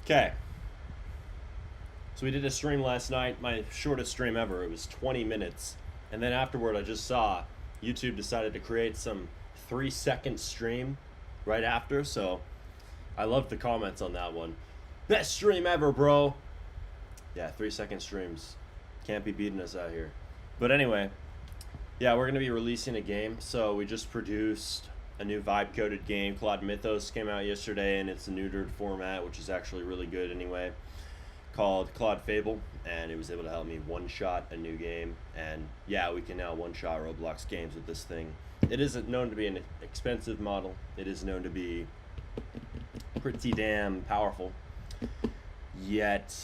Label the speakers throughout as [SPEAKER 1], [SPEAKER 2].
[SPEAKER 1] Okay. So we did a stream last night, my shortest stream ever. It was 20 minutes. And then afterward, I just saw YouTube decided to create some 3-second stream right after. So I loved the comments on that one. Best stream ever, bro. Yeah, 3-second streams. Can't be beating us out here. But anyway, yeah, we're going to be releasing a game. So we just produced a new vibe-coded game. Claude Mythos came out yesterday, and it's a neutered format, which is actually really good anyway, called Claude Fable, and it was able to help me one-shot a new game. And yeah, we can now one-shot Roblox games with this thing. It isn't known to be an expensive model. It is known to be pretty damn powerful, yet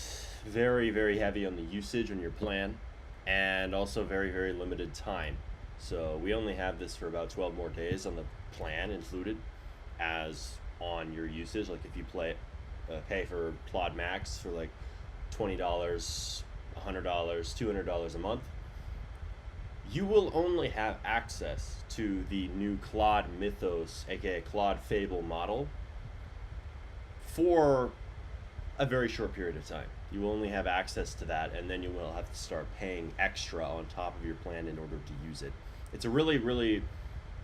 [SPEAKER 1] very, very heavy on the usage on your plan, and also very, very limited time. So we only have this for about 12 more days on the plan included as on your usage. Like if you pay for Claude Max for like $20, $100, $200 a month, you will only have access to the new Claude Mythos, aka Claude Fable model, for a very short period of time. You will only have access to that, and then you will have to start paying extra on top of your plan in order to use it. It's a really, really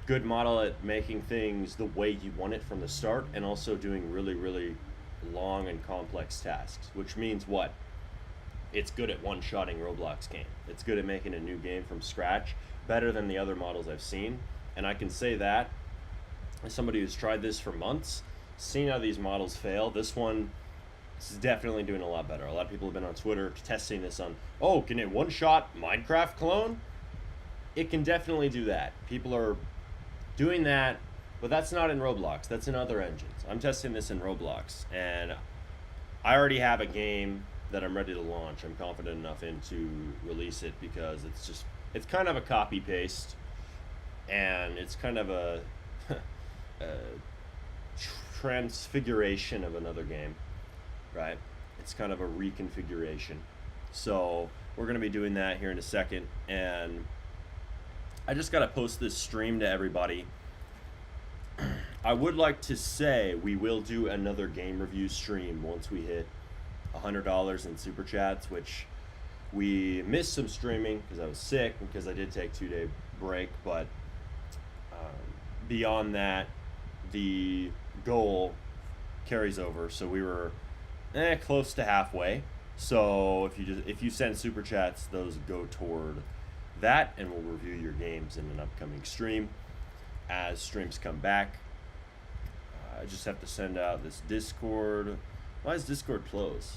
[SPEAKER 1] good model at making things the way you want it from the start, and also doing really, really long and complex tasks, which means what? It's good at one-shotting Roblox game. It's good at making a new game from scratch, better than the other models I've seen. And I can say that as somebody who's tried this for months, seen how these models fail, this one is definitely doing a lot better. A lot of people have been on Twitter testing this on, oh, can it one-shot Minecraft clone? It can definitely do that. People are doing that, but that's not in Roblox. That's in other engines. I'm testing this in Roblox, and I already have a game that I'm ready to launch. I'm confident enough in to release it because it's kind of a copy paste, and it's kind of a, a transfiguration of another game, right? It's kind of a reconfiguration. So we're going to be doing that here in a second, and I just got to post this stream to everybody. I would like to say we will do another game review stream once we hit $100 in super chats, which we missed some streaming because I was sick, because I did take 2-day break, but beyond that, the goal carries over. So we were close to halfway. So if you send super chats, those go toward that, and we'll review your games in an upcoming stream as streams come back. I just have to send out this Discord. Why is Discord closed?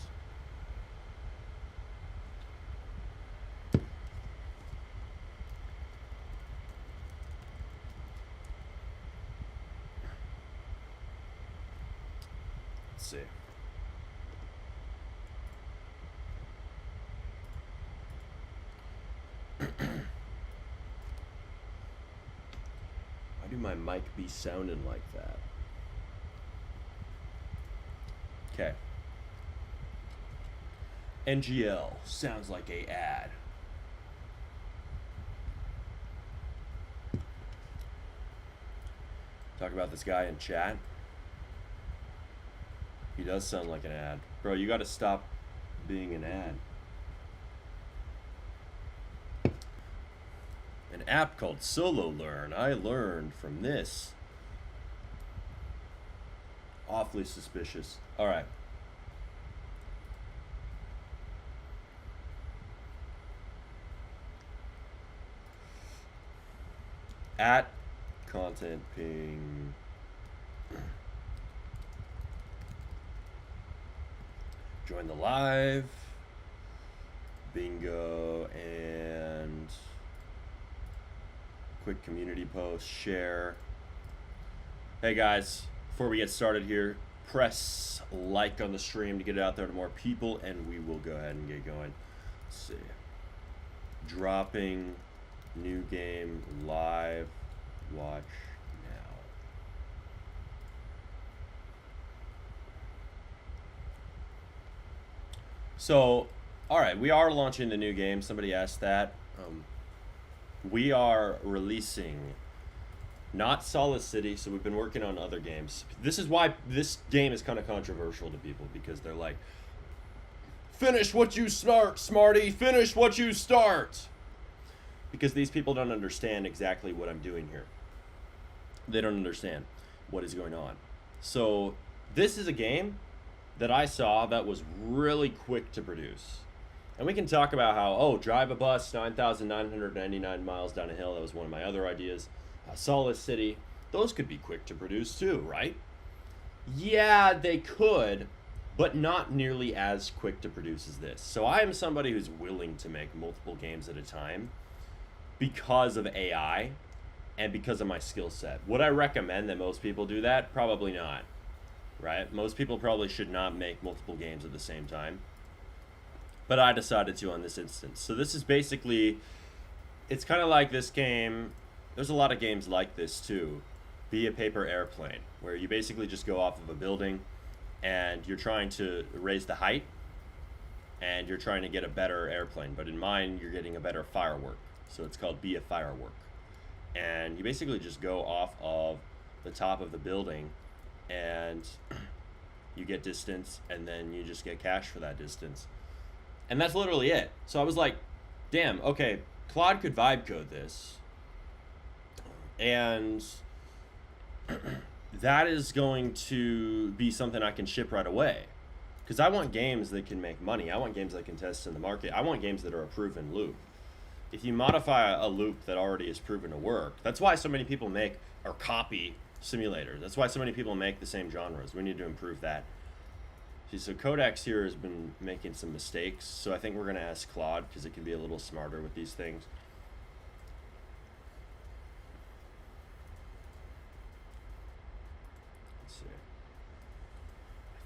[SPEAKER 1] Let's see. Why do my mic be sounding like that? Okay. NGL sounds like a ad. Talk about this guy in chat. He does sound like an ad. Bro, you gotta stop being an ad. An app called Solo Learn. I learned from this. Awfully suspicious. All right. At content ping. Join the live. Bingo. And quick community post. Share. Hey guys. Before we get started here, press like on the stream to get it out there to more people, and we will go ahead and get going. Let's see. Dropping new game live. Watch now. So, all right, we are launching the new game. Somebody asked that. We are releasing Not Solid City, so we've been working on other games. This is why this game is kind of controversial to people, because they're like, finish what you start, Smarty, finish what you start. Because these people don't understand exactly what I'm doing here. They don't understand what is going on. So this is a game that I saw that was really quick to produce. And we can talk about how, oh, drive a bus 9,999 miles down a hill. That was one of my other ideas. Solid City. Those could be quick to produce too, right? Yeah, they could, but not nearly as quick to produce as this. So I am somebody who's willing to make multiple games at a time because of AI and because of my skill set. Would I recommend that most people do that? Probably not, right? Most people probably should not make multiple games at the same time. But I decided to on this instance. So this is basically, it's kind of like this game. There's a lot of games like this too. Be a Paper Airplane, where you basically just go off of a building and you're trying to raise the height and you're trying to get a better airplane. But in mine, you're getting a better firework. So it's called Be a Firework. And you basically just go off of the top of the building and you get distance, and then you just get cash for that distance. And that's literally it. So I was like, damn, okay, Claude could vibe code this. And that is going to be something I can ship right away. Because I want games that can make money. I want games that can test in the market. I want games that are a proven loop. If you modify a loop that already is proven to work, that's why so many people make or copy simulators. That's why so many people make the same genres. We need to improve that. See, so Codex here has been making some mistakes. So I think we're going to ask Claude, because it can be a little smarter with these things.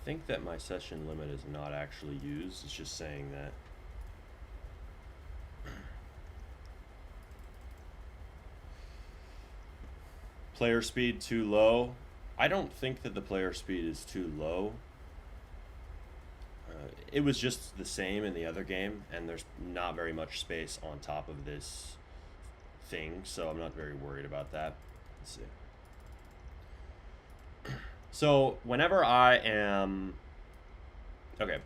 [SPEAKER 1] I think that my session limit is not actually used. It's just saying that. Player speed too low. I don't think that the player speed is too low. It was just the same in the other game, and there's not very much space on top of this thing, so I'm not very worried about that. Let's see. So whenever I am, okay,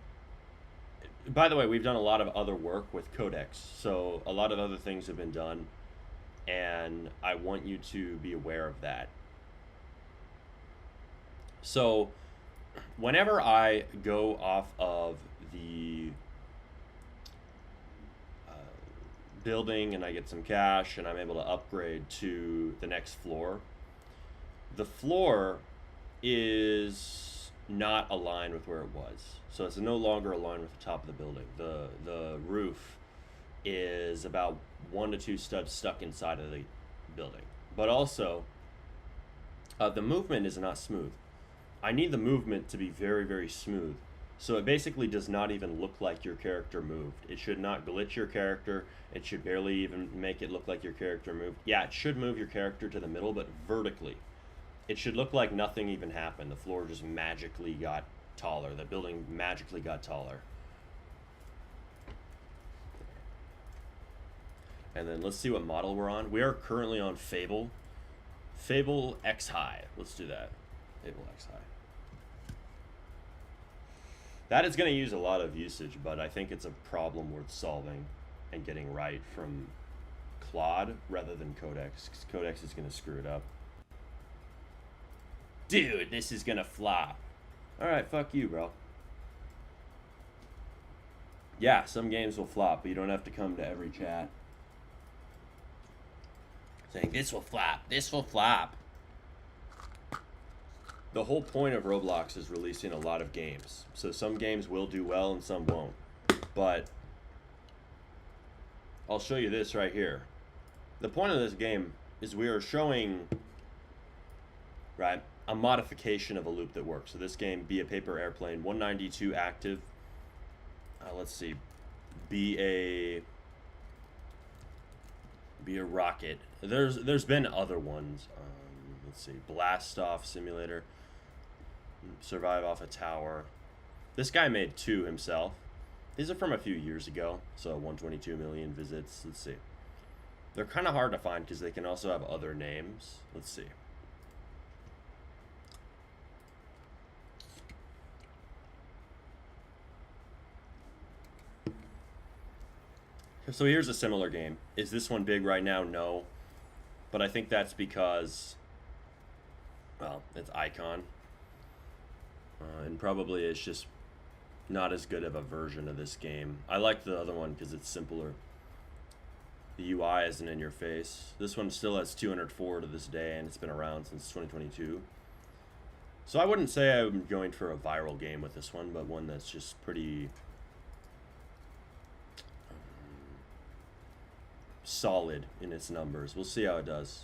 [SPEAKER 1] by the way, we've done a lot of other work with Codex, so a lot of other things have been done, and I want you to be aware of that. So whenever I go off of the building and I get some cash and I'm able to upgrade to the next floor, the floor is not aligned with where it was. So it's no longer aligned with the top of the building. The roof is about 1 to 2 studs stuck inside of the building. But also, the movement is not smooth. I need the movement to be very, very smooth. So it basically does not even look like your character moved. It should not glitch your character. It should barely even make it look like your character moved. Yeah, it should move your character to the middle, but vertically. It should look like nothing even happened. The floor just magically got taller. The building magically got taller. And then let's see what model we're on. We are currently on Fable. Fable X High. Let's do that. Fable X High. That is going to use a lot of usage, but I think it's a problem worth solving and getting right from Claude rather than Codex, because Codex is going to screw it up. Dude, this is going to flop. Alright, fuck you, bro. Yeah, some games will flop, but you don't have to come to every chat saying, this will flop, this will flop. The whole point of Roblox is releasing a lot of games. So some games will do well and some won't. But I'll show you this right here. The point of this game is we are showing, right, a modification of a loop that works. So this game, Be a Paper Airplane, 192 active. Let's see. Be a rocket. There's been other ones. Let's see. Blast Off Simulator. Survive Off a Tower. This guy made 2 himself. These are from a few years ago, so 122 million visits. Let's see. They're kind of hard to find because they can also have other names. Let's see. So here's a similar game. Is this one big right now? No. But I think that's because, well, it's Icon. And probably it's just not as good of a version of this game. I like the other one because it's simpler. The UI isn't in your face. This one still has 204 to this day, and it's been around since 2022. So I wouldn't say I'm going for a viral game with this one, but one that's just pretty solid in its numbers. We'll see how it does.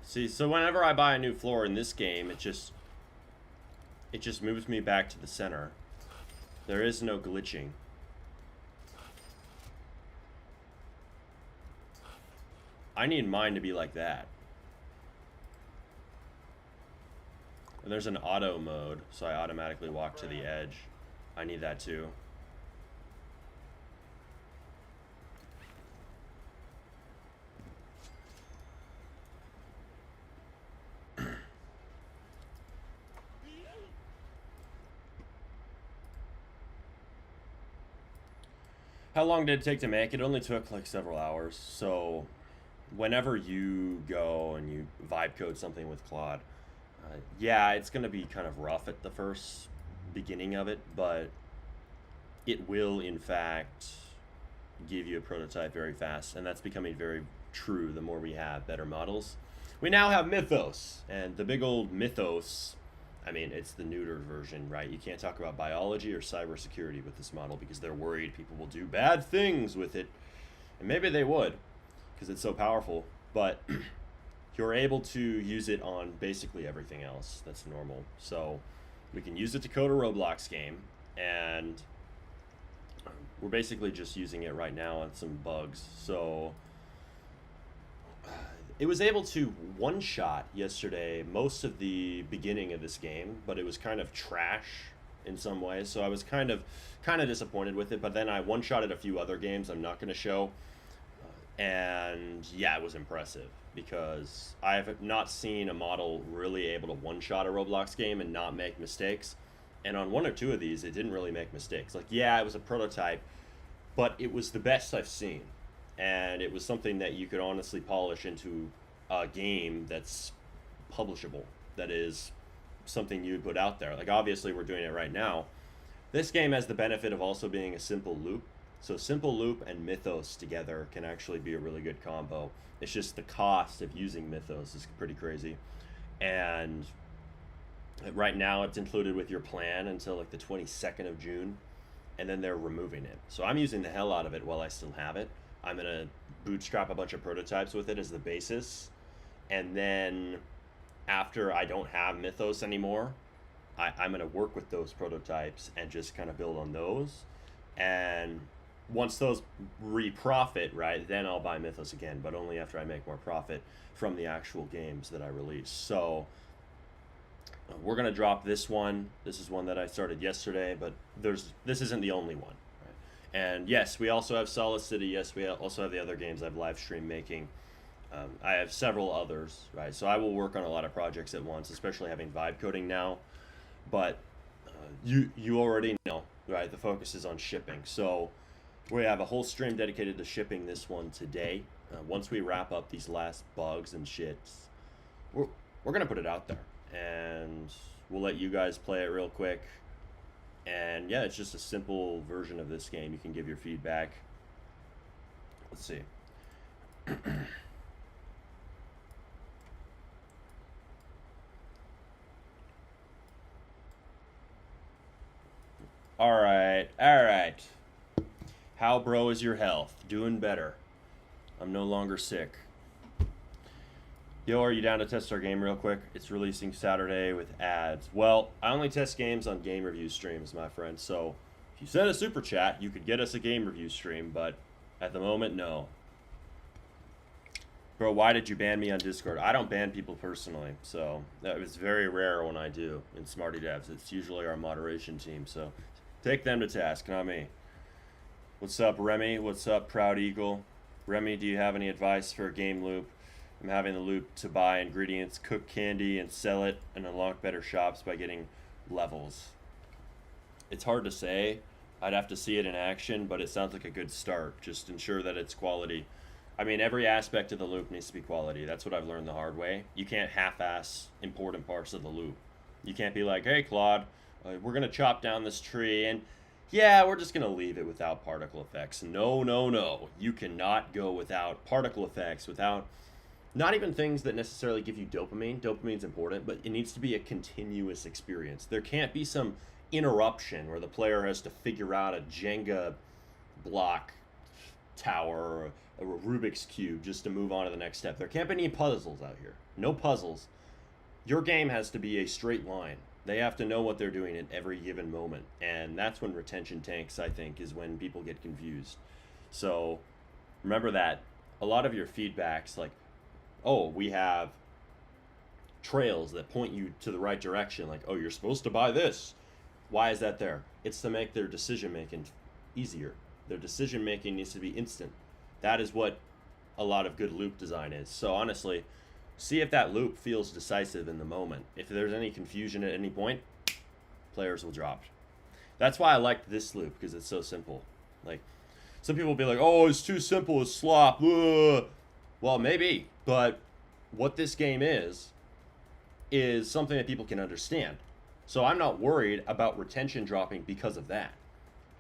[SPEAKER 1] See, so whenever I buy a new floor in this game, it just moves me back to the center. There is no glitching. I need mine to be like that. And there's an auto mode, so I automatically walk to the edge. I need that too. How long did it take to make? It only took like several hours. So whenever you go and you vibe code something with Claude, yeah, it's going to be kind of rough at the first beginning of it, but it will in fact give you a prototype very fast, and that's becoming very true the more we have better models. We now have Mythos, and the big old Mythos, I mean, it's the neutered version, right? You can't talk about biology or cybersecurity with this model because they're worried people will do bad things with it. And maybe they would because it's so powerful, but you're able to use it on basically everything else that's normal. So we can use it to code a Roblox game, and we're basically just using it right now on some bugs. So it was able to one-shot yesterday most of the beginning of this game, but it was kind of trash in some ways. So I was kind of disappointed with it. But then I one-shotted a few other games I'm not going to show, and yeah, it was impressive because I have not seen a model really able to one-shot a Roblox game and not make mistakes. And on one or two of these, it didn't really make mistakes. Like, yeah, it was a prototype, but it was the best I've seen. And it was something that you could honestly polish into a game that's publishable, that is something you would put out there. Like, obviously we're doing it right now. This game has the benefit of also being a simple loop. So simple loop and Mythos together can actually be a really good combo. It's just the cost of using Mythos is pretty crazy. And right now it's included with your plan until like the 22nd of June, and then they're removing it. So I'm using the hell out of it while I still have it. I'm going to bootstrap a bunch of prototypes with it as the basis. And then after I don't have Mythos anymore, I'm going to work with those prototypes and just kind of build on those. And once those re-profit, right, then I'll buy Mythos again, but only after I make more profit from the actual games that I release. So we're going to drop this one. This is one that I started yesterday, but this isn't the only one. And yes, we also have Solid City. Yes, we also have the other games I've live stream making. I have several others, right? So I will work on a lot of projects at once, especially having vibe coding now. But you already know, right? The focus is on shipping. So we have a whole stream dedicated to shipping this one today. Once we wrap up these last bugs and shits, we're gonna put it out there, and we'll let you guys play it real quick. And yeah, it's just a simple version of this game. You can give your feedback. Let's see. All right. How, bro, is your health? Doing better. I'm no longer sick. Yo, are you down to test our game real quick? It's releasing Saturday with ads. Well, I only test games on game review streams, my friend. So if you send a super chat, you could get us a game review stream, but at the moment, no. Bro, why did you ban me on Discord? I don't ban people personally, so that was very rare when I do in Smarty Devs. It's usually our moderation team, so take them to task, not me. What's up, Remy? What's up, Proud Eagle? Remy, do you have any advice for a game loop? I'm having the loop to buy ingredients, cook candy, and sell it, and unlock better shops by getting levels. It's hard to say. I'd have to see it in action, but it sounds like a good start. Just ensure that it's quality. I mean, every aspect of the loop needs to be quality. That's what I've learned the hard way. You can't half-ass important parts of the loop. You can't be like, hey, Claude, we're going to chop down this tree, and yeah, we're just going to leave it without particle effects. No, no, no. You cannot go without particle effects, without not even things that necessarily give you dopamine. Dopamine's important, but it needs to be a continuous experience. There can't be some interruption where the player has to figure out a Jenga block tower or a Rubik's Cube just to move on to the next step. There can't be any puzzles out here. No puzzles. Your game has to be a straight line. They have to know what they're doing at every given moment. And that's when retention tanks, I think, is when people get confused. So remember that. A lot of your feedback's like, oh, we have trails that point you to the right direction. Like, oh, you're supposed to buy this. Why is that there? It's to make their decision making easier. Their decision making needs to be instant. That is what a lot of good loop design is. So honestly, see if that loop feels decisive in the moment. If there's any confusion at any point, players will drop. That's why I liked this loop, because it's so simple. Like, some people will be like, oh, it's too simple, it's slop. Ugh. Well, maybe, but what this game is something that people can understand. So I'm not worried about retention dropping because of that.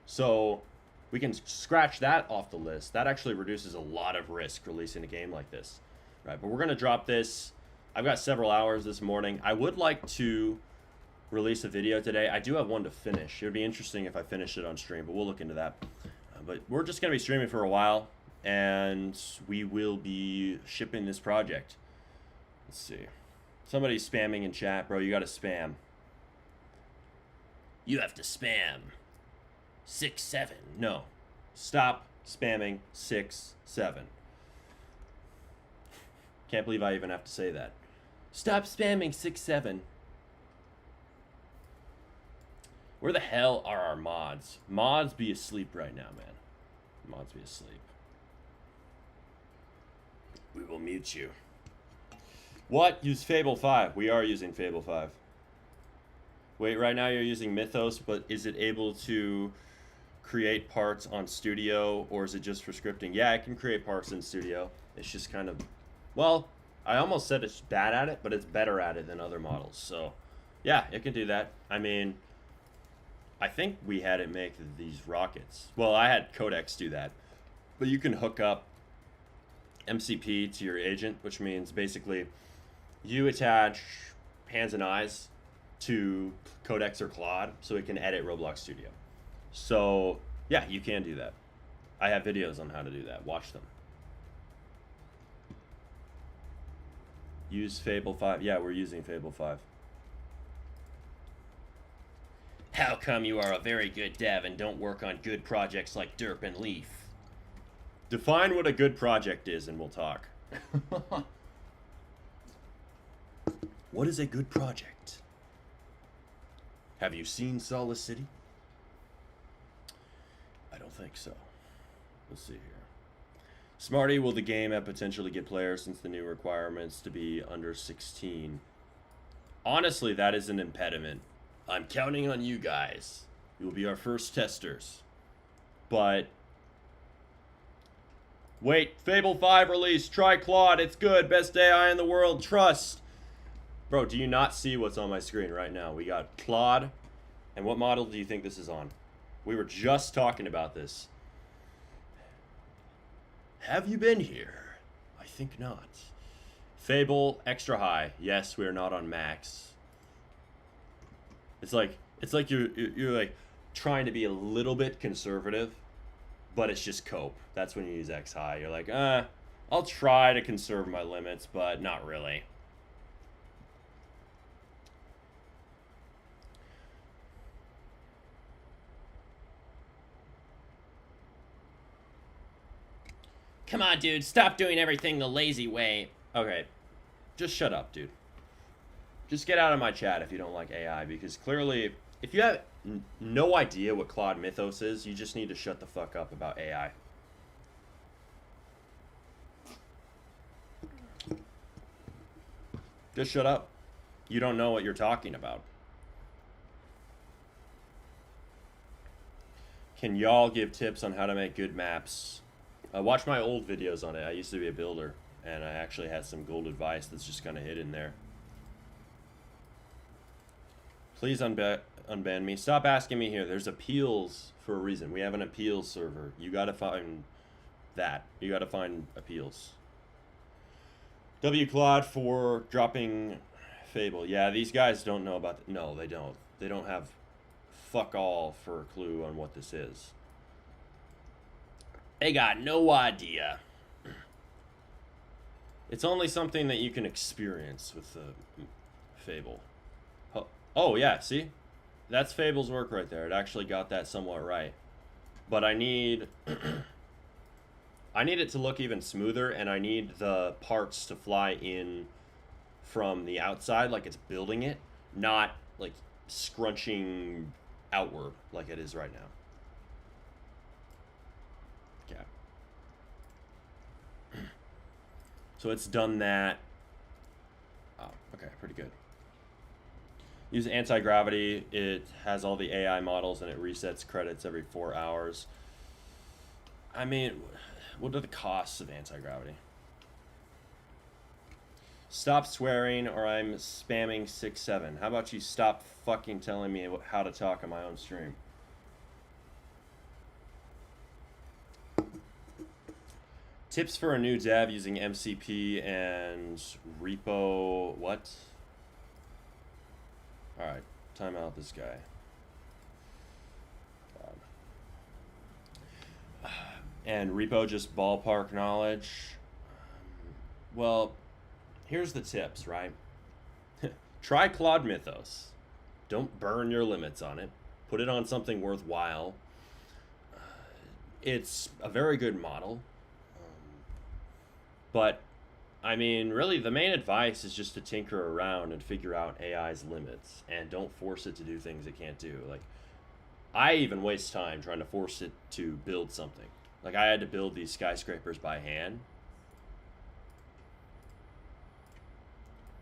[SPEAKER 1] So we can scratch that off the list. That actually reduces a lot of risk releasing a game like this. Right, but we're going to drop this. I've got several hours this morning. I would like to release a video today. I do have one to finish. It would be interesting if I finish it on stream, but we'll look into that. But we're just going to be streaming for a while, and we will be shipping this project. Let's see. Somebody's spamming in chat, bro. You got to spam. You have to spam. 6, 7. No. Stop spamming 6, 7. Can't believe I even have to say that. Stop spamming 6, 7. Where the hell are our mods? Mods be asleep right now, man. Mods be asleep. We will mute you. What? Use Fable 5. We are using Fable 5. Wait, right now you're using Mythos, but is it able to create parts on Studio, or is it just for scripting? Yeah, I can create parts in Studio. It's just kind of... Well, I almost said it's bad at it, but it's better at it than other models. So, yeah, it can do that. I mean, I think we had it make these rockets. Well, I had Codex do that. But you can hook up MCP to your agent, which means basically you attach hands and eyes to Codex or Claude so it can edit Roblox Studio. So, yeah, you can do that. I have videos on how to do that. Watch them. Use Fable 5. Yeah, we're using Fable 5. How come you are a very good dev and don't work on good projects like Derp and Leaf? Define what a good project is and we'll talk. What is a good project? Have you seen Solace City? I don't think so. Let's see here. Smarty, will the game have potential to get players since the new requirements to be under 16? Honestly, that is an impediment. I'm counting on you guys. You will be our first testers. But wait, Fable 5 release. Try Claude. It's good. Best AI in the world. Trust. Bro, do you not see what's on my screen right now? We got Claude. And what model do you think this is on? We were just talking about this. Have you been here? I think not. Fable extra high. Yes, we are not on max. It's like you're like trying to be a little bit conservative, but it's just cope. That's when you use X high. You're like, I'll try to conserve my limits, but not really. Come on, dude. Stop doing everything the lazy way. Okay. Just shut up, dude. Just get out of my chat if you don't like AI, because clearly, if you have no idea what Claude Mythos is, you just need to shut the fuck up about AI. Just shut up. You don't know what you're talking about. Can y'all give tips on how to make good maps? Watch my old videos on it. I used to be a builder, and I actually had some gold advice that's just kind of hidden there. Please unban me. Stop asking me here. There's appeals for a reason. We have an appeals server. You gotta find that. You gotta find appeals. W. Claude for dropping Fable. Yeah, these guys don't know about... No, they don't. They don't have fuck all for a clue on what this is. They got no idea. It's only something that you can experience with the Fable. Oh, yeah, see? That's Fable's work right there. It actually got that somewhat right. But I need... I need it to look even smoother, and I need the parts to fly in from the outside like it's building it, not like scrunching outward like it is right now. Okay. So it's done that. Oh, okay, pretty good. Use anti-gravity. It has all the AI models and it resets credits every 4 hours. I mean, what are the costs of anti-gravity? Stop swearing or I'm spamming 6-7. How about you stop fucking telling me how to talk on my own stream? Tips for a new dev using MCP and repo... What? Alright, time out this guy. And repo just ballpark knowledge. Well, here's the tips, right? Try Claude Mythos. Don't burn your limits on it. Put it on something worthwhile. It's a very good model. But, I mean, really, the main advice is just to tinker around and figure out AI's limits. And don't force it to do things it can't do. Like, I even waste time trying to force it to build something. Like, I had to build these skyscrapers by hand.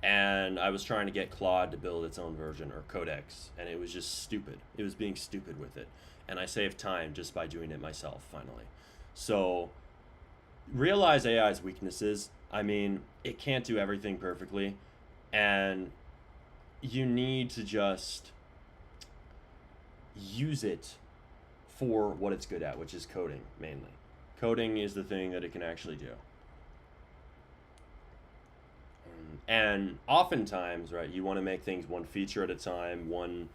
[SPEAKER 1] And I was trying to get Claude to build its own version, or Codex, and it was just stupid. It was being stupid with it. And I saved time just by doing it myself, finally. So, realize AI's weaknesses. I mean, it can't do everything perfectly, and you need to just use it for what it's good at, which is coding, mainly. Coding is the thing that it can actually do. And oftentimes, right, you want to make things one feature at a time, one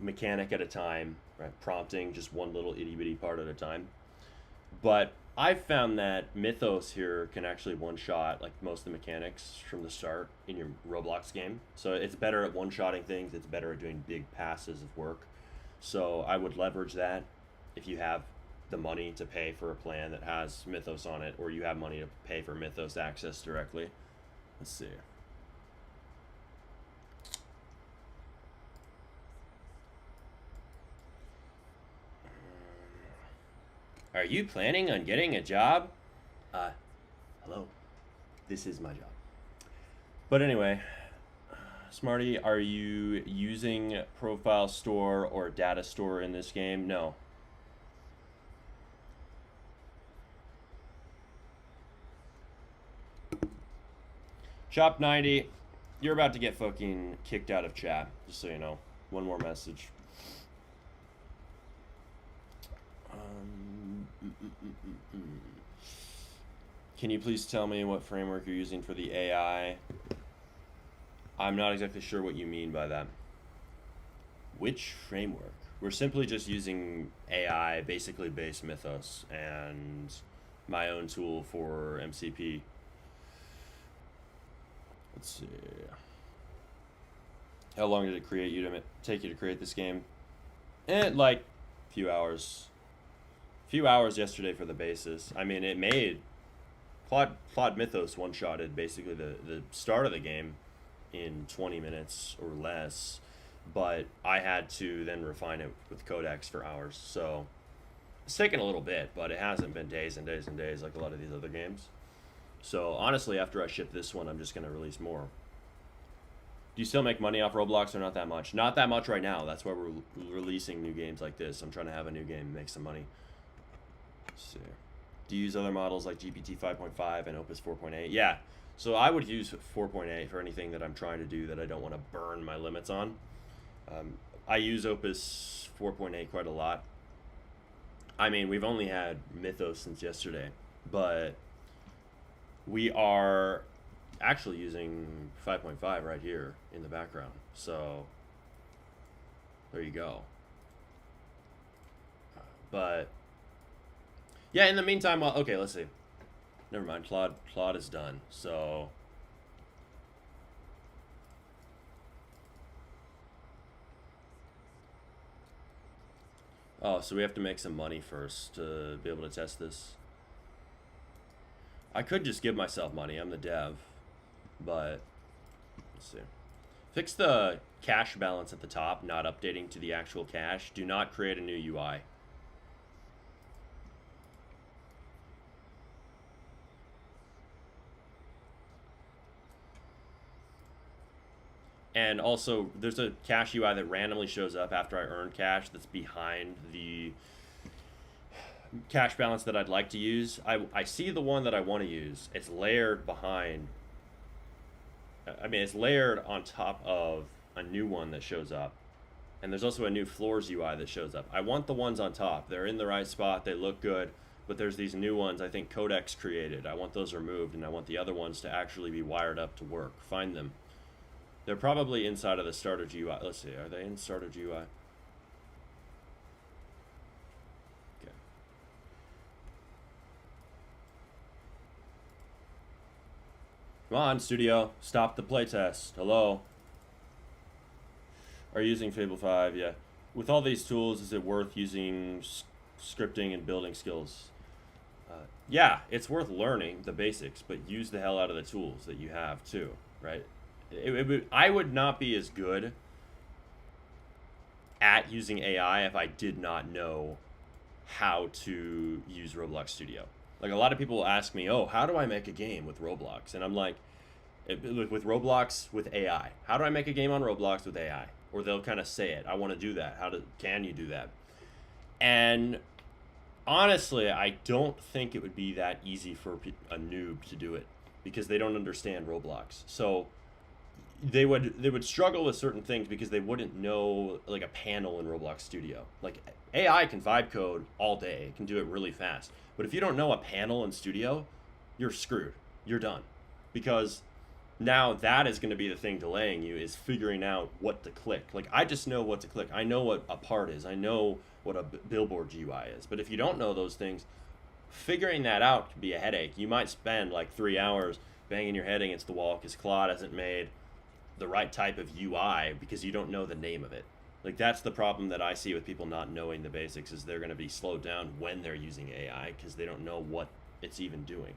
[SPEAKER 1] mechanic at a time, right, prompting just one little itty-bitty part at a time. But I've found that Mythos here can actually one-shot like most of the mechanics from the start in your Roblox game. So it's better at one-shotting things. It's better at doing big passes of work. So I would leverage that if you have the money to pay for a plan that has Mythos on it, or you have money to pay for Mythos access directly. Let's see. Are you planning on getting a job? Hello. This is my job. But anyway, Smarty, are you using Profile Store or Data Store in this game? No. Chop 90, you're about to get fucking kicked out of chat, just so you know. One more message. Can you please tell me what framework you're using for the AI? I'm not exactly sure what you mean by that. Which framework? We're simply just using AI, basically base Mythos, and my own tool for MCP. Let's see. How long did it take you to create this game? Like a few hours. Few hours yesterday for the basis. I mean, it made Claude Mythos one-shotted basically the start of the game in 20 minutes or less, but I had to then refine it with Codex for hours. So it's taken a little bit, but it hasn't been days and days and days like a lot of these other games. So honestly, after I ship this one, I'm just going to release more. Do you still make money off Roblox or not that much? Not that much right now. That's why we're releasing new games like this. I'm trying to have a new game and make some money. Let's see. Do you use other models like GPT 5.5 and Opus 4.8? Yeah. So I would use 4.8 for anything that I'm trying to do that I don't want to burn my limits on. I use Opus 4.8 quite a lot. I mean, we've only had Mythos since yesterday, but we are actually using 5.5 right here in the background. So there you go. But yeah, in the meantime, well, okay, let's see. Never mind, Claude is done. So oh, so we have to make some money first to be able to test this. I could just give myself money. I'm the dev. But let's see. Fix the cache balance at the top, not updating to the actual cache. Do not create a new UI. And also, there's a cache UI that randomly shows up after I earn cache that's behind the cache balance that I'd like to use. I see the one that I want to use. It's layered behind. I mean, it's layered on top of a new one that shows up. And there's also a new floors UI that shows up. I want the ones on top. They're in the right spot. They look good. But there's these new ones I think Codex created. I want those removed, and I want the other ones to actually be wired up to work. Find them. They're probably inside of the starter GUI. Let's see. Are they in starter GUI? Okay. Come on, studio. Stop the playtest. Hello. Are you using Fable 5? Yeah. With all these tools, is it worth using scripting and building skills? Yeah, it's worth learning the basics, but use the hell out of the tools that you have too, right? I would not be as good at using AI if I did not know how to use Roblox Studio. Like, a lot of people will ask me, oh, how do I make a game with Roblox? And I'm like, with Roblox with AI. How do I make a game on Roblox with AI? Or they'll kind of say it. I want to do that. Can you do that? And honestly, I don't think it would be that easy for a noob to do it because they don't understand Roblox. So they would struggle with certain things because they wouldn't know like a panel in Roblox Studio. Like, AI can vibe code all day. It can do it really fast. But if you don't know a panel in Studio, you're screwed. You're done. Because now that is going to be the thing delaying you, is figuring out what to click. Like, I just know what to click. I know what a part is. I know what a billboard GUI is. But if you don't know those things, figuring that out can be a headache. You might spend like 3 hours banging your head against the wall because Claude hasn't made the right type of UI because you don't know the name of it. Like, that's the problem that I see with people not knowing the basics, is they're going to be slowed down when they're using AI because they don't know what it's even doing.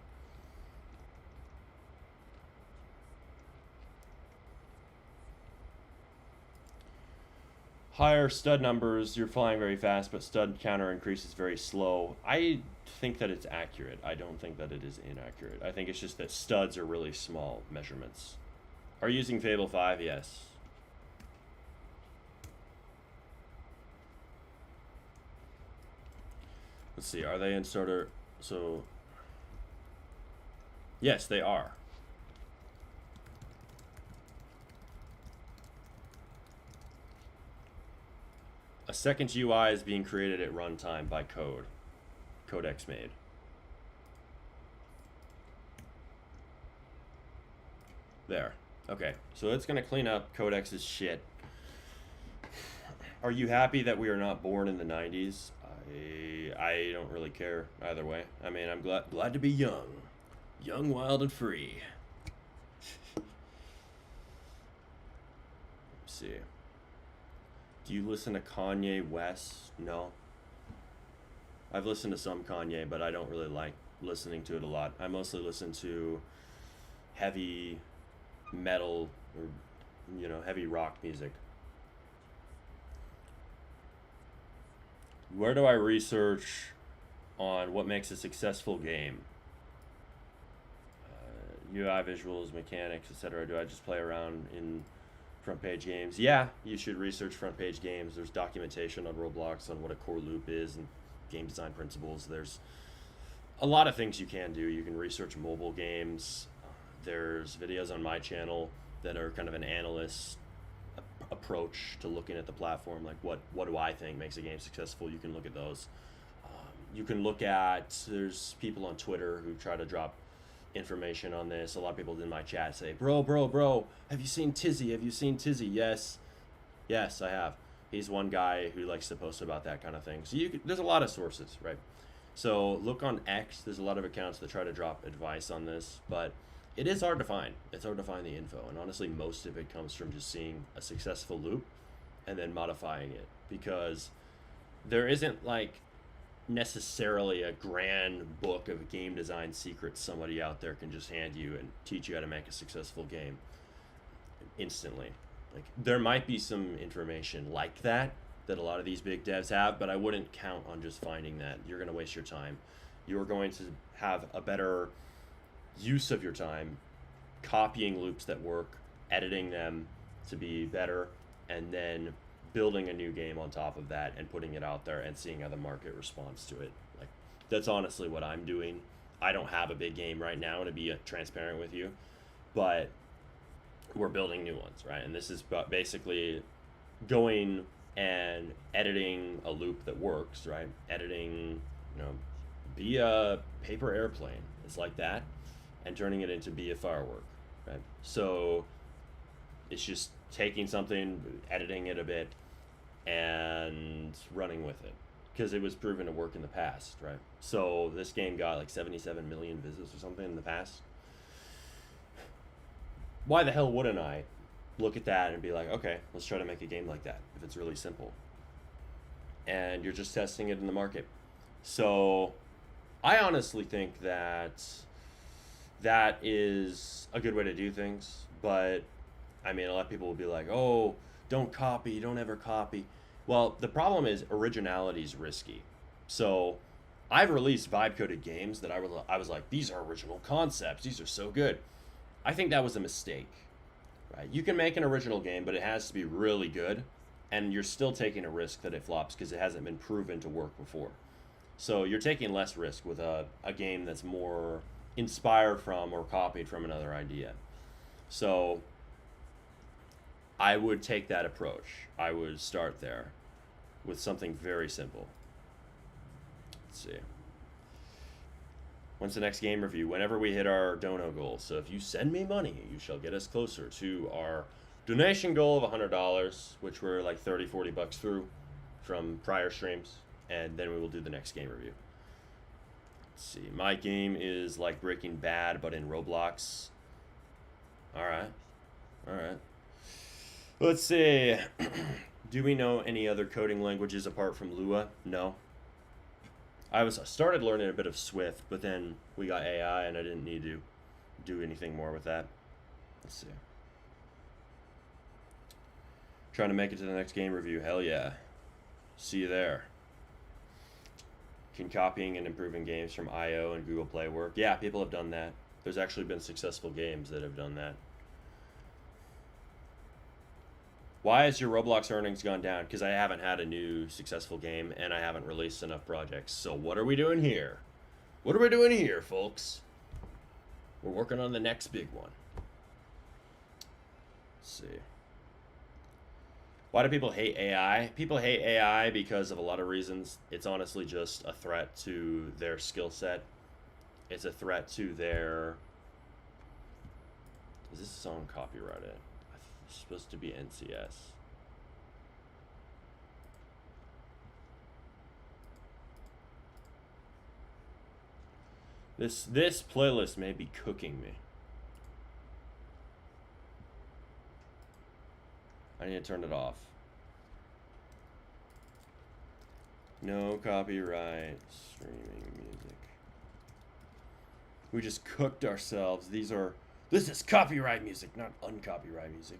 [SPEAKER 1] Higher stud numbers, you're flying very fast, but stud counter increases very slow. I think that it's accurate. I don't think that it is inaccurate. I think it's just that studs are really small measurements. Are you using Fable 5? Yes. Let's see, are they in starter? So, yes, they are. A second GUI is being created at runtime by Codex made. There. Okay, so it's gonna clean up Codex's shit. Are you happy that we are not born in the 90s? I don't really care either way. I mean, I'm glad to be young. Young, wild, and free. Let's see. Do you listen to Kanye West? No. I've listened to some Kanye, but I don't really like listening to it a lot. I mostly listen to heavy metal or, you know, heavy rock music. Where do I research on what makes a successful game? UI, visuals, mechanics, etc. Do I just play around in Front page games. Yeah, you should research front page games. There's documentation on Roblox on what a core loop is and game design principles. There's a lot of things you can do. You can research mobile games. There's videos on my channel that are kind of an analyst approach to looking at the platform. Like what do I think makes a game successful? You can look at those. You can look at, there's people on Twitter who try to drop information on this. A lot of people in my chat say, bro, have you seen Tizzy? Have you seen Tizzy? Yes, I have. He's one guy who likes to post about that kind of thing. So there's a lot of sources, right? So look on X. There's a lot of accounts that try to drop advice on this, but it is hard to find. It's hard to find the info, and honestly, most of it comes from just seeing a successful loop and then modifying it, because there isn't like necessarily a grand book of game design secrets somebody out there can just hand you and teach you how to make a successful game instantly. Like, there might be some information like that a lot of these big devs have, but I wouldn't count on just finding that. You're going to waste your time. You're going to have a better use of your time copying loops that work, editing them to be better, and then building a new game on top of that and putting it out there and seeing how the market responds to it. Like, that's honestly what I'm doing. I don't have a big game right now, to be transparent with you, but we're building new ones, right? And this is basically going and editing a loop that works, right? Editing, be a paper airplane. It's like that, and turning it into be a firework, right? So it's just taking something, editing it a bit, and running with it, because it was proven to work in the past, right? So this game got like 77 million visits or something in the past. Why the hell wouldn't I look at that and be like, okay, let's try to make a game like that if it's really simple? And you're just testing it in the market. So I honestly think that is a good way to do things. But I mean, a lot of people will be like, oh, don't copy, don't ever copy. Well, the problem is originality is risky. So I've released vibe coded games that I was like, these are original concepts, these are so good. I think that was a mistake, right? You can make an original game, but it has to be really good, and you're still taking a risk that it flops because it hasn't been proven to work before. So you're taking less risk with a game that's more inspired from or copied from another idea. So I would take that approach. I would start there with something very simple. Let's see. When's the next game review? Whenever we hit our dono goal. So if you send me money, you shall get us closer to our donation goal of $100, which we're like 30-40 bucks through from prior streams, and then we will do the next game review. Let's see. My game is like Breaking Bad, but in Roblox. All right. Let's see. Do we know any other coding languages apart from Lua? No. I started learning a bit of Swift, but then we got AI, and I didn't need to do anything more with that. Let's see. Trying to make it to the next game review. Hell yeah. See you there. Can copying and improving games from I/O and Google Play work? Yeah, people have done that. There's actually been successful games that have done that. Why has your Roblox earnings gone down? Because I haven't had a new successful game, and I haven't released enough projects. So what are we doing here? What are we doing here, folks? We're working on the next big one. Let's see. Why do people hate AI? People hate AI because of a lot of reasons. It's honestly just a threat to their skill set. It's a threat to their... Is this song copyrighted? It's supposed to be NCS. This playlist may be cooking me. I need to turn it off. No copyright streaming music. We just cooked ourselves. This is copyright music, not uncopyright music.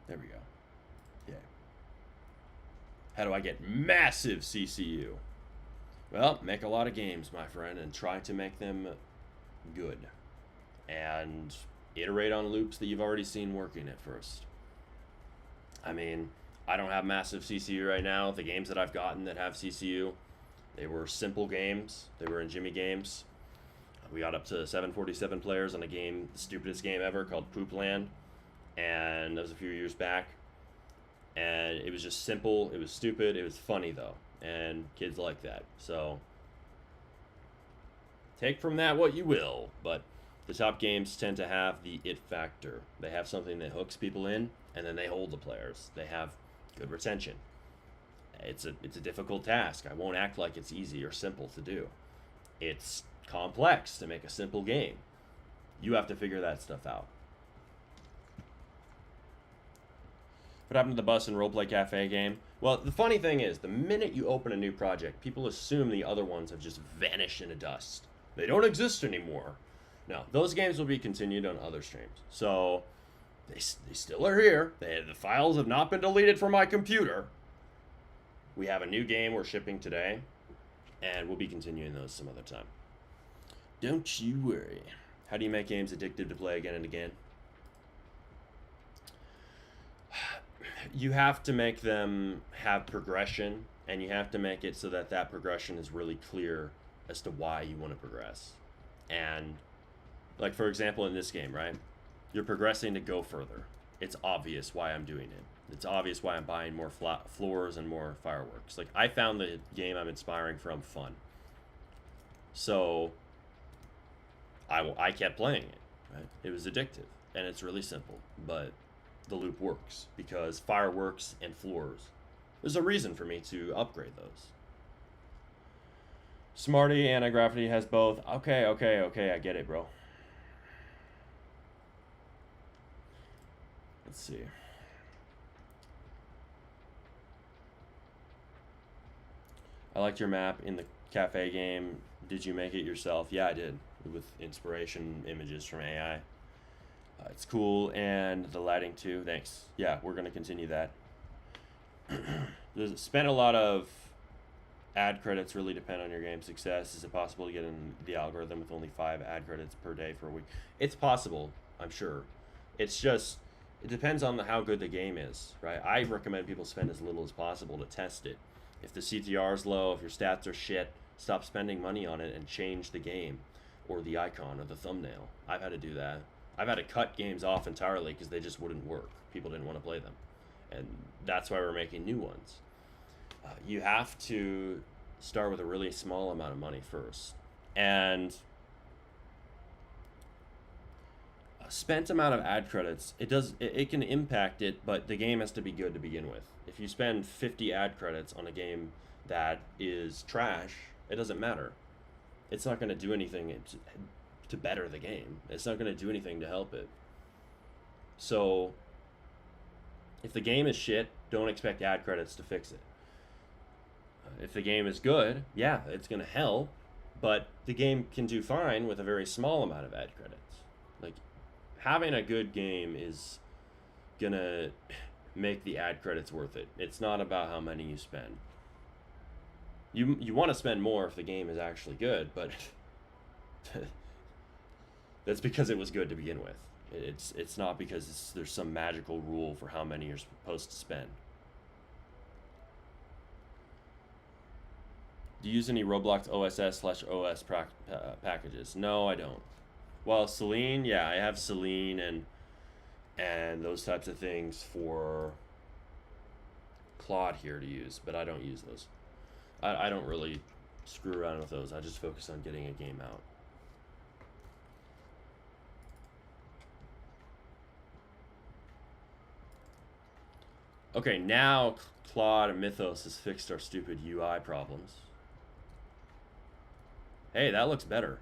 [SPEAKER 1] There we go. Yeah. How do I get massive CCU? Well, make a lot of games, my friend, and try to make them good. And iterate on loops that you've already seen working at first. I mean, I don't have massive CCU right now. The games that I've gotten that have CCU, they were simple games. They were in Jimmy games. We got up to 747 players on a game, the stupidest game ever, called Poop Land. And that was a few years back. And it was just simple. It was stupid. It was funny, though. And kids like that. So take from that what you will. But the top games tend to have the it factor. They have something that hooks people in, and then they hold the players. They have good retention. It's a difficult task. I won't act like it's easy or simple to do. It's complex to make a simple game. You have to figure that stuff out. What happened to the Bus and Roleplay Cafe game? Well, the funny thing is, the minute you open a new project, people assume the other ones have just vanished into dust. They don't exist anymore. No, those games will be continued on other streams. So, they still are here. The files have not been deleted from my computer. We have a new game we're shipping today, and we'll be continuing those some other time. Don't you worry. How do you make games addictive to play again and again? You have to make them have progression, and you have to make it so that that progression is really clear as to why you want to progress. And, like, for example, in this game, right? You're progressing to go further. It's obvious why I'm doing it. It's obvious why I'm buying more floors and more fireworks. Like, I found the game I'm inspiring from fun. So, I kept playing it, right? It was addictive, and it's really simple, but the loop works because fireworks and floors. There's a reason for me to upgrade those. Smarty Anti-Gravity has both. Okay, I get it, bro. Let's see. I liked your map in the cafe game. Did you make it yourself? Yeah, I did, with inspiration images from AI. It's cool, and the lighting too. Thanks. Yeah, we're going to continue that. Spent a lot of ad credits really depend on your game's success. Is it possible to get in the algorithm with only 5 ad credits per day for a week? It's possible, I'm sure. It's just, it depends on how good the game is, right? I recommend people spend as little as possible to test it. If the CTR is low, if your stats are shit, stop spending money on it and change the game or the icon or the thumbnail. I've had to do that. I've had to cut games off entirely because they just wouldn't work. People didn't want to play them. And that's why we're making new ones. You have to start with a really small amount of money first. And a spent amount of ad credits, it can impact it, but the game has to be good to begin with. If you spend 50 ad credits on a game that is trash, it doesn't matter. It's not going to do anything to better the game. It's not going to do anything to help it. So, if the game is shit, don't expect ad credits to fix it. If the game is good, yeah, it's going to help, but the game can do fine with a very small amount of ad credits. Like, having a good game is going to make the ad credits worth it. It's not about how many you spend. You want to spend more if the game is actually good, but that's because it was good to begin with. It's not because there's some magical rule for how many you're supposed to spend. Do you use any Roblox OSS/OS packages? No, I don't. Well, Selene, yeah, I have Selene and those types of things for Claude here to use, but I don't use those. I don't really screw around with those. I just focus on getting a game out. Okay, now Claude and Mythos has fixed our stupid UI problems. Hey, that looks better.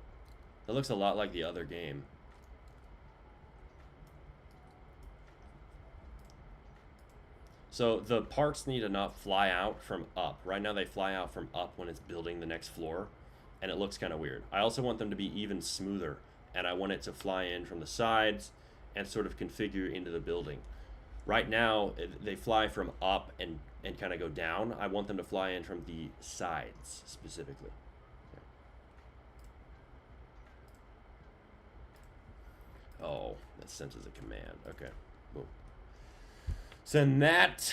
[SPEAKER 1] That looks a lot like the other game. So the parts need to not fly out from up. Right now they fly out from up when it's building the next floor, and it looks kind of weird. I also want them to be even smoother, and I want it to fly in from the sides and sort of configure into the building. Right now, they fly from up and kind of go down. I want them to fly in from the sides, specifically. Oh, that's sent as a command. Okay. Boom. Send that.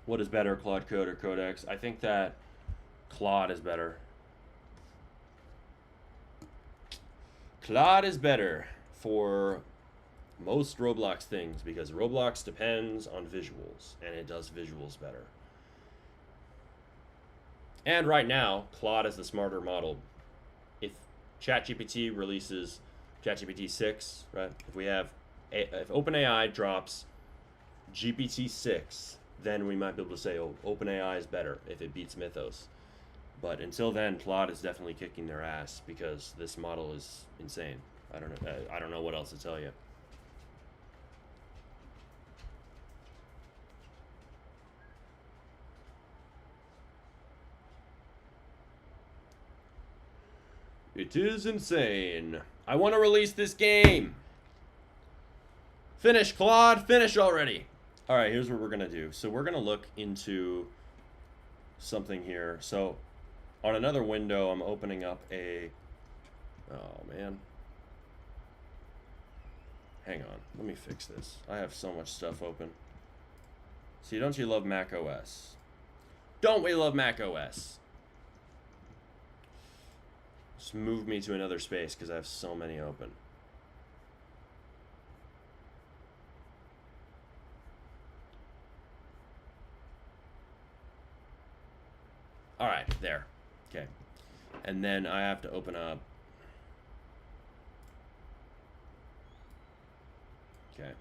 [SPEAKER 1] What is better, Claude Code or Codex? I think that Claude is better. Claude is better for most Roblox things because Roblox depends on visuals and it does visuals better. And right now, Claude is the smarter model. If ChatGPT releases ChatGPT 6, right? If OpenAI drops GPT 6, then we might be able to say, oh, OpenAI is better if it beats Mythos. But until then, Claude is definitely kicking their ass because this model is insane. I don't know what else to tell you. It is insane. I want to release this game. Finish, Claude. Finish already. All right, here's what we're going to do. So we're going to look into something here. So on another window, I'm opening up a... Oh, man. Hang on. Let me fix this. I have so much stuff open. See, don't you love Mac OS? Don't we love Mac OS? Just move me to another space because I have so many open. All right, there. Okay. And then I have to open up. Okay.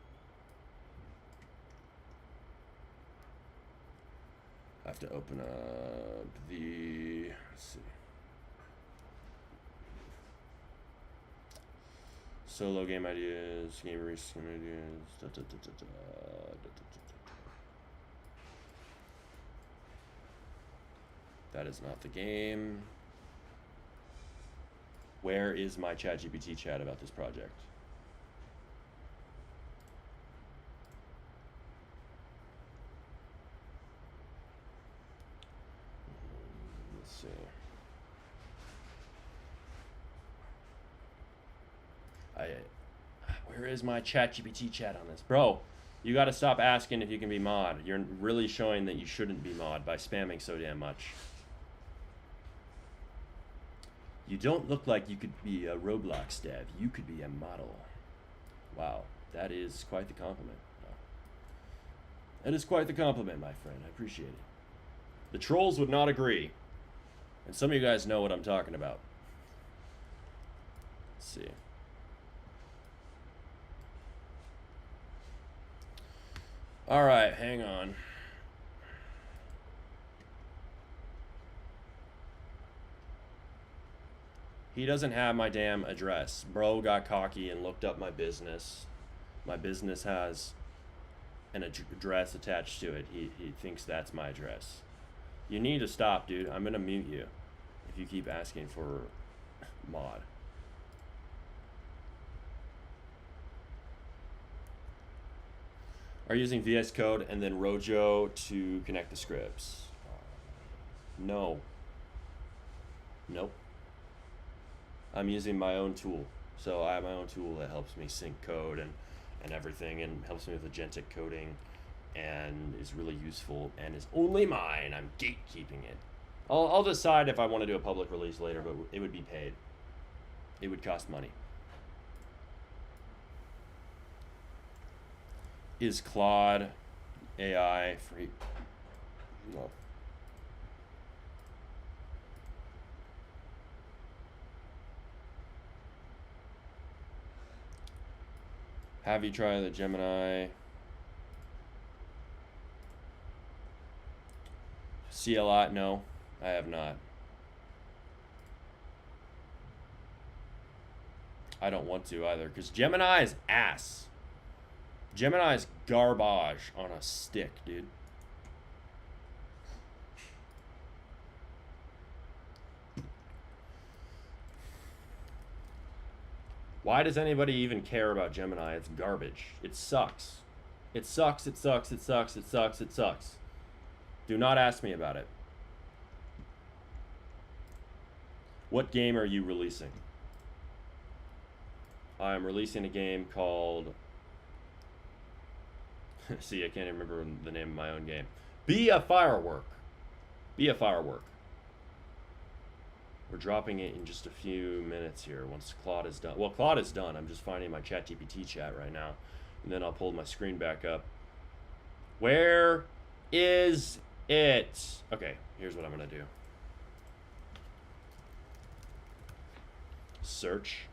[SPEAKER 1] I have to open up the, let's see. Solo game ideas, game research ideas. That is not the game. Where is my ChatGPT chat about this project? Let's see. Where is my ChatGPT chat on this? Bro, you gotta stop asking if you can be mod. You're really showing that you shouldn't be mod by spamming so damn much. You don't look like you could be a Roblox dev. You could be a model. Wow, that is quite the compliment. That is quite the compliment, my friend. I appreciate it. The trolls would not agree. And some of you guys know what I'm talking about. Let's see. All right, hang on. He doesn't have my damn address. Bro got cocky and looked up my business. My business has an address attached to it. He thinks that's my address. You need to stop, dude. I'm gonna mute you if you keep asking for mod. Are using VS Code and then Rojo to connect the scripts? No. Nope. I'm using my own tool. So I have my own tool that helps me sync code and everything and helps me with agentic coding and is really useful and is only mine. I'm gatekeeping it. I'll decide if I want to do a public release later, but it would be paid. It would cost money. Is Claude AI free? No. Have you tried the Gemini? CLI? No, I have not. I don't want to either, because Gemini is ass. Gemini is garbage on a stick, dude. Why does anybody even care about Gemini? It's garbage. It sucks. It sucks, it sucks, it sucks, it sucks, it sucks. Do not ask me about it. What game are you releasing? I'm releasing a game called. See, I can't even remember the name of my own game. Be a Firework. Be a Firework. We're dropping it in just a few minutes here once Claude is done. Well, Claude is done. I'm just finding my ChatGPT chat right now. And then I'll pull my screen back up. Where is it? Okay, here's what I'm going to do. Search.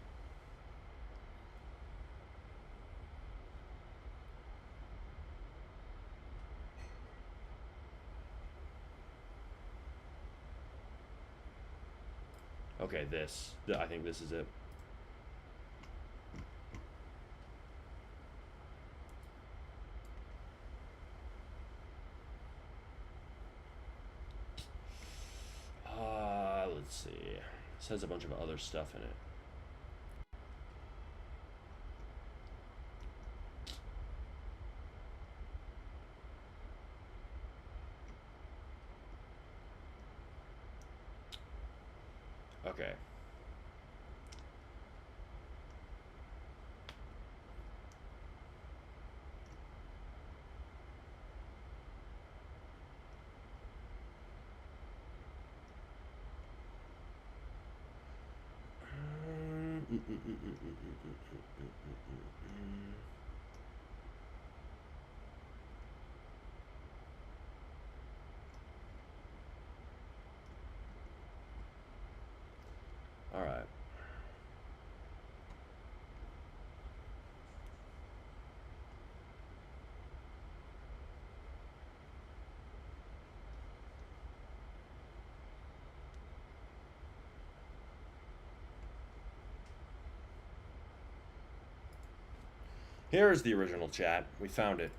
[SPEAKER 1] Okay, this. I think this is it. Let's see. This has a bunch of other stuff in it. Okay. All right. Here's the original chat. We found it.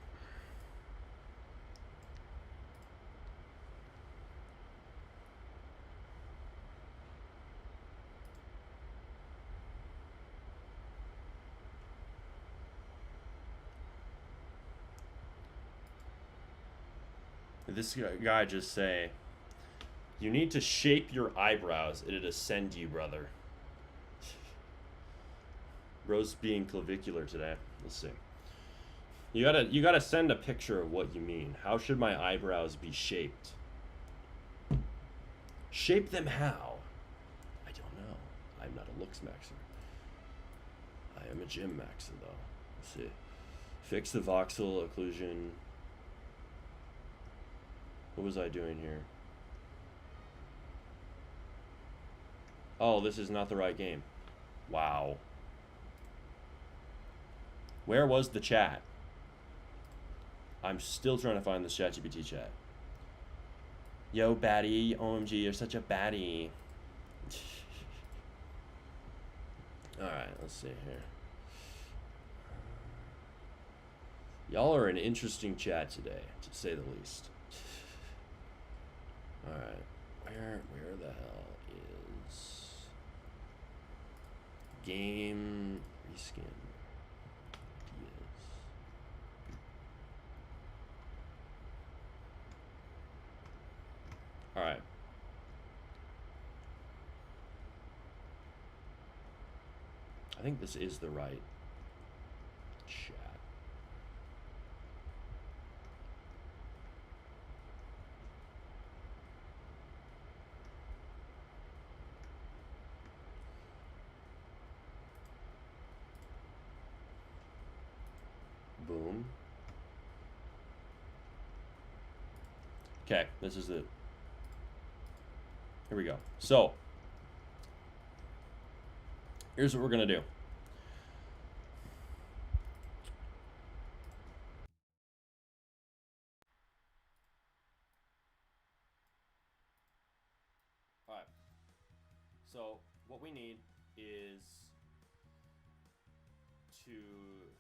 [SPEAKER 1] This guy just say, "You need to shape your eyebrows. It'd ascend you, brother." Bro's being clavicular today. Let's see. You gotta send a picture of what you mean. How should my eyebrows be shaped? Shape them how? I don't know. I'm not a looks maxer. I am a gym maxer though. Let's see. Fix the voxel occlusion. What was I doing here? Oh, this is not the right game. Wow. Where was the chat? I'm still trying to find this ChatGPT chat. Yo, baddie. OMG, you're such a baddie. Alright, let's see here. Y'all are an interesting chat today, to say the least. Alright. Where the hell is game reskin? Alright. I think this is the right chat. Boom. Okay, this is it. Here we go. So, here's what we're going to do. All right. So, what we need is to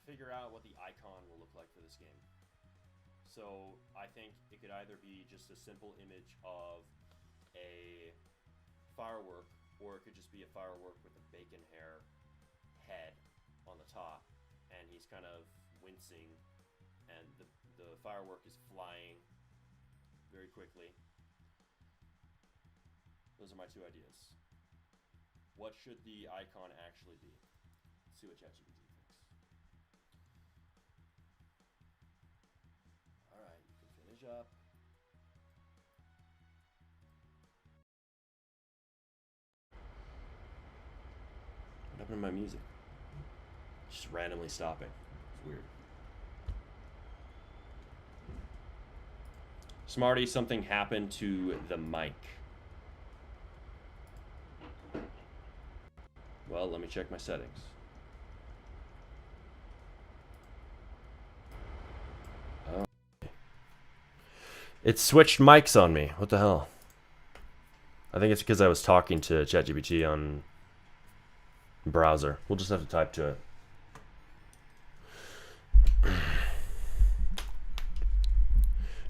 [SPEAKER 1] figure out what the icon will look like for this game. So, I think it could either be just a simple image of a firework, or it could just be a firework with a bacon hair head on the top, and he's kind of wincing, and the firework is flying very quickly. Those are my two ideas. What should the icon actually be? see what ChatGPT thinks. All right, you can finish up. What happened to my music? Just randomly stopping. It's weird. Smarty, something happened to the mic. Well, let me check my settings. Oh. It switched mics on me. What the hell? I think it's because I was talking to ChatGPT on browser. We'll just have to type to it.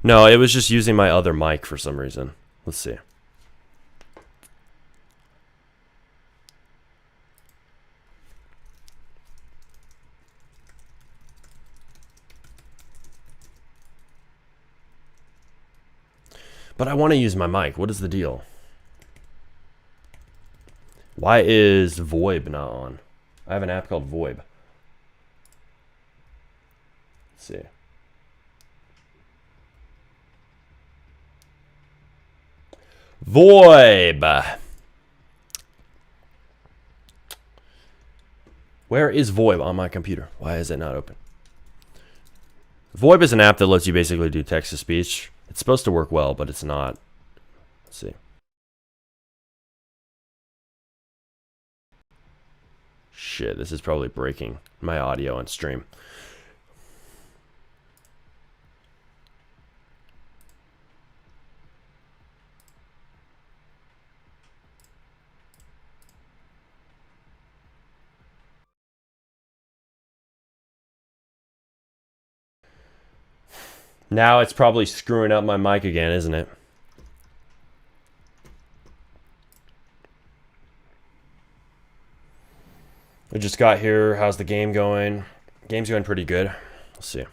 [SPEAKER 1] No, it was just using my other mic for some reason. Let's see. But I want to use my mic. What is the deal? Why is VoIP not on? I have an app called VoIP. Let's see. VoIP. Where is VoIP on my computer? Why is it not open? VoIP is an app that lets you basically do text-to-speech. It's supposed to work well, but it's not. Let's see. Shit, this is probably breaking my audio on stream. Now it's probably screwing up my mic again, isn't it? I just got here. How's the game going? Game's going pretty good. Let's see.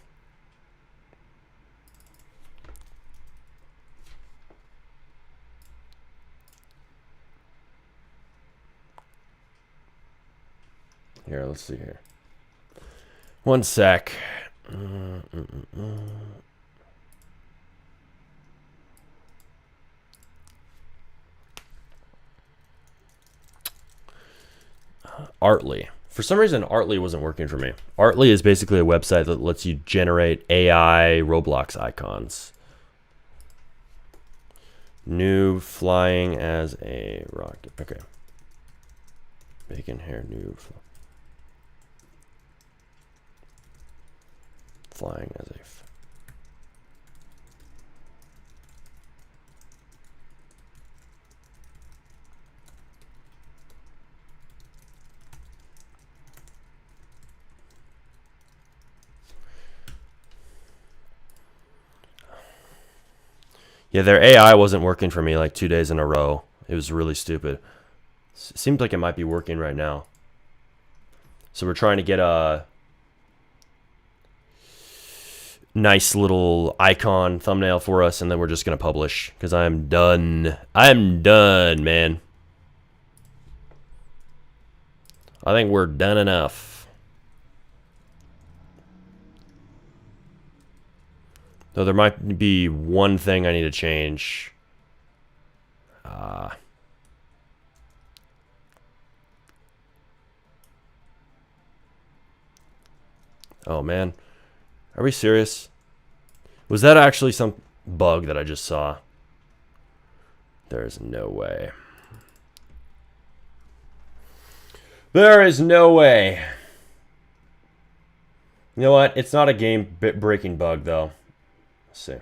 [SPEAKER 1] Here, let's see here. One sec. Artly. For some reason, Artly wasn't working for me. Artly is basically a website that lets you generate AI Roblox icons. New flying as a rocket. Okay. Bacon hair, new flying as a... Yeah, their AI wasn't working for me like 2 days in a row. It was really stupid. It seems like it might be working right now. So we're trying to get a nice little icon thumbnail for us, and then we're just going to publish because I'm done. I'm done, man. I think we're done enough. Though there might be one thing I need to change. Oh, man. Are we serious? Was that actually some bug that I just saw? There's no way. There is no way. You know what? It's not a game-breaking bug, though. Let's see.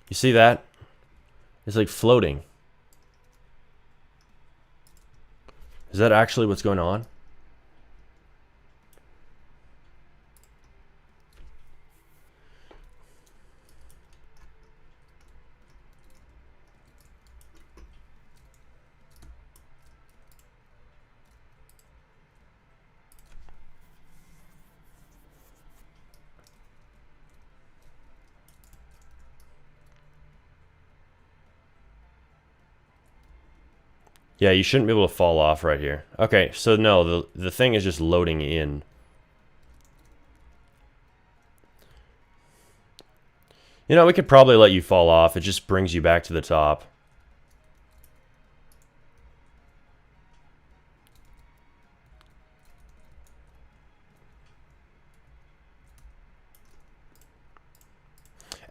[SPEAKER 1] You see that? It's like floating. Is that actually what's going on? Yeah, you shouldn't be able to fall off right here. Okay, so no, the thing is just loading in. You know, we could probably let you fall off. It just brings you back to the top.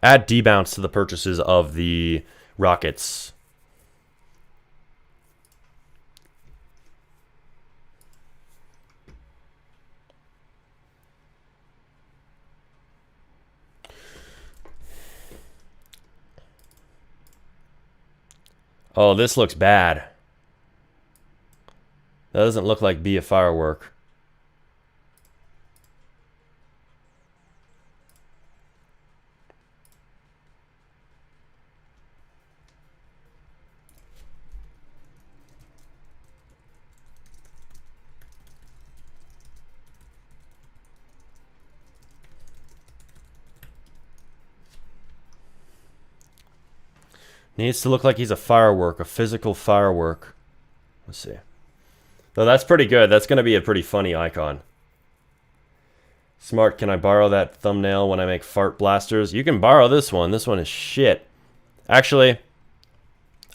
[SPEAKER 1] Add debounce to the purchases of the rockets. Oh, this looks bad. That doesn't look like be a firework. Needs to look like he's a firework, a physical firework. Let's see. Though that's pretty good. That's going to be a pretty funny icon. Smart, can I borrow that thumbnail when I make fart blasters? You can borrow this one. This one is shit. Actually,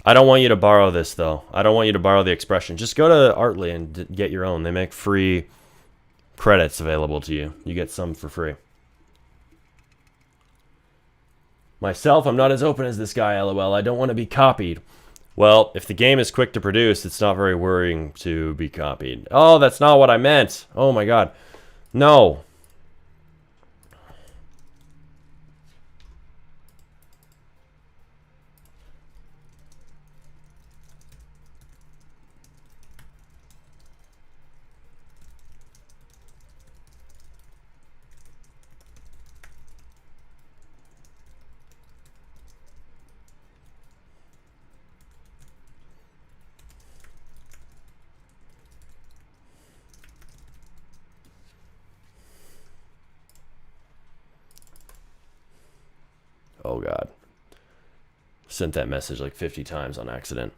[SPEAKER 1] I don't want you to borrow this, though. I don't want you to borrow the expression. Just go to Artly and get your own. They make free credits available to you. You get some for free. Myself, I'm not as open as this guy, lol. I don't want to be copied. Well, if the game is quick to produce, it's not very worrying to be copied. Oh, that's not what I meant. Oh my god. No. Oh god. Sent that message like 50 times on accident.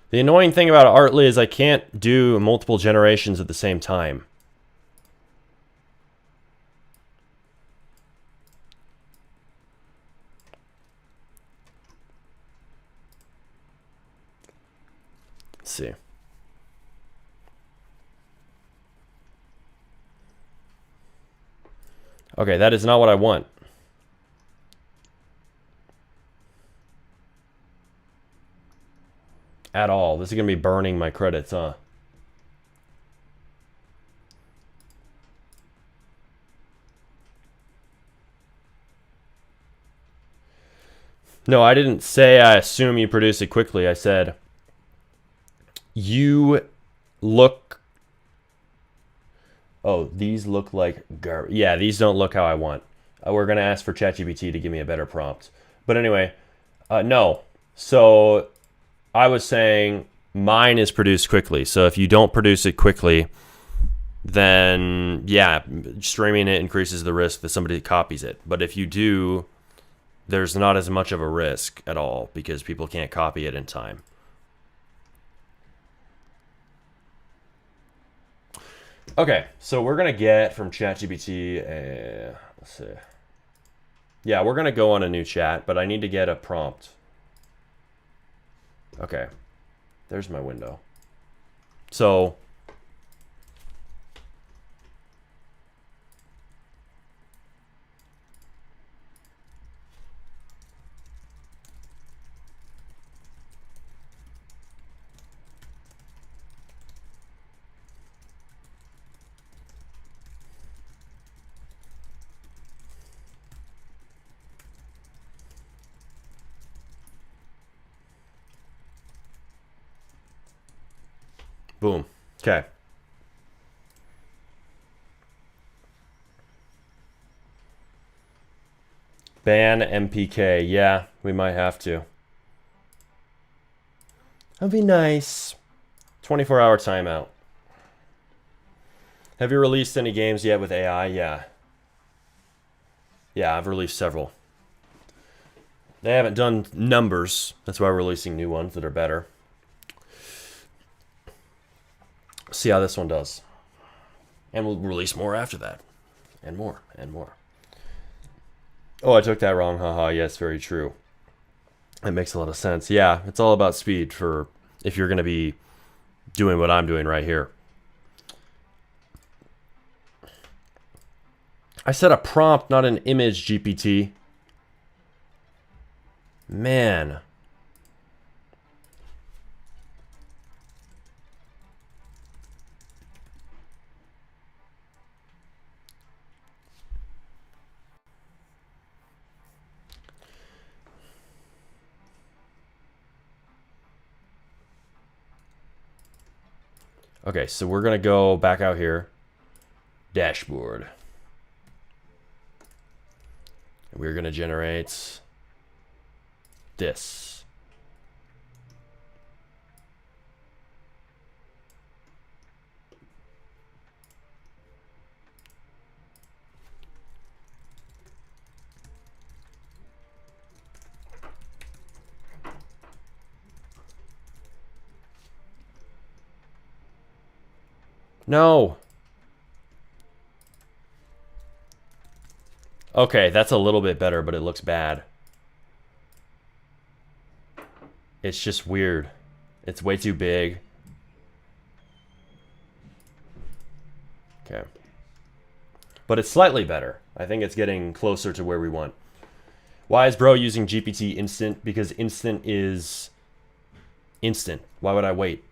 [SPEAKER 1] The annoying thing about Artly is I can't do multiple generations at the same time. Let's see. Okay, that is not what I want. At all. This is going to be burning my credits, huh? No, I didn't say I assume you produce it quickly. I said you look... Oh, these look like garbage. Yeah, these don't look how I want. We're going to ask for ChatGPT to give me a better prompt. But anyway, no. So I was saying mine is produced quickly. So if you don't produce it quickly, then yeah, streaming it increases the risk that somebody copies it. But if you do, there's not as much of a risk at all because people can't copy it in time. Okay, so we're going to get from ChatGPT, let's see. Yeah, we're going to go on a new chat, but I need to get a prompt. Okay, there's my window. So, boom. Okay. Ban MPK. Yeah, we might have to. That'd be nice. 24-hour timeout. Have you released any games yet with AI? Yeah. Yeah, I've released several. They haven't done numbers. That's why we're releasing new ones that are better. See how this one does. And we'll release more after that. And more, and more. Oh, I took that wrong. Haha, yes, very true. It makes a lot of sense. Yeah, it's all about speed for if you're going to be doing what I'm doing right here. I said a prompt, not an image, GPT. Man. Okay, so we're going to go back out here. Dashboard. And we're going to generate this. No. Okay, that's a little bit better, but it looks bad. It's just weird. It's way too big. Okay. But it's slightly better. I think it's getting closer to where we want. Why is bro using GPT instant? Because instant is instant. Why would I wait?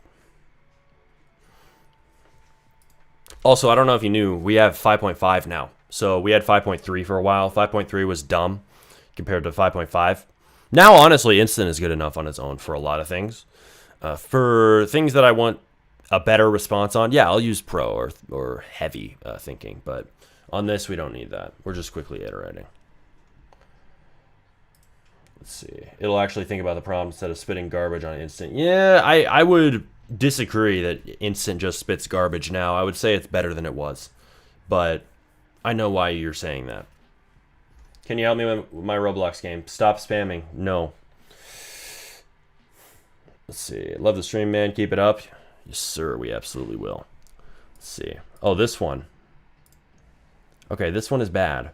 [SPEAKER 1] Also, I don't know if you knew, we have 5.5 now. So we had 5.3 for a while. 5.3 was dumb compared to 5.5. Now, honestly, instant is good enough on its own for a lot of things. For things that I want a better response on, yeah, I'll use pro or heavy thinking. But on this, we don't need that. We're just quickly iterating. Let's see. It'll actually think about the prompt instead of spitting garbage on instant. Yeah, I would disagree that instant just spits garbage now. I would say it's better than it was. But I know why you're saying that. Can you help me with my Roblox game? Stop spamming. No. Let's see. Love the stream, man. Keep it up. Yes, sir. We absolutely will. Let's see. Oh, this one. Okay, this one is bad.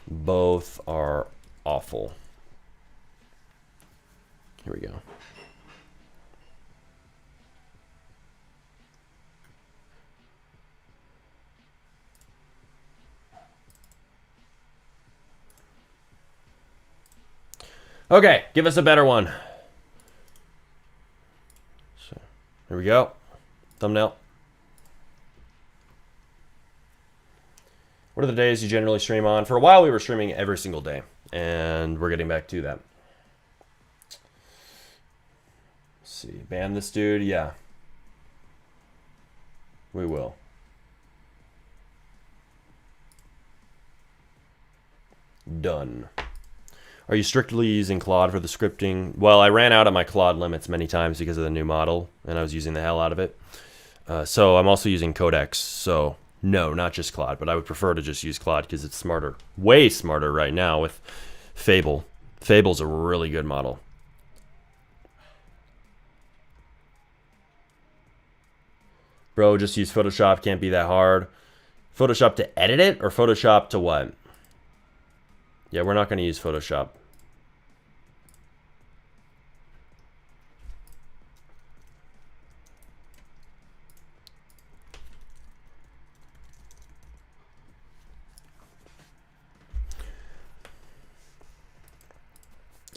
[SPEAKER 1] Both are awful. Here we go. Okay, give us a better one. So, here we go. Thumbnail. What are the days you generally stream on? For a while, we were streaming every single day, and we're getting back to that. Let's see. Ban this dude? Yeah. We will. Done. Are you strictly using Claude for the scripting? Well, I ran out of my Claude limits many times because of the new model, and I was using the hell out of it. So I'm also using Codex, so no, not just Claude, but I would prefer to just use Claude because it's smarter. Way smarter right now with Fable. Fable's a really good model. Bro, just use Photoshop, can't be that hard. Photoshop to edit it or Photoshop to what? Yeah, we're not going to use Photoshop.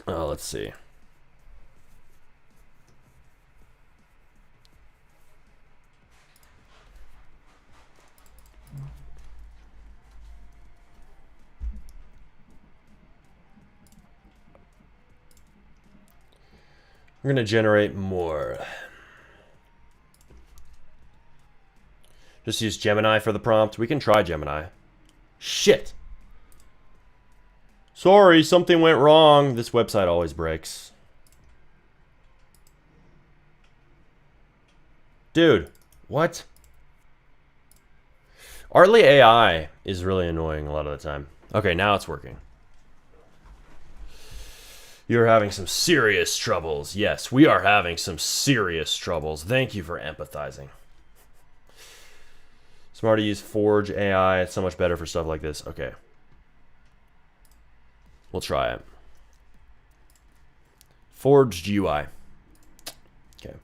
[SPEAKER 1] Oh, let's see. We're going to generate more. Just use Gemini for the prompt. We can try Gemini. Shit. Sorry, something went wrong. This website always breaks. Dude, what? Artly AI is really annoying a lot of the time. Okay, now it's working. You're having some serious troubles. Yes, we are having some serious troubles. Thank you for empathizing. Smart to use Forge AI. It's so much better for stuff like this. Okay. We'll try it. Forged UI. Okay.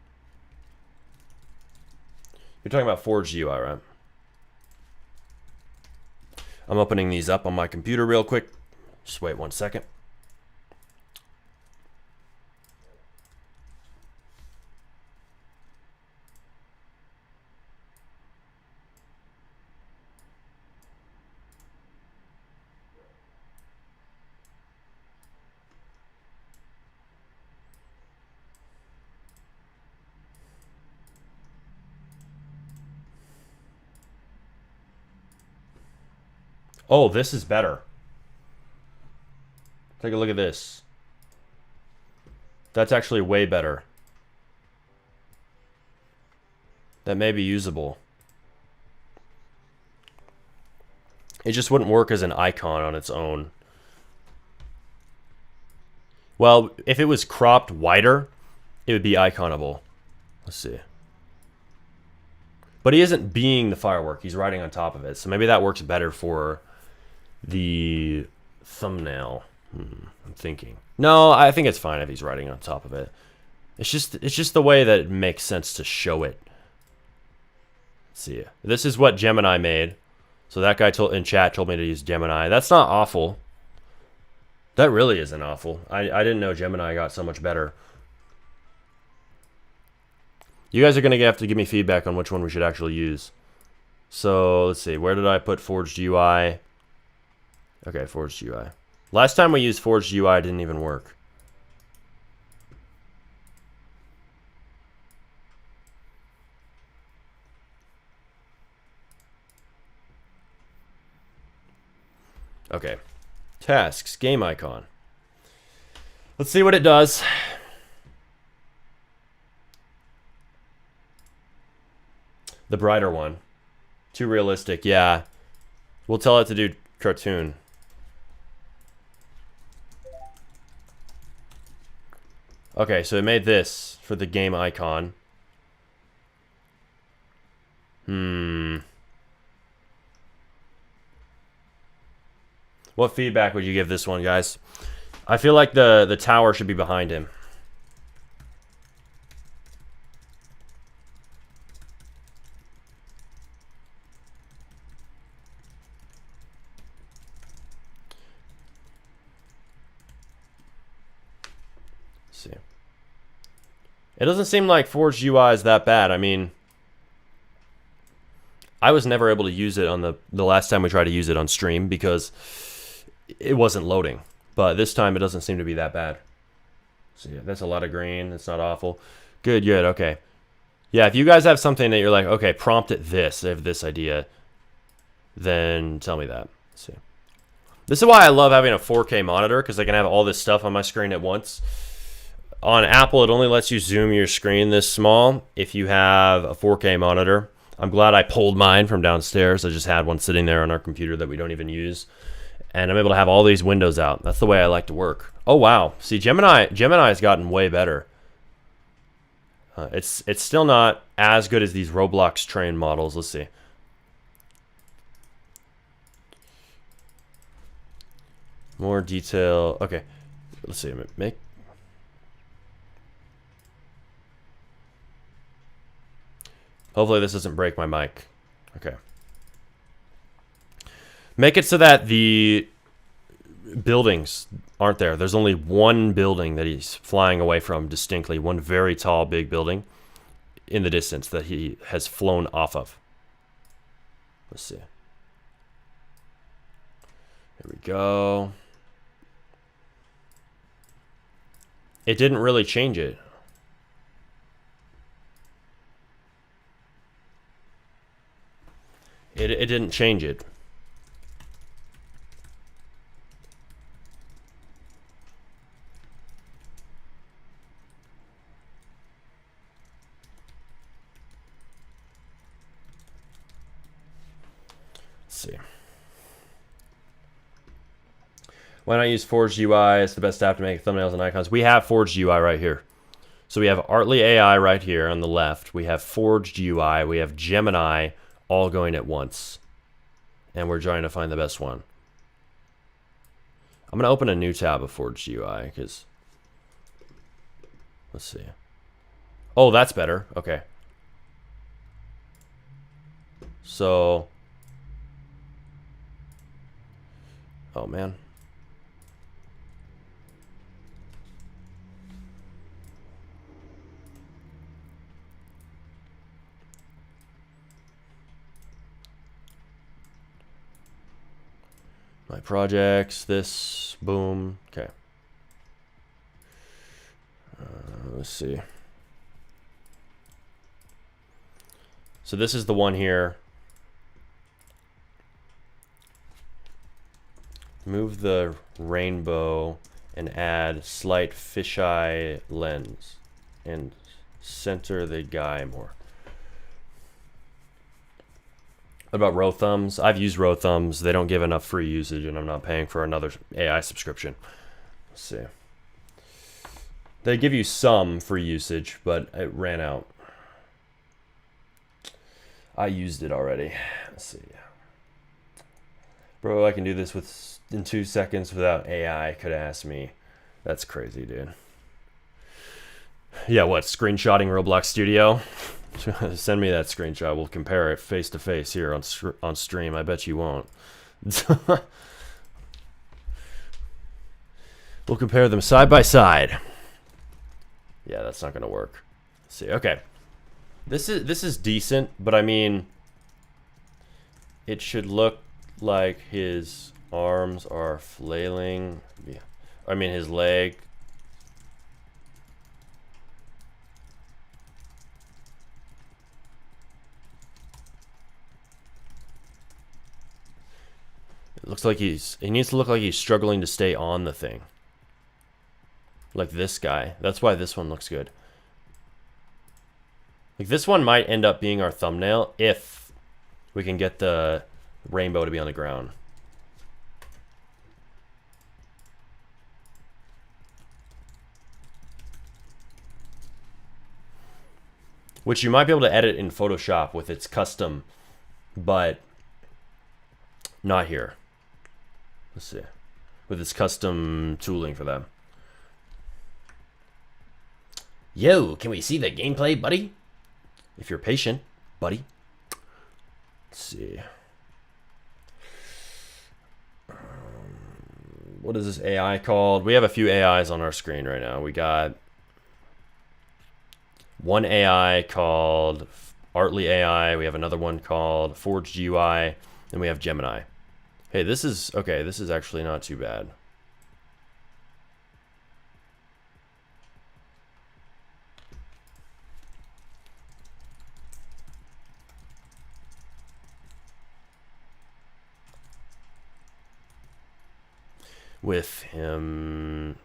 [SPEAKER 1] You're talking about Forged UI, right? I'm opening these up on my computer real quick. Just wait 1 second. Oh, this is better. Take a look at this. That's actually way better. That may be usable. It just wouldn't work as an icon on its own. Well, if it was cropped wider, it would be iconable. Let's see. But he isn't being the firework. He's riding on top of it. So maybe that works better for the thumbnail. I'm thinking. No, I think it's fine if he's riding on top of it. It's just the way that it makes sense to show it. Let's see. This is what Gemini made. So that guy in chat told me to use Gemini. That's not awful. That really isn't awful. I didn't know Gemini got so much better. You guys are going to have to give me feedback on which one we should actually use. So, let's see. Where did I put Forged UI? Okay, Forged UI. Last time we used Forged UI, it didn't even work. Okay. Tasks, game icon. Let's see what it does. The brighter one. Too realistic, yeah. We'll tell it to do cartoon. Okay, so it made this for the game icon. What feedback would you give this one, guys? I feel like the tower should be behind him. Let's see. It doesn't seem like Forged UI is that bad. I mean, I was never able to use it on the last time we tried to use it on stream because it wasn't loading. But this time it doesn't seem to be that bad. So yeah, that's a lot of green. It's not awful. Good, good, okay. Yeah, if you guys have something that you're like, okay, prompt it this, I have this idea, then tell me that. Let's see. This is why I love having a 4K monitor, because I can have all this stuff on my screen at once. On Apple, it only lets you zoom your screen this small if you have a 4K monitor. I'm glad I pulled mine from downstairs. I just had one sitting there on our computer that we don't even use. And I'm able to have all these windows out. That's the way I like to work. Oh, wow. See, Gemini has gotten way better. It's still not as good as these Roblox train models. Let's see. More detail. Okay. Let's see. Make. Hopefully this doesn't break my mic. Okay. Make it so that the buildings aren't there. There's only one building that he's flying away from distinctly. One very tall, big building in the distance that he has flown off of. Let's see. Here we go. It didn't really change it. It didn't change it. see. Why not use Forged UI? It's the best app to make thumbnails and icons. We have Forged UI right here. So we have Artly AI right here on the left. We have Forged UI. We have Gemini all going at once. And we're trying to find the best one. I'm going to open a new tab of Forged UI because... Let's see. Oh, that's better. Okay. So... Oh, man. My projects, this, boom. Okay. Let's see. So this is the one here. Move the rainbow and add slight fisheye lens and center the guy more. What about row thumbs? I've used row thumbs. They don't give enough free usage, and I'm not paying for another AI subscription. Let's see. They give you some free usage, but it ran out. I used it already. Let's see. Bro, I can do this in 2 seconds without AI. Could ask me. That's crazy, dude. Yeah, what? Screenshotting Roblox Studio? Send me that screenshot. We'll compare it face to face here on stream. I bet you won't. We'll compare them side by side. Yeah, that's not gonna work. Let's see. Okay, this is decent, but I mean, it should look like his arms are flailing. Yeah, I mean his leg. It looks like he needs to look like he's struggling to stay on the thing. Like this guy. That's why this one looks good. Like this one might end up being our thumbnail if we can get the rainbow to be on the ground. Which you might be able to edit in Photoshop with its custom, but not here. Let's see. With its custom tooling for them. Yo, can we see the gameplay, buddy? If you're patient, buddy. Let's see. What is this AI called? We have a few AIs on our screen right now. We got one AI called Artly AI. We have another one called Forged UI. And we have Gemini. Hey, this is okay. This is actually not too bad. With him.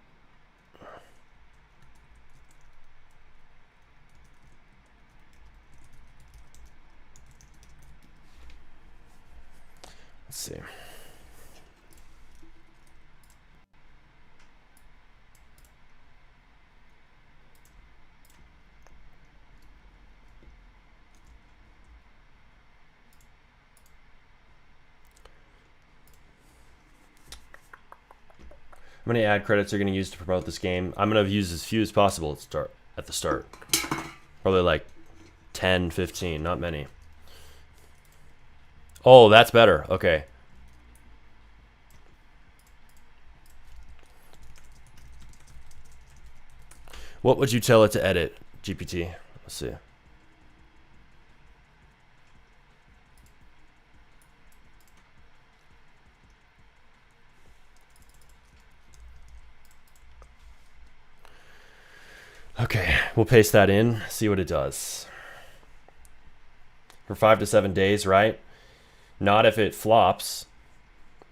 [SPEAKER 1] Let's see. How many ad credits are you going to use to promote this game? I'm going to use as few as possible at the start. Probably like 10, 15, not many. Oh, that's better. Okay. What would you tell it to edit, GPT? Let's see. Okay, we'll paste that in, see what it does. For 5 to 7 days, right? Not if it flops,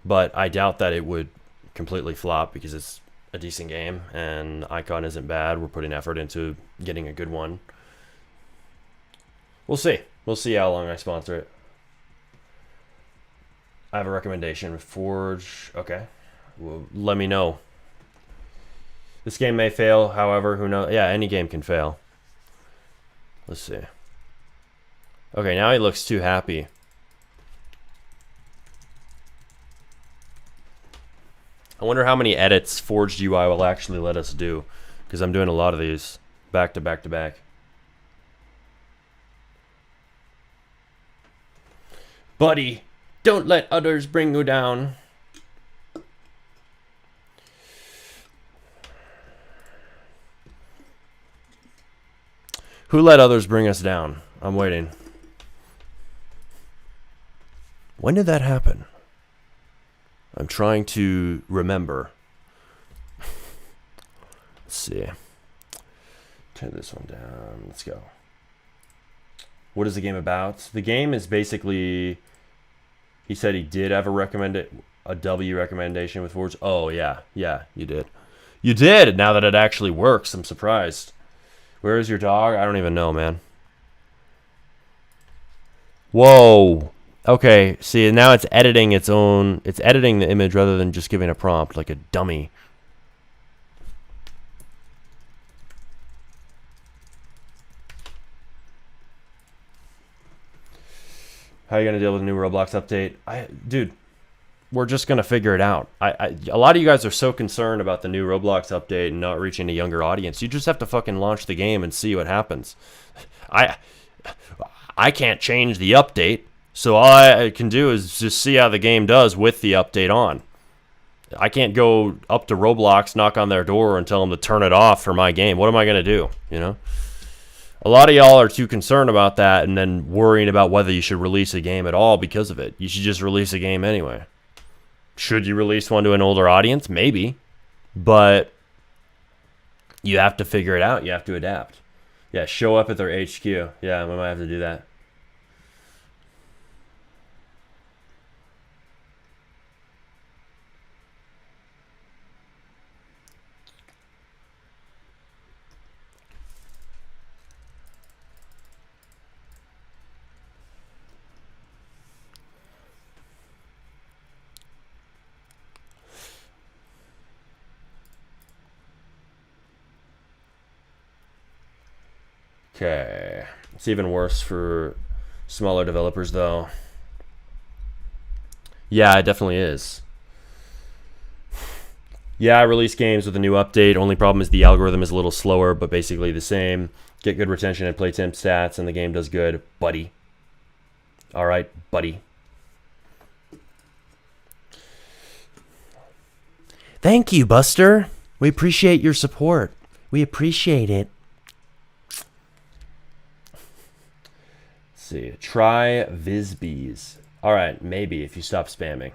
[SPEAKER 1] but I doubt that it would completely flop because it's a decent game and icon isn't bad. We're putting effort into getting a good one. We'll see. We'll see how long I sponsor it. I have a recommendation. Forge. Okay. Well, let me know. This game may fail, however, who knows? Yeah, any game can fail. Let's see. Okay, now he looks too happy. I wonder how many edits Forged UI will actually let us do, because I'm doing a lot of these back to back to back. Buddy, don't let others bring you down. Who let others bring us down? I'm waiting. When did that happen? I'm trying to remember. Let's see. Turn this one down. Let's go. What is the game about? The game is basically... He said he did have a W recommendation with Forge. Oh, yeah. Yeah, you did. You did! Now that it actually works, I'm surprised. Where is your dog? I don't even know, man. Whoa. Okay, see, now it's editing its own... It's editing the image rather than just giving a prompt like a dummy. How are you going to deal with the new Roblox update? Dude, we're just going to figure it out. A lot of you guys are so concerned about the new Roblox update and not reaching a younger audience. You just have to fucking launch the game and see what happens. I can't change the update, so all I can do is just see how the game does with the update on. I can't go up to Roblox, knock on their door, and tell them to turn it off for my game. What am I going to do, you know? A lot of y'all are too concerned about that and then worrying about whether you should release a game at all because of it. You should just release a game anyway. Should you release one to an older audience? Maybe. But you have to figure it out. You have to adapt. Yeah, show up at their HQ. Yeah, we might have to do that. Okay. It's even worse for smaller developers, though. Yeah, it definitely is. Yeah, I release games with a new update. Only problem is the algorithm is a little slower, but basically the same. Get good retention and play temp stats, and the game does good. Buddy. All right, buddy. Thank you, Buster. We appreciate your support. We appreciate it. See, try Visbees. All right, maybe if you stop spamming.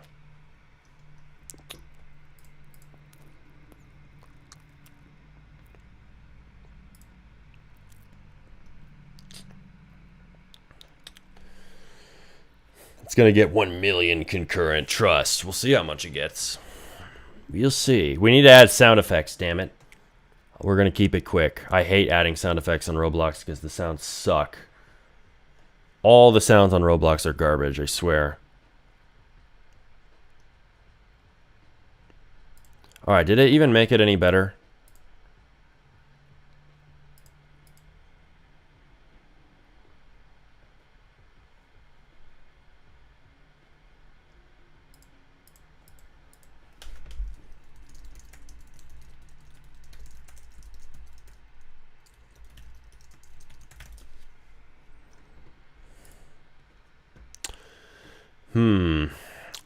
[SPEAKER 1] It's gonna get 1 million concurrent trust. We'll see how much it gets. We'll see. We need to add sound effects, damn it. We're gonna keep it quick. I hate adding sound effects on Roblox because the sounds suck. All the sounds on Roblox are garbage, I swear. Alright, did it even make it any better?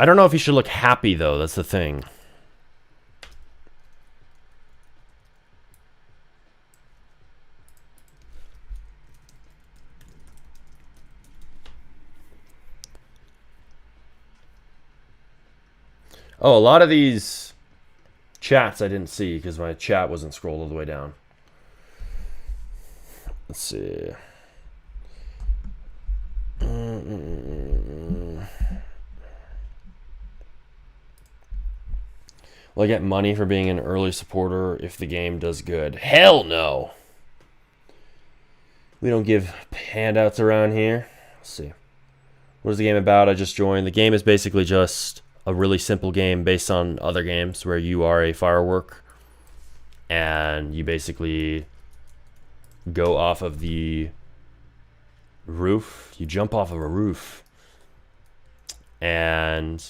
[SPEAKER 1] I don't know if he should look happy, though. That's the thing. Oh, a lot of these chats I didn't see because my chat wasn't scrolled all the way down. Let's see. Will I get money for being an early supporter if the game does good? Hell no! We don't give handouts around here. Let's see. What is the game about? I just joined. The game is basically just a really simple game based on other games where you are a firework and you basically go off of the roof. You jump off of a roof and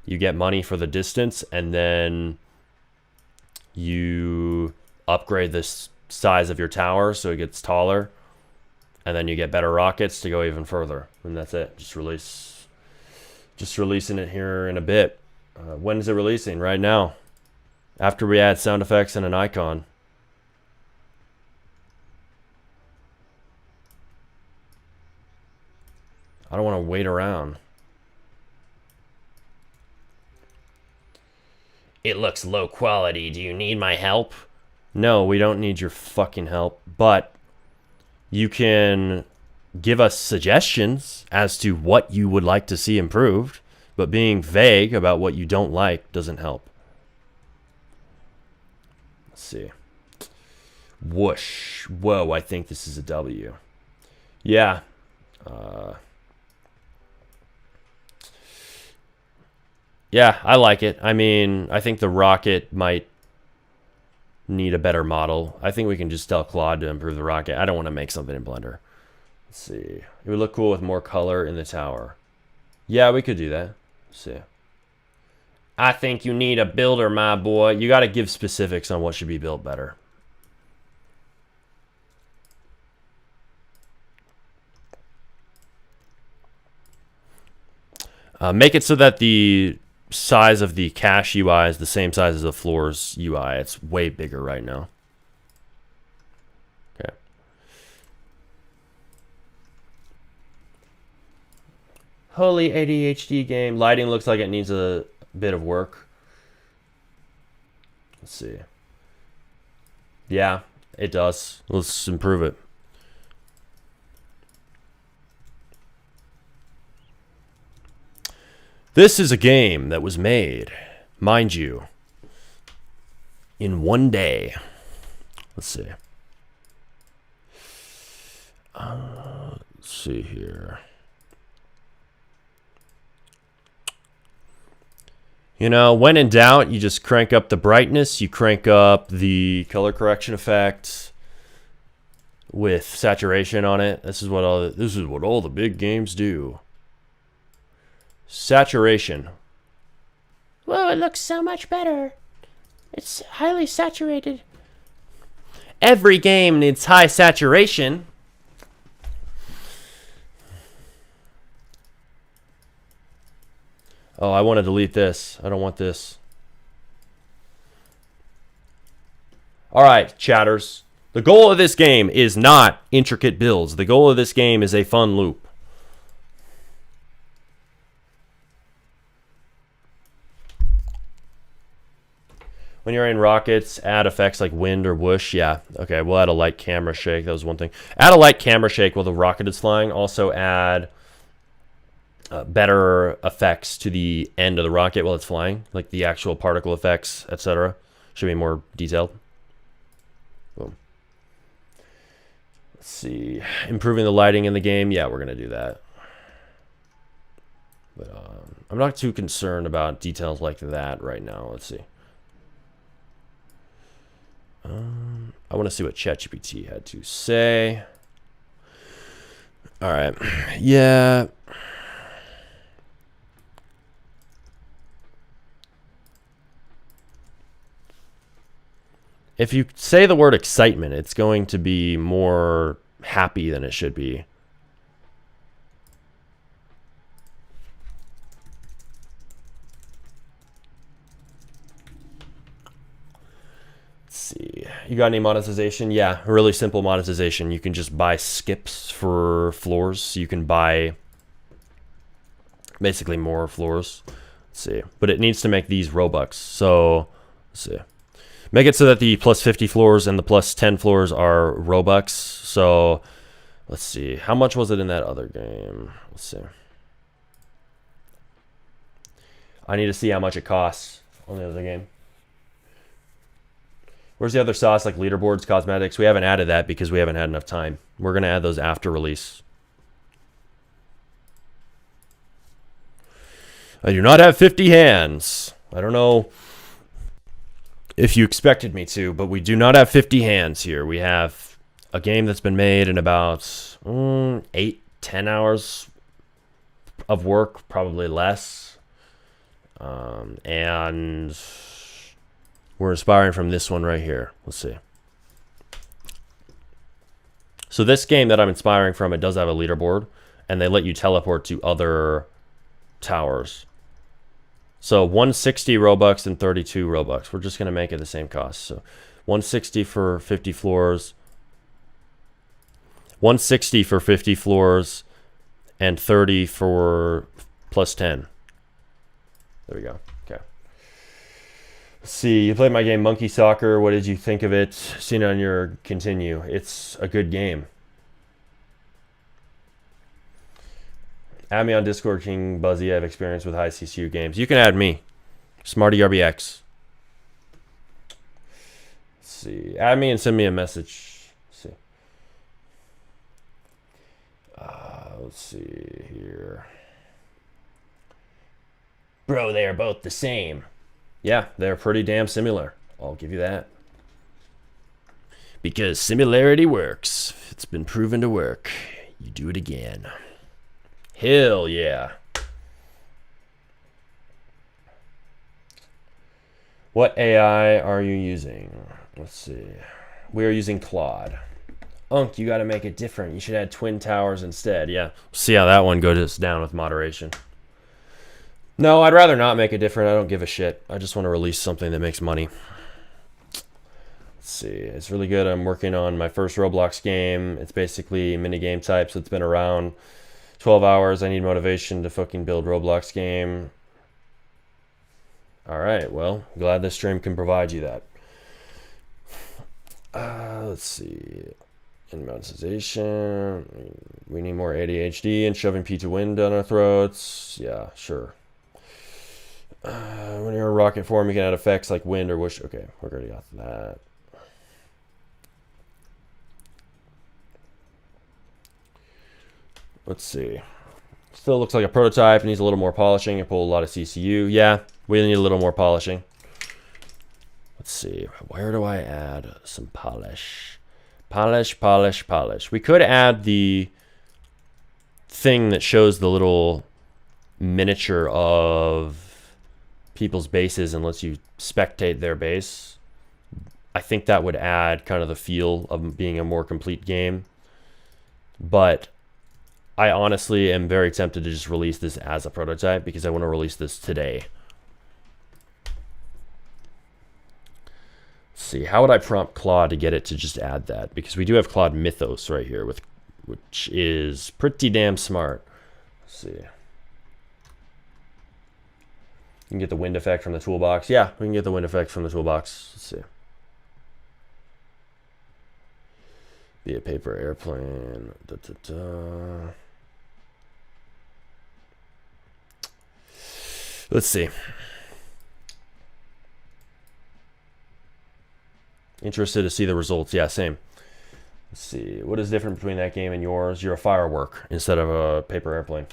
[SPEAKER 1] you get money for the distance, and then you upgrade the size of your tower so it gets taller, and then you get better rockets to go even further, and that's it. Just releasing it here in a bit. When is it releasing? Right now, after we add sound effects and an icon. I don't want to wait around. It looks low quality. Do you need my help? No, we don't need your fucking help. But you can give us suggestions as to what you would like to see improved. But being vague about what you don't like doesn't help. Let's see. Whoosh. Whoa, I think this is a W. Yeah. Yeah, I like it. I mean, I think the rocket might need a better model. I think we can just tell Claude to improve the rocket. I don't want to make something in Blender. Let's see. It would look cool with more color in the tower. Yeah, we could do that. Let's see. I think you need a builder, my boy. You got to give specifics on what should be built better. Make it so that the size of the cache UI is the same size as the floors UI. It's way bigger right now. Okay. Holy ADHD game. Lighting looks like it needs a bit of work. Let's see. Yeah, it does. Let's improve it. This is a game that was made, mind you, in one day. Let's see. Let's see here. You know, when in doubt, you just crank up the brightness, you crank up the color correction effect with saturation on it. This is what all the big games do. Saturation. Whoa, it looks so much better. It's highly saturated. Every game needs high saturation. Oh, I want to delete this. I don't want this. All right, chatters. The goal of this game is not intricate builds. The goal of this game is a fun loop. When you're in rockets, add effects like wind or whoosh. Yeah, okay, we'll add a light camera shake. That was one thing. Add a light camera shake while the rocket is flying. Also add better effects to the end of the rocket while it's flying, like the actual particle effects, etc. Should be more detailed. Boom. Let's see. Improving the lighting in the game. Yeah, we're going to do that. But I'm not too concerned about details like that right now. Let's see. I want to see what ChatGPT had to say. All right. Yeah. If you say the word excitement, it's going to be more happy than it should be. See, you got any monetization? Yeah, a really simple monetization. You can just buy skips for floors. You can buy basically more floors. Let's see, but it needs to make these Robux. So let's see, make it so that the plus 50 floors and the plus 10 floors are Robux. So let's see, how much was it in that other game? Let's see. I need to see how much it costs on the other game. Where's the other sauce, like leaderboards, cosmetics? We haven't added that because we haven't had enough time. We're going to add those after release. I do not have 50 hands. I don't know if you expected me to, but we do not have 50 hands here. We have a game that's been made in about 8-10 hours of work, probably less. And we're inspiring from this one right here. Let's see. So this game that I'm inspiring from, it does have a leaderboard, and they let you teleport to other towers. So 160 Robux and 32 Robux. We're just going to make it the same cost. So 160 for 50 floors. 160 for 50 floors and 30 for plus 10. There we go. Okay. Let's see. You played my game Monkey Soccer. What did you think of it? Seen it on your continue. It's a good game. Add me on Discord, King Buzzy. I have experience with high CCU games. You can add me. Smarty RBX. Let's see. Add me and send me a message. Let's see here. Bro, they are both the same. Yeah, they're pretty damn similar. I'll give you that. Because similarity works. It's been proven to work. You do it again. Hell yeah. What AI are you using? Let's see. We are using Claude. Unk, you got to make it different. You should add twin towers instead. Yeah. See how that one goes down with moderation. No, I'd rather not make it different. I don't give a shit. I just want to release something that makes money. Let's see. It's really good. I'm working on my first Roblox game. It's basically mini game type, so it's been around 12 hours. I need motivation to fucking build Roblox game. All right. Well, glad this stream can provide you that. Let's see. Monetization. We need more ADHD and shoving P to win down our throats. Yeah, sure. When you're in rocket form, you can add effects like wind or whoosh. Okay, we're already got that. Let's see. Still looks like a prototype. It needs a little more polishing. I pull a lot of CCU. Yeah, we need a little more polishing. Let's see. Where do I add some polish? Polish, polish, polish. We could add the thing that shows the little miniature of people's bases and lets you spectate their base. I think that would add kind of the feel of being a more complete game. But I honestly am very tempted to just release this as a prototype because I want to release this today. Let's see, how would I prompt Claude to get it to just add that? Because we do have Claude Mythos right here, which is pretty damn smart. Let's see. You can get the wind effect from the toolbox. Yeah, we can get the wind effect from the toolbox. Let's see. Be a paper airplane. Da, da, da. Let's see. Interested to see the results. Yeah, same. Let's see. What is different between that game and yours? You're a firework instead of a paper airplane.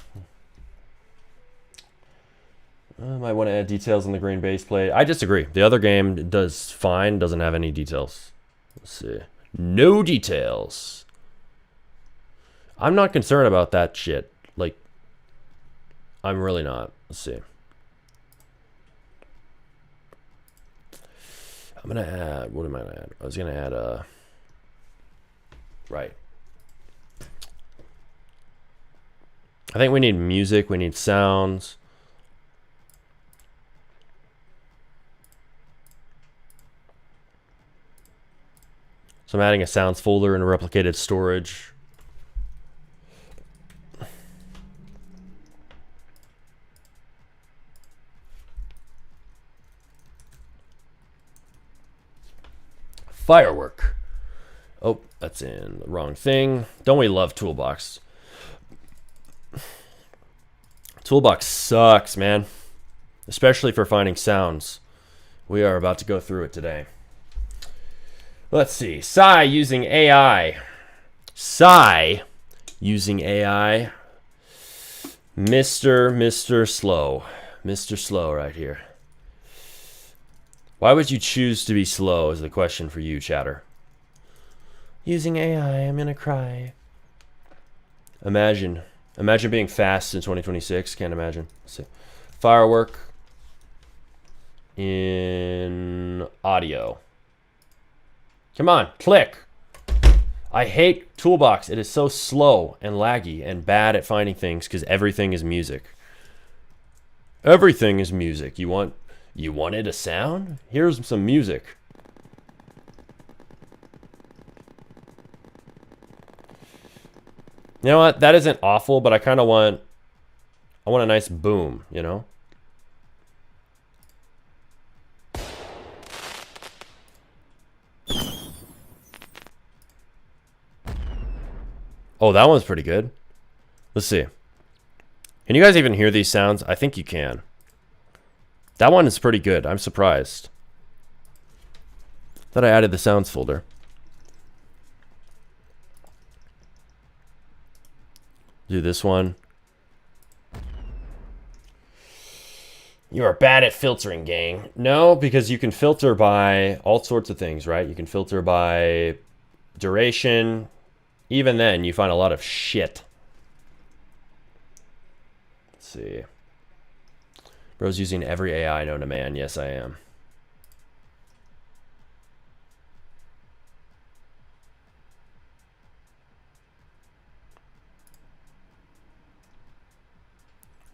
[SPEAKER 1] Might want to add details on the green base plate. I disagree. The other game does fine. Doesn't have any details. Let's see. No details. I'm not concerned about that shit. Like, I'm really not. Let's see. I'm going to add, what am I going to add? I was going to add a, right. I think we need music. We need sounds. So I'm adding a sounds folder and a replicated storage. Firework. Oh, that's in the wrong thing. Don't we love Toolbox? Toolbox sucks, man. Especially for finding sounds. We are about to go through it today. Let's see. Psy using AI. Psy using AI. Mr. Slow. Mr. Slow right here. Why would you choose to be slow is the question for you, chatter. Using AI, I'm gonna cry. Imagine being fast in 2026. Can't imagine. Let's see. Firework in audio. Come on, click. I hate Toolbox. It is so slow and laggy and bad at finding things because everything is music. Everything is music. You wanted a sound? Here's some music. You know what? That isn't awful, but I kind of want a nice boom, you know? Oh, that one's pretty good. Let's see. Can you guys even hear these sounds? I think you can. That one is pretty good. I'm surprised. Thought I added the sounds folder. Do this one. You are bad at filtering, gang. No, because you can filter by all sorts of things, right? You can filter by duration. Even then, you find a lot of shit. Let's see. Bro's using every AI known to man. Yes, I am.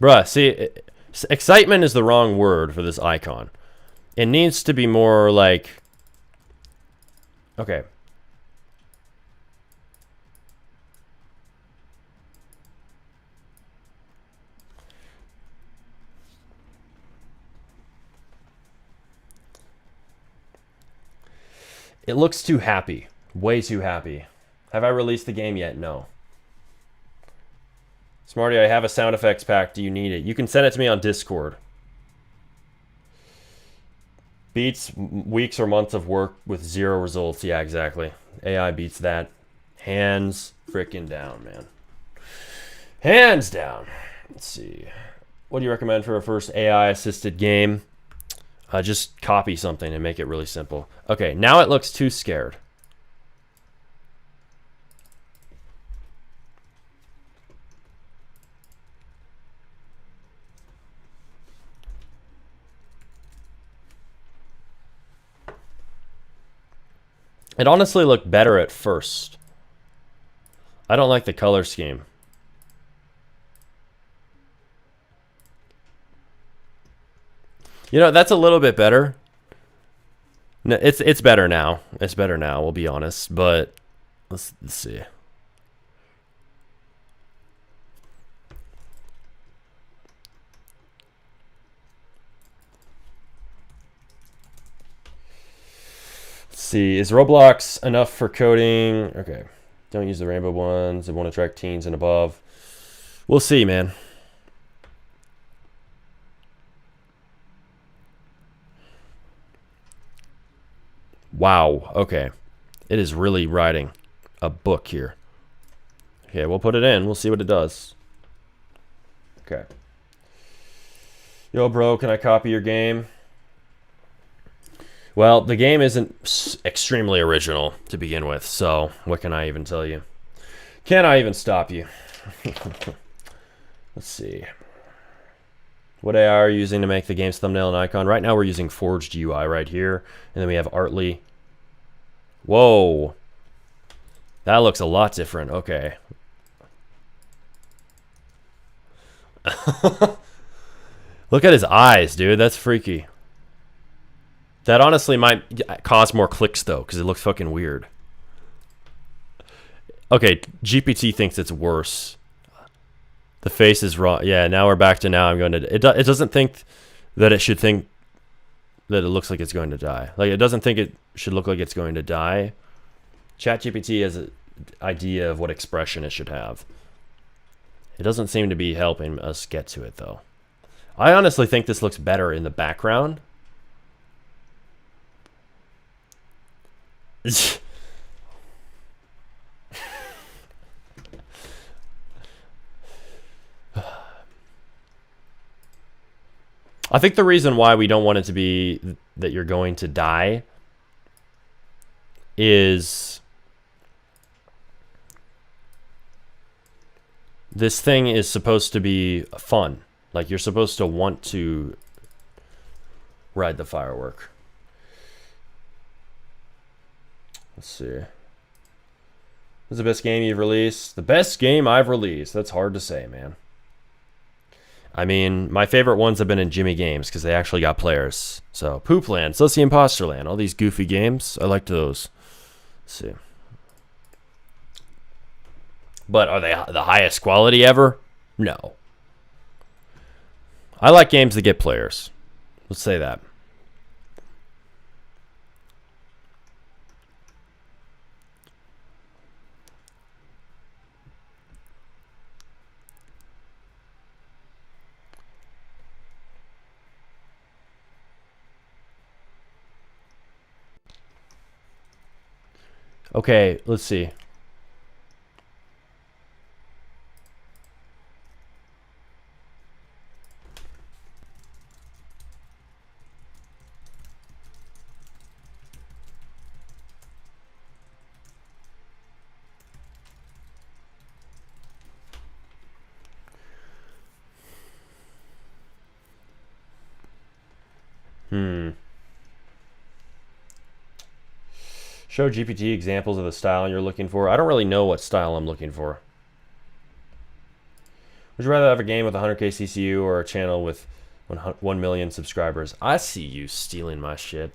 [SPEAKER 1] Bruh, see, excitement is the wrong word for this icon. It needs to be more like... Okay. It looks too happy. Way too happy. Have I released the game yet? No. Smarty, I have a sound effects pack. Do you need it? You can send it to me on Discord. Beats weeks or months of work with 0 results. Yeah, exactly. AI beats that. Hands freaking down, man. Hands down. Let's see. What do you recommend for a first AI-assisted game? Just copy something and make it really simple. Okay, now it looks too scared. It honestly looked better at first. I don't like the color scheme. You know, that's a little bit better. No, it's better now. It's better now, we'll be honest. But let's see. Let's see. Is Roblox enough for coding? Okay. Don't use the rainbow ones. It won't attract teens and above. We'll see, man. Wow, okay. It is really writing a book here. Okay, we'll put it in. We'll see what it does. Okay. Yo, bro, can I copy your game? Well, the game isn't extremely original to begin with, so what can I even tell you? Can I even stop you? Let's see. What AI are you using to make the game's thumbnail and icon? Right now we're using Forged UI right here. And then we have Artly. Whoa. That looks a lot different. Okay. Look at his eyes, dude. That's freaky. That honestly might cause more clicks, though, because it looks fucking weird. Okay, GPT thinks it's worse. The face is wrong. Yeah, now we're back to now I'm going to... It doesn't think that it should think that it looks like it's going to die. Like, it doesn't think it should look like it's going to die. ChatGPT has an idea of what expression it should have. It doesn't seem to be helping us get to it, though. I honestly think this looks better in the background. I think the reason why we don't want it to be that you're going to die is this thing is supposed to be fun. Like, you're supposed to want to ride the firework. Let's see. What's the best game you've released? The best game I've released. That's hard to say, man. I mean, my favorite ones have been in Jimmy Games because they actually got players. So, Poop Land, Sussy Imposter Land, all these goofy games. I liked those. Let's see. But are they the highest quality ever? No. I like games that get players. Let's say that. Okay, let's see. Show GPT examples of the style you're looking for. I don't really know what style I'm looking for. Would you rather have a game with 100k CCU or a channel with 1 million subscribers? I see you stealing my shit.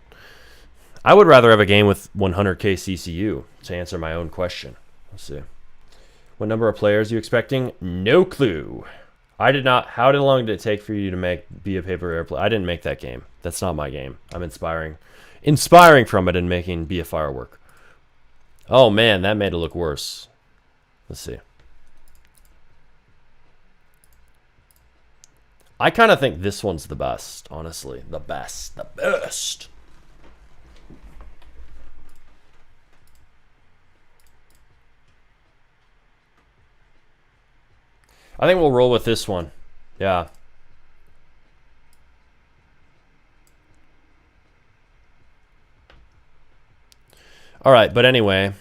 [SPEAKER 1] I would rather have a game with 100k CCU to answer my own question. Let's see. What number of players are you expecting? No clue. I did not. How long did it take for you to Be a Paper Airplane? I didn't make that game. That's not my game. I'm inspiring from it and making Be a Firework. Oh man, that made it look worse. Let's see. I kind of think this one's the best, honestly. The best. The best. I think we'll roll with this one. Yeah. All right, but anyway.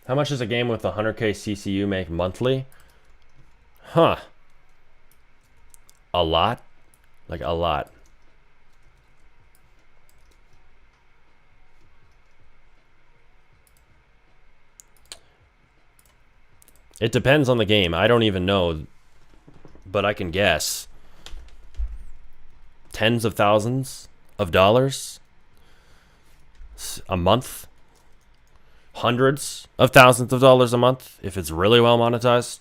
[SPEAKER 1] How much does a game with 100k CCU make monthly? Huh. A lot? Like a lot. It depends on the game. I don't even know, but I can guess. Tens of thousands of dollars a month. Hundreds of thousands of dollars a month if it's really well monetized.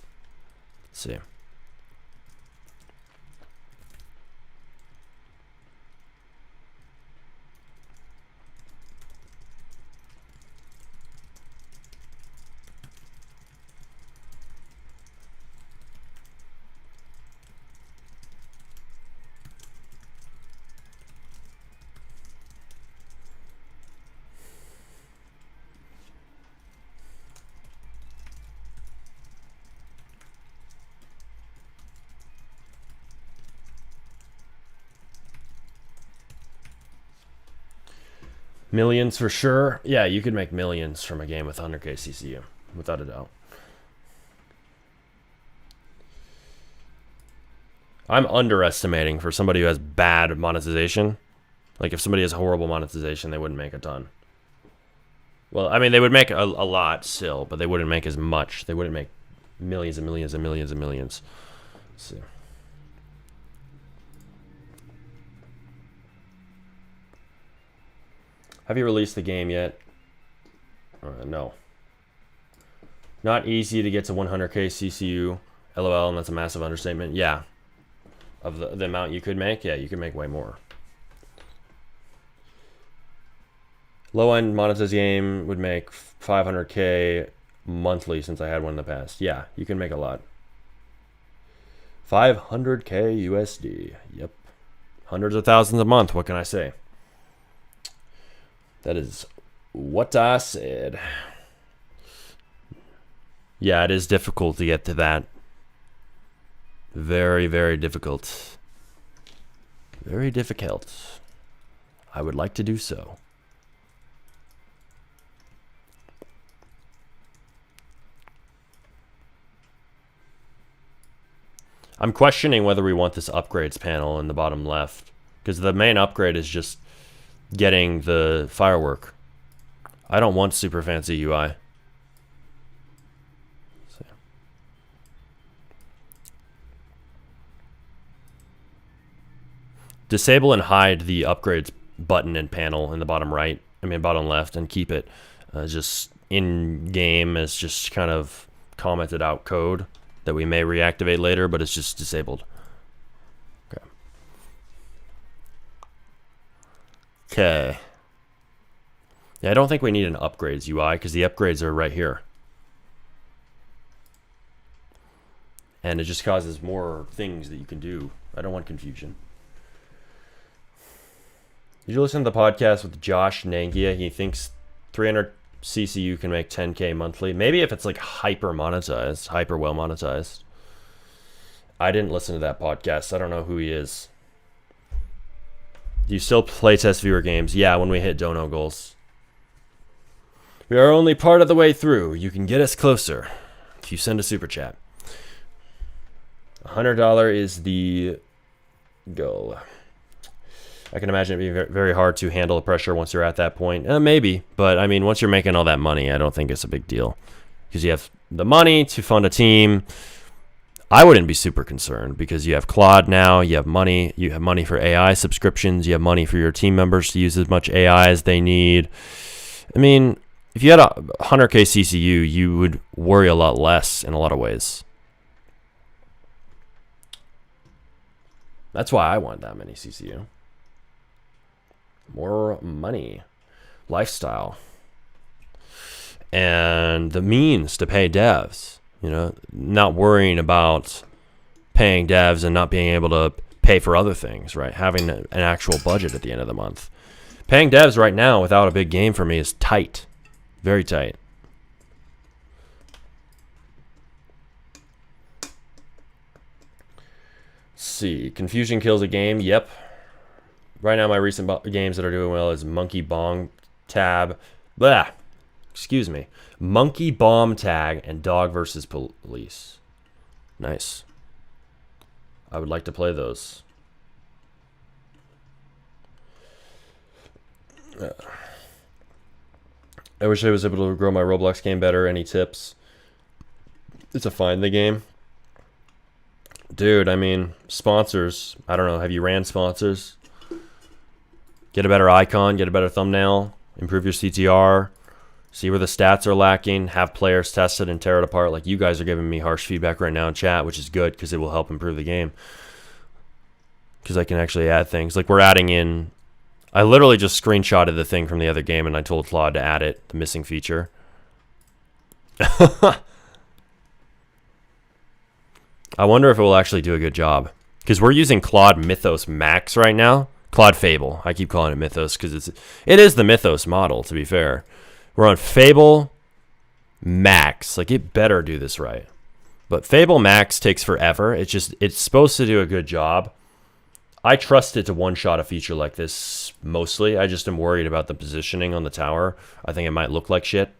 [SPEAKER 1] Let's see. Millions for sure. Yeah, you could make millions from a game with 100k CCU, without a doubt. I'm underestimating for somebody who has bad monetization. Like, if somebody has horrible monetization, they wouldn't make a ton. Well, I mean, they would make a lot still, but they wouldn't make as much. They wouldn't make millions and millions and millions and millions. Let's see. Have you released the game yet? No. Not easy to get to 100k CCU. LOL, and that's a massive understatement. Yeah. Of the amount you could make? Yeah, you could make way more. Low-end monetized game would make 500k monthly since I had one in the past. Yeah, you can make a lot. 500k USD. Yep. Hundreds of thousands a month. What can I say? That is what I said. Yeah, it is difficult to get to that. Very, very difficult. Very difficult. I would like to do so. I'm questioning whether we want this upgrades panel in the bottom left, because the main upgrade is just getting the firework. I don't want super fancy UI. So. Disable and hide the upgrades button and panel in the bottom right, bottom left, and keep it just in game as just kind of commented out code that we may reactivate later, but it's just disabled. Okay. Okay. Yeah, I don't think we need an upgrades UI because the upgrades are right here. And it just causes more things that you can do. I don't want confusion. Did you listen to the podcast with Josh Nangia? He thinks 300 CCU can make 10K monthly. Maybe if it's like hyper monetized, hyper well monetized. I didn't listen to that podcast. I don't know who he is. Do you still play test viewer games? Yeah, when we hit dono goals. We are only part of the way through. You can get us closer if you send a super chat. $100 is the goal. I can imagine it being very hard to handle the pressure once you're at that point. Maybe, but I mean, once you're making all that money, I don't think it's a big deal. Because you have the money to fund a team. I wouldn't be super concerned because you have Claude now, you have money for AI subscriptions, you have money for your team members to use as much AI as they need. I mean, if you had a 100K CCU, you would worry a lot less in a lot of ways. That's why I want that many CCU. More money, lifestyle, and the means to pay devs, not worrying about paying devs and not being able to pay for other things, right? Having an actual budget at the end of the month. Paying devs right now without a big game for me is tight, very tight. Let's see, confusion kills a game, yep. Right now, my recent games that are doing well is Monkey Bomb Tab. Blah. Excuse me. Monkey Bomb Tag and Dog versus Police. Nice. I would like to play those. I wish I was able to grow my Roblox game better. Any tips? It's a find the game. Dude, I mean, sponsors. I don't know. Have you ran sponsors? Get a better icon, get a better thumbnail, improve your CTR, see where the stats are lacking, have players test it and tear it apart. Like you guys are giving me harsh feedback right now in chat, which is good because it will help improve the game. Because I can actually add things. Like we're adding in... I literally just screenshotted the thing from the other game and I told Claude to add it, the missing feature. I wonder if it will actually do a good job. Because we're using Claude Mythos Max right now. Claude Fable. I keep calling it Mythos because it is the Mythos model, to be fair. We're on Fable Max. Like, it better do this right. But Fable Max takes forever. It's supposed to do a good job. I trust it to one-shot a feature like this mostly. I just am worried about the positioning on the tower. I think it might look like shit.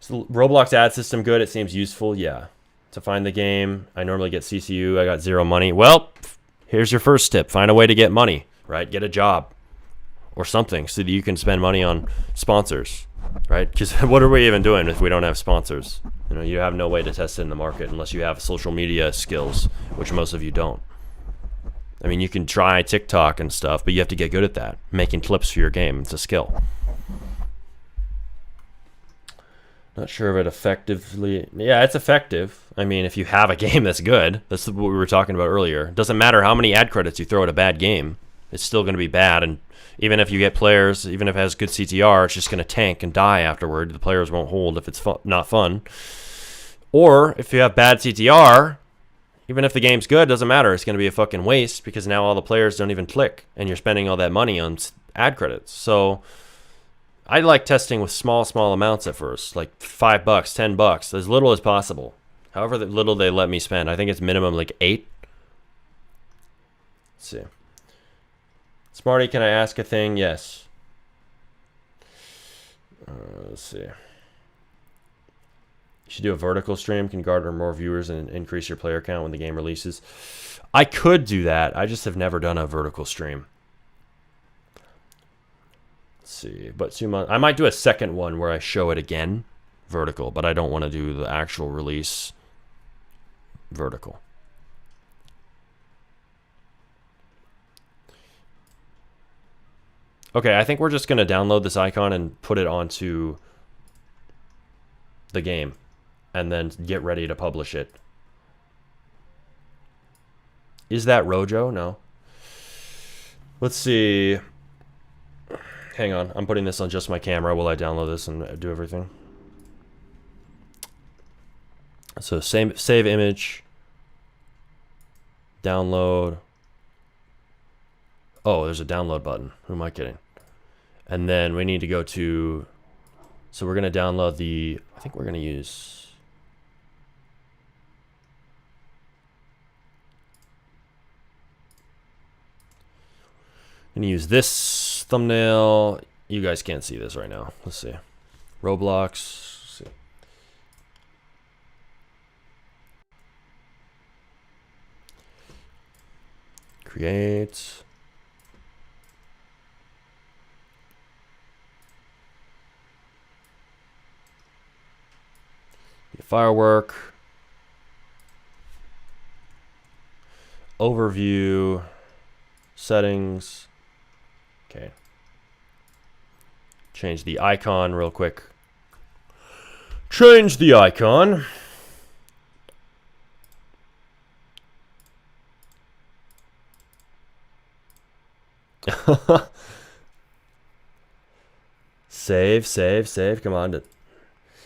[SPEAKER 1] So Roblox ad system good. It seems useful. Yeah. To find the game, I normally get CCU. I got 0 money. Well... Here's your first tip. Find a way to get money, right? Get a job or something so that you can spend money on sponsors, right? Because what are we even doing if we don't have sponsors? You have no way to test it in the market unless you have social media skills, which most of you don't. I mean, you can try TikTok and stuff, but you have to get good at that. Making clips for your game. It's a skill. Not sure of it effectively. Yeah, it's effective. I mean, if you have a game that's good, that's what we were talking about earlier. It doesn't matter how many ad credits you throw at a bad game. It's still going to be bad. And even if you get players, even if it has good CTR, it's just going to tank and die afterward. The players won't hold if it's not fun. Or if you have bad CTR, Even if the game's good, doesn't matter. It's going to be a fucking waste because now all the players don't even click and you're spending all that money on ad credits. So I like testing with small amounts at first, like $5, $10, as little as possible. However little they let me spend. I think it's minimum like 8. Let's see. Smarty, can I ask a thing? Yes. Let's see. You should do a vertical stream, can garner more viewers and increase your player count when the game releases. I could do that. I just have never done a vertical stream. Let's see. But 2 months. I might do a second one where I show it again, vertical, but I don't want to do the actual release vertical. Okay, I think we're just going to download this icon and put it onto the game and then get ready to publish it. Is that Rojo? No. Let's see. Hang on. I'm putting this on just my camera while I download this and do everything. So save image. Download. Oh, there's a download button. Who am I kidding? And then we need to go to... So we're going to download the... I think we're going to use... I'm going to use this thumbnail. You guys can't see this right now. Let's see. Roblox. Let's see. Create. Firework. Overview. Settings. Okay. Change the icon real quick. Change the icon. Save. Come on.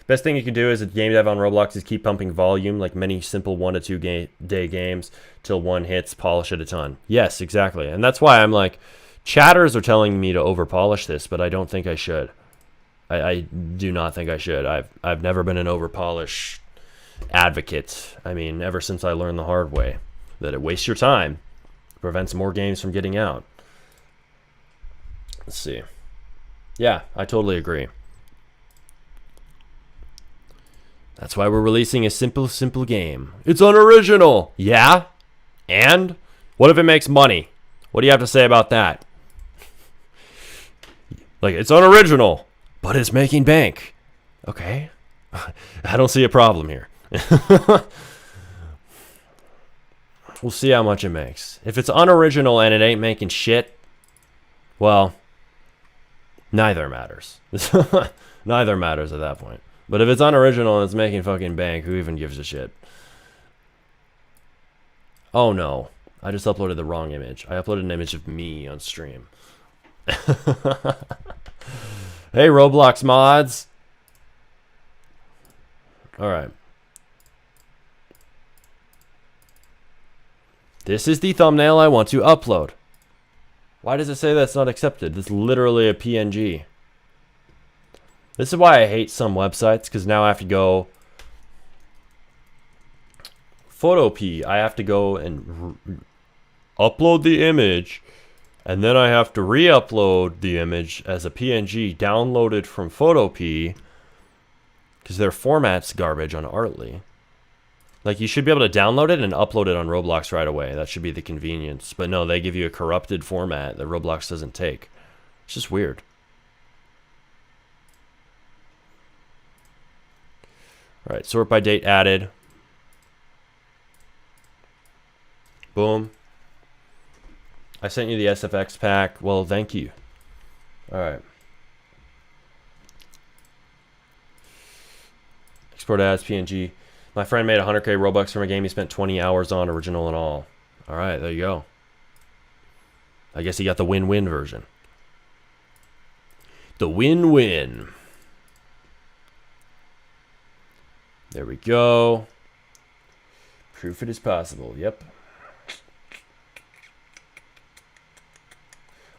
[SPEAKER 1] Best thing you can do as a game dev on Roblox is keep pumping volume, like many simple 1 to 2 day games, till one hits, polish it a ton. Yes, exactly. And that's why I'm like, chatters are telling me to over polish this, but I don't think I should. I do not think I should. I've never been an over polish advocate. I mean, ever since I learned the hard way that it wastes your time, prevents more games from getting out. Let's see. Yeah, I totally agree. That's why we're releasing a simple game. It's unoriginal. Yeah? And? What if it makes money? What do you have to say about that? Like, it's unoriginal, but it's making bank. Okay. I don't see a problem here. We'll see how much it makes. If it's unoriginal and it ain't making shit, well, neither matters. Neither matters at that point. But if it's unoriginal and it's making fucking bank, who even gives a shit? Oh no. I just uploaded the wrong image. I uploaded an image of me on stream. Hey, Roblox mods. Alright. This is the thumbnail I want to upload. Why does it say that's not accepted? It's literally a PNG. This is why I hate some websites, because now I have to go Photopea. I have to go and upload the image, and then I have to re-upload the image as a PNG downloaded from Photopea, because their format's garbage on Artly. Like, you should be able to download it and upload it on Roblox right away. That should be the convenience. But no, they give you a corrupted format that Roblox doesn't take. It's just weird. All right, sort by date added. Boom. I sent you the SFX pack. Well, thank you. All right. Export as PNG. My friend made 100k Robux from a game he spent 20 hours on, original and all. All right, there you go. I guess he got the win-win version. The win-win. There we go. Proof it is possible. Yep.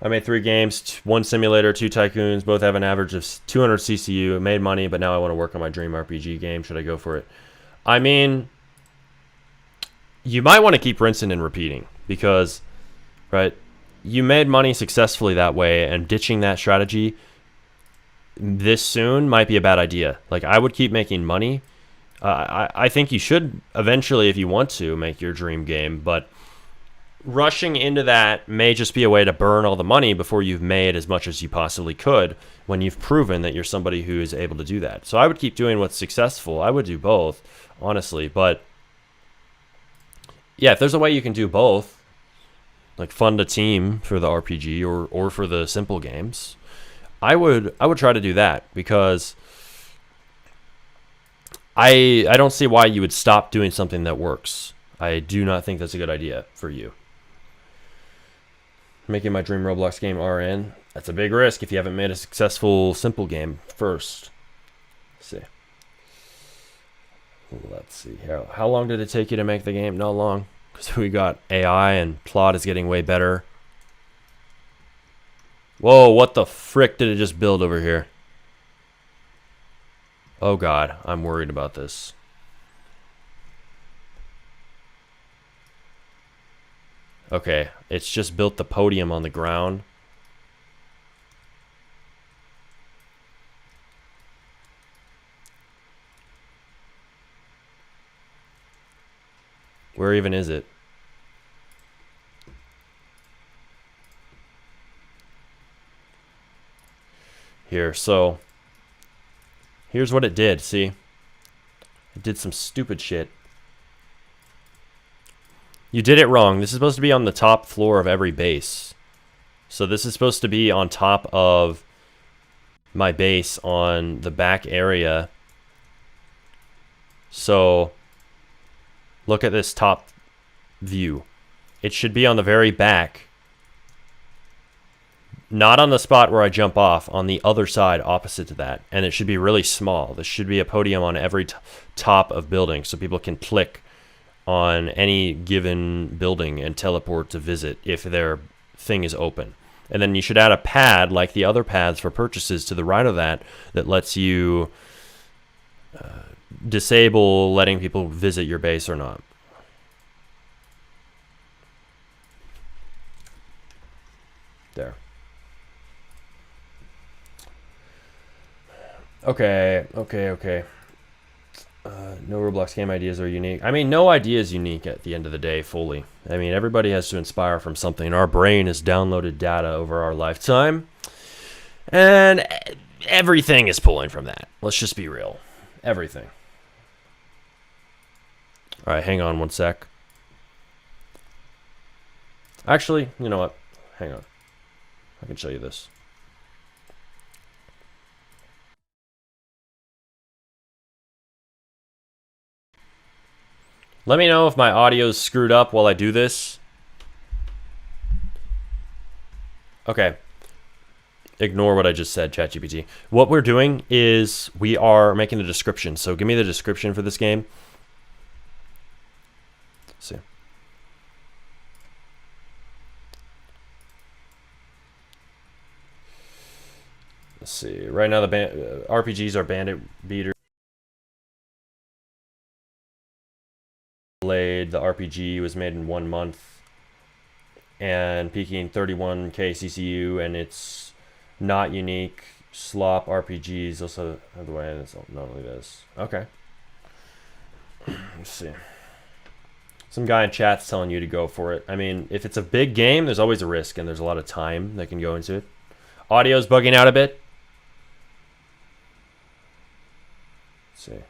[SPEAKER 1] I made 3 games, 1 simulator, 2 tycoons. Both have an average of 200 CCU. It made money, but now I want to work on my dream RPG game. Should I go for it? I mean, you might want to keep rinsing and repeating because, right, you made money successfully that way, and ditching that strategy this soon might be a bad idea. Like, I would keep making money. I think you should eventually, if you want to, make your dream game, but rushing into that may just be a way to burn all the money before you've made as much as you possibly could when you've proven that you're somebody who is able to do that. So I would keep doing what's successful. I would do both, honestly. But yeah, if there's a way you can do both, like fund a team for the RPG or for the simple games, I would try to do that, because I don't see why you would stop doing something that works. I do not think that's a good idea for you. Making my dream Roblox game RN. That's a big risk if you haven't made a successful simple game first. Let's see. How long did it take you to make the game? Not long, because we got AI and plot is getting way better. Whoa, what the frick did it just build over here? Oh god, I'm worried about this. Okay, it's just built the podium on the ground. Where even is it? Here, so here's what it did, see? It did some stupid shit. You did it wrong. This is supposed to be on the top floor of every base. So this is supposed to be on top of my base on the back area. So look at this top view. It should be on the very back. Not on the spot where I jump off, on the other side opposite to that. And it should be really small. There should be a podium on every top of building so people can click on any given building and teleport to visit if their thing is open. And then you should add a pad like the other pads for purchases to the right of that lets you disable letting people visit your base or not. There. Okay. No Roblox game ideas are unique. I mean, no idea is unique at the end of the day, fully. I mean, everybody has to inspire from something. Our brain has downloaded data over our lifetime, and everything is pulling from that. Let's just be real. Everything. All right, hang on one sec. Actually, you know what? Hang on. I can show you this. Let me know if my audio's screwed up while I do this. Okay. Ignore what I just said, ChatGPT. What we're doing is we are making a description. So give me the description for this game. Let's see. Let's see. Right now the RPGs are Bandit Beater. The RPG was made in 1 month and peaking 31k CCU, and it's not unique. Slop RPGs also have the way it's not only this. Okay. Let's see. Some guy in chat's telling you to go for it. I mean, if it's a big game, there's always a risk and there's a lot of time that can go into it. Audio's bugging out a bit. Let's see.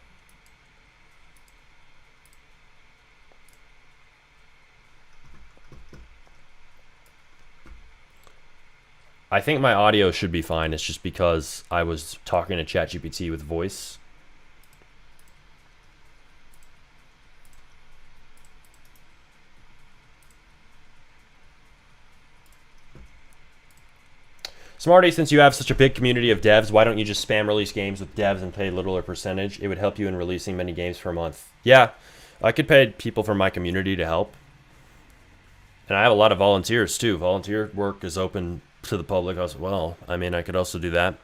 [SPEAKER 1] I think my audio should be fine. It's just because I was talking to ChatGPT with voice. Smarty, since you have such a big community of devs, why don't you just spam release games with devs and pay little or percentage? It would help you in releasing many games per month. Yeah, I could pay people from my community to help. And I have a lot of volunteers too. Volunteer work is open to the public as well. I mean, I could also do that.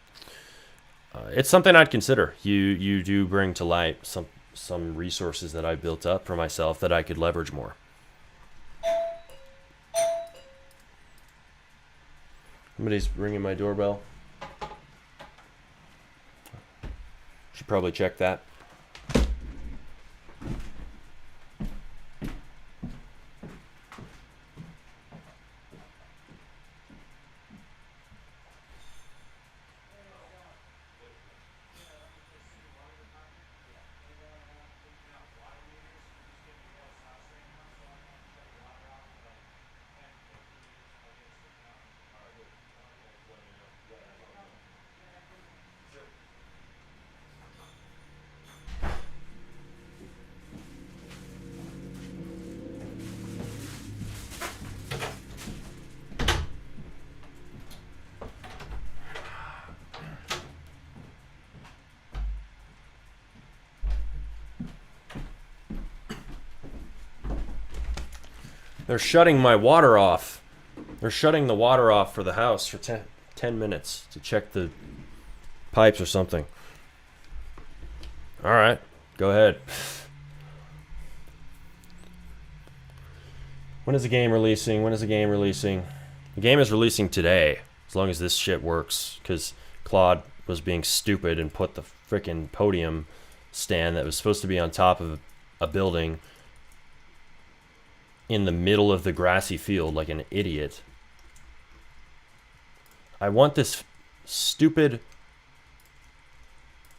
[SPEAKER 1] It's something I'd consider. You do bring to light some resources that I built up for myself that I could leverage more. Somebody's ringing my doorbell. Should probably check that. They're shutting my water off. They're shutting the water off for the house for 10 minutes to check the pipes or something. All right, go ahead. When is the game releasing? When is the game releasing? The game is releasing today, as long as this shit works, because Claude was being stupid and put the frickin' podium stand that was supposed to be on top of a building in the middle of the grassy field like an idiot. I want this stupid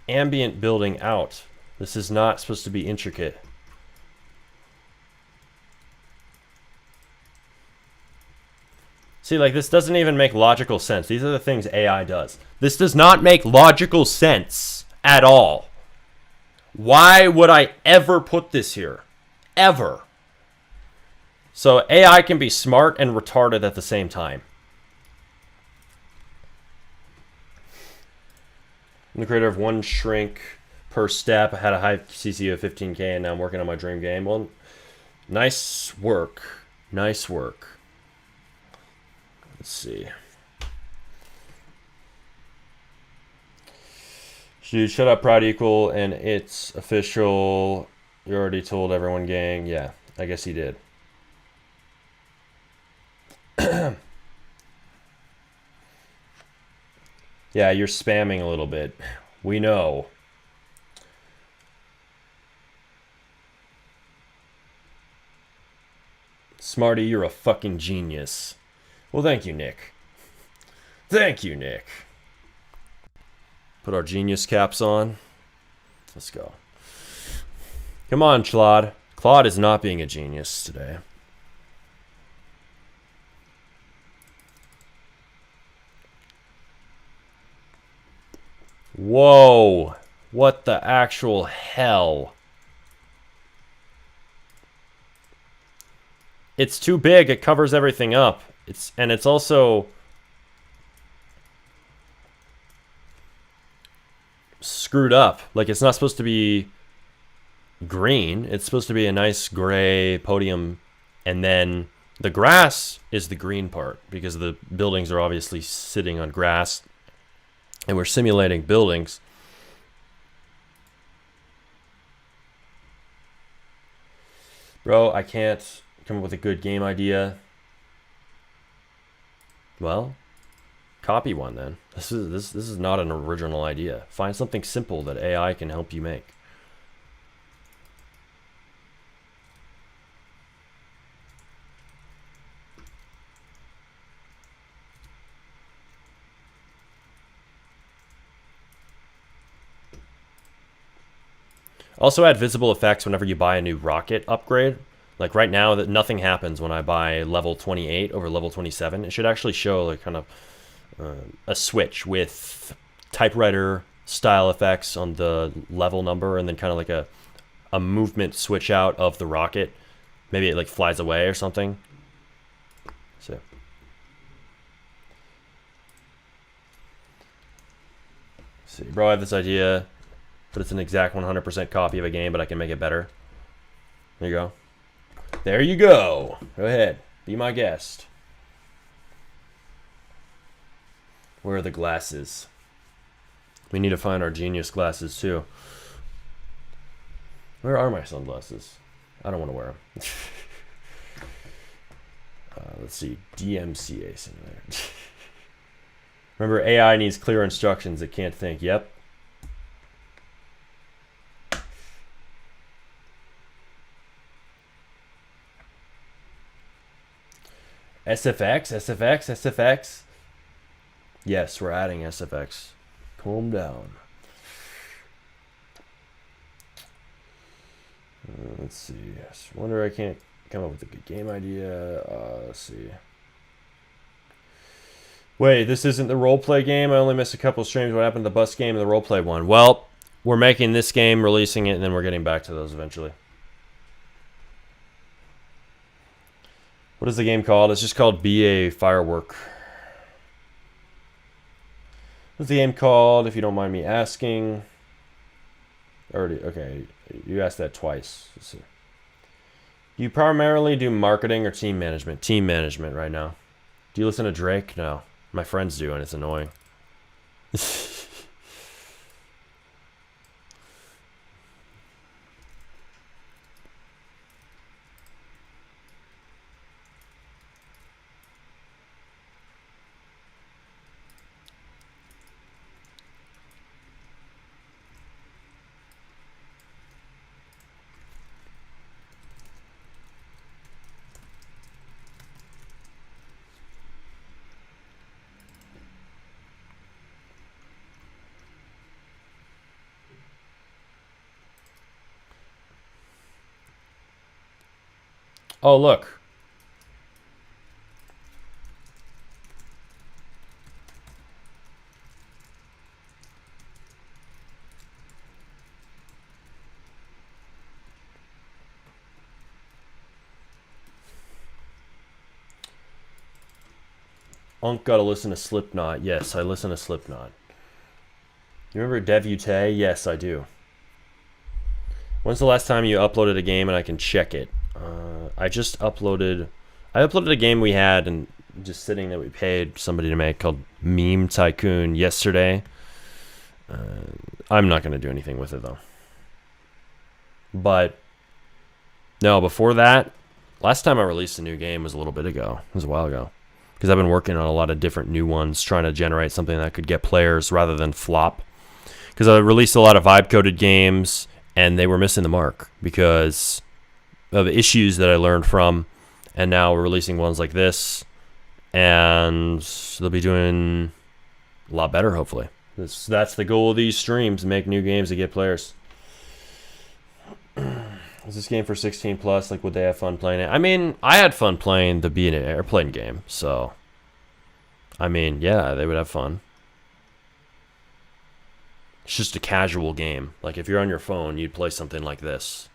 [SPEAKER 1] ambient building out. This is not supposed to be intricate. See, like, this doesn't even make logical sense. These are the things AI does. This does not make logical sense at all. Why would I ever put this here? Ever. So AI can be smart and retarded at the same time. I'm the creator of One Shrink Per Step. I had a high CC of 15K and now I'm working on my dream game. Well, nice work. Nice work. Let's see. Dude, shut up, Proud Equal, and it's official. You already told everyone, gang. Yeah, I guess he did. Yeah, you're spamming a little bit. We know. Smarty, you're a fucking genius. Well, thank you, Nick. Thank you, Nick. Put our genius caps on. Let's go. Come on, Claude. Claude is not being a genius today. Whoa. What the actual hell? It's too big. It covers everything up. And it's also screwed up. Like, it's not supposed to be green. It's supposed to be a nice gray podium, and then the grass is the green part because the buildings are obviously sitting on grass and we're simulating buildings. Bro, I can't come up with a good game idea. Well, copy one then. This is not an original idea. Find something simple that AI can help you make. Also add visible effects whenever you buy a new rocket upgrade. Like right now, that nothing happens when I buy level 28 over level 27. It should actually show like kind of a switch with typewriter style effects on the level number, and then kind of like a movement switch out of the rocket. Maybe it like flies away or something. So. See, bro, I have this idea, but it's an exact 100% copy of a game, but I can make it better. There you go. There you go. Go ahead. Be my guest. Where are the glasses? We need to find our genius glasses too. Where are my sunglasses? I don't want to wear them. Let's see. DMCA simulator. Remember, AI needs clear instructions. It can't think. Yep. SFX, SFX, SFX. Yes, we're adding SFX. Calm down. Let's see. I wonder I can't come up with a good game idea. Let's see. Wait, this isn't the roleplay game? I only missed a couple streams. What happened to the bus game and the roleplay one? Well, we're making this game, releasing it, and then we're getting back to those eventually. What is the game called? It's just called Be a Firework. What's the game called, if you don't mind me asking? Already, okay. You asked that twice. Let's see. You primarily do marketing or team management? Team management right now. Do you listen to Drake? No. My friends do, and it's annoying. Oh, look. Unc gotta listen to Slipknot. Yes, I listen to Slipknot. You remember Devute? Yes, I do. When's the last time you uploaded a game and I can check it? I just uploaded... I uploaded a game we had and just sitting that we paid somebody to make called Meme Tycoon yesterday. I'm not going to do anything with it, though. But, no, before that, last time I released a new game was a little bit ago. It was a while ago. Because I've been working on a lot of different new ones, trying to generate something that could get players rather than flop. Because I released a lot of vibe-coded games, and they were missing the mark because of issues that I learned from. And now we're releasing ones like this, and they'll be doing a lot better, hopefully. That's the goal of these streams, make new games to get players. Is this game for 16 plus? Like, would they have fun playing it? I mean, I had fun playing the Be an Airplane game, so I mean, yeah, they would have fun. It's just a casual game. Like, if you're on your phone, you'd play something like this.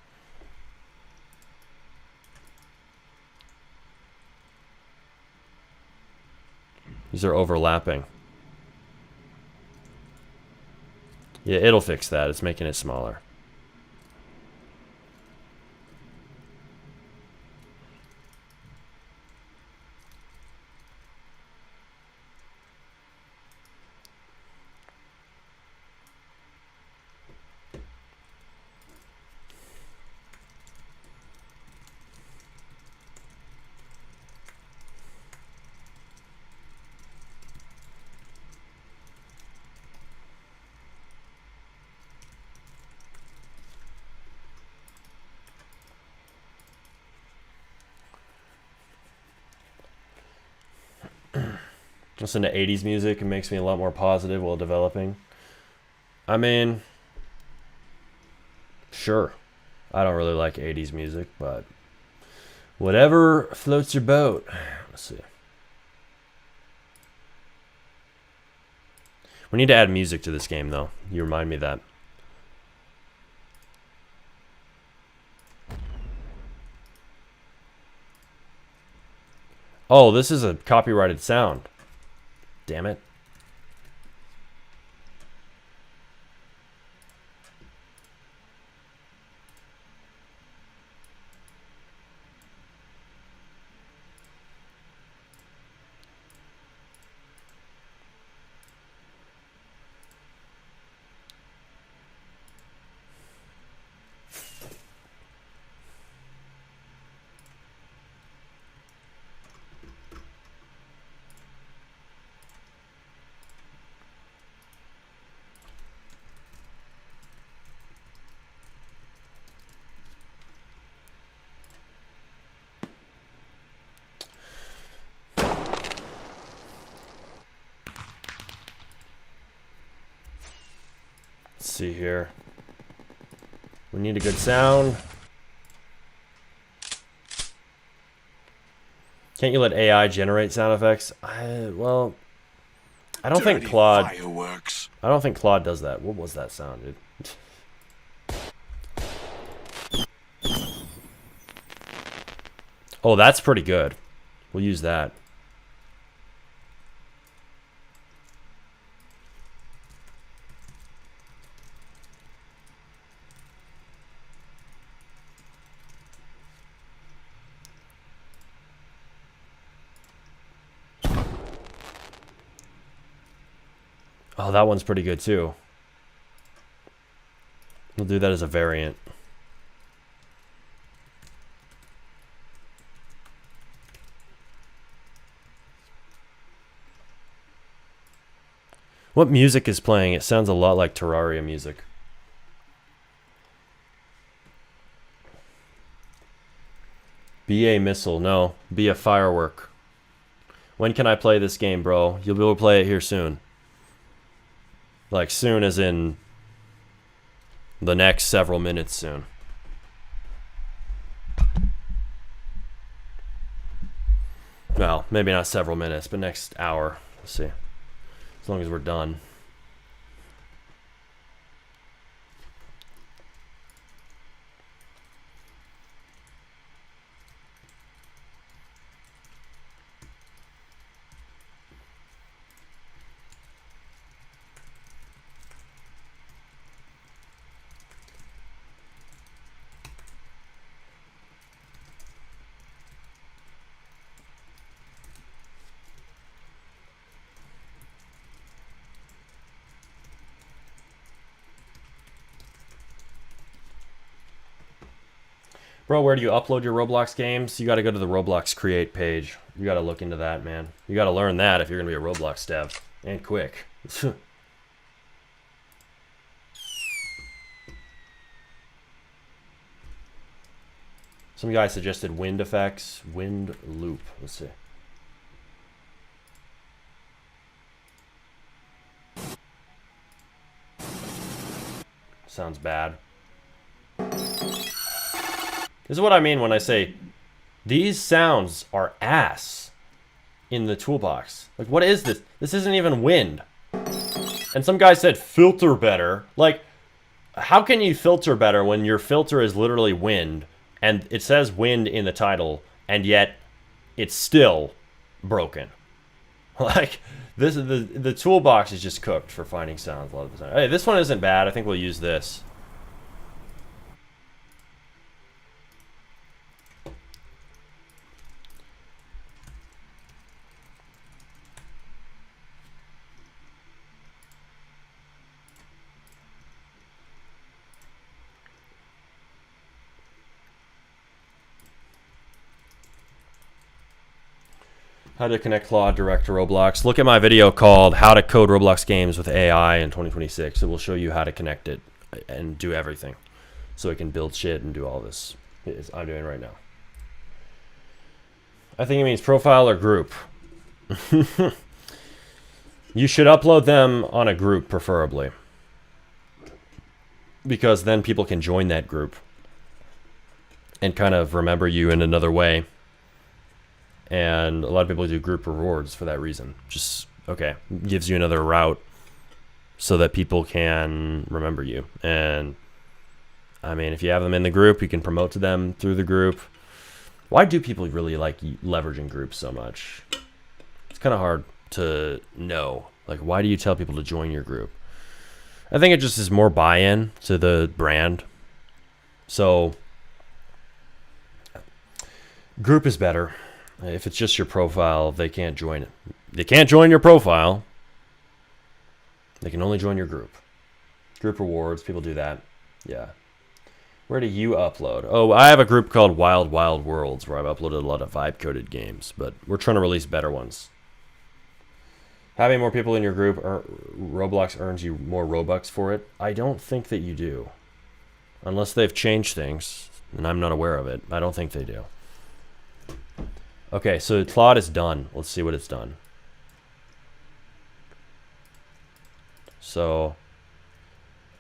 [SPEAKER 1] These are overlapping. Yeah, it'll fix that. It's making it smaller. Listen to 80s music, it makes me a lot more positive while developing. I mean, sure. I don't really like 80s music, but whatever floats your boat. Let's see. We need to add music to this game, though. You remind me of that. Oh, this is a copyrighted sound. Damn it. Let's see here. We need a good sound. Can't you let AI generate sound effects? Well, I don't think Claude.
[SPEAKER 2] Fireworks.
[SPEAKER 1] I don't think Claude does that. What was that sound, dude? Oh, that's pretty good. We'll use that. Oh, that one's pretty good too. We'll do that as a variant. What music is playing? It sounds a lot like Terraria music. Be a missile. No. Be a firework. When can I play this game, bro? You'll be able to play it here soon. Like soon as in the next several minutes soon. Well, maybe not several minutes, but next hour. Let's see. As long as we're done. Bro, where do you upload your Roblox games? You got to go to the Roblox create page. You got to look into that, man. You got to learn that if you're going to be a Roblox dev. And quick. Some guy suggested wind effects. Wind loop. Let's see. Sounds bad. This is what I mean when I say these sounds are ass in the toolbox. Like, what is this? This isn't even wind. And some guy said filter better. Like, how can you filter better when your filter is literally wind and it says wind in the title and yet it's still broken? Like, this is the toolbox is just cooked for finding sounds a lot of the time. Hey, this one isn't bad. I think we'll use this. How to connect Claude direct to Roblox. Look at my video called How to Code Roblox Games with AI in 2026. It will show you how to connect it and do everything. So it can build shit and do all this I'm doing right now. I think it means profile or group. You should upload them on a group, preferably. Because then people can join that group and kind of remember you in another way. And a lot of people do group rewards for that reason. Just, okay, gives you another route so that people can remember you. And, I mean, if you have them in the group, you can promote to them through the group. Why do people really like leveraging groups so much? It's kind of hard to know. Like, why do you tell people to join your group? I think it just is more buy-in to the brand. So, group is better. If it's just your profile, they can't join it. They can't join your profile. They can only join your group. Group rewards, people do that. Yeah. Where do you upload? Oh, I have a group called Wild Wild Worlds where I've uploaded a lot of vibe-coded games, but we're trying to release better ones. Having more people in your group, Roblox earns you more Robux for it. I don't think that you do. Unless they've changed things, and I'm not aware of it. I don't think they do. Okay, so Claude is done. Let's see what it's done. So,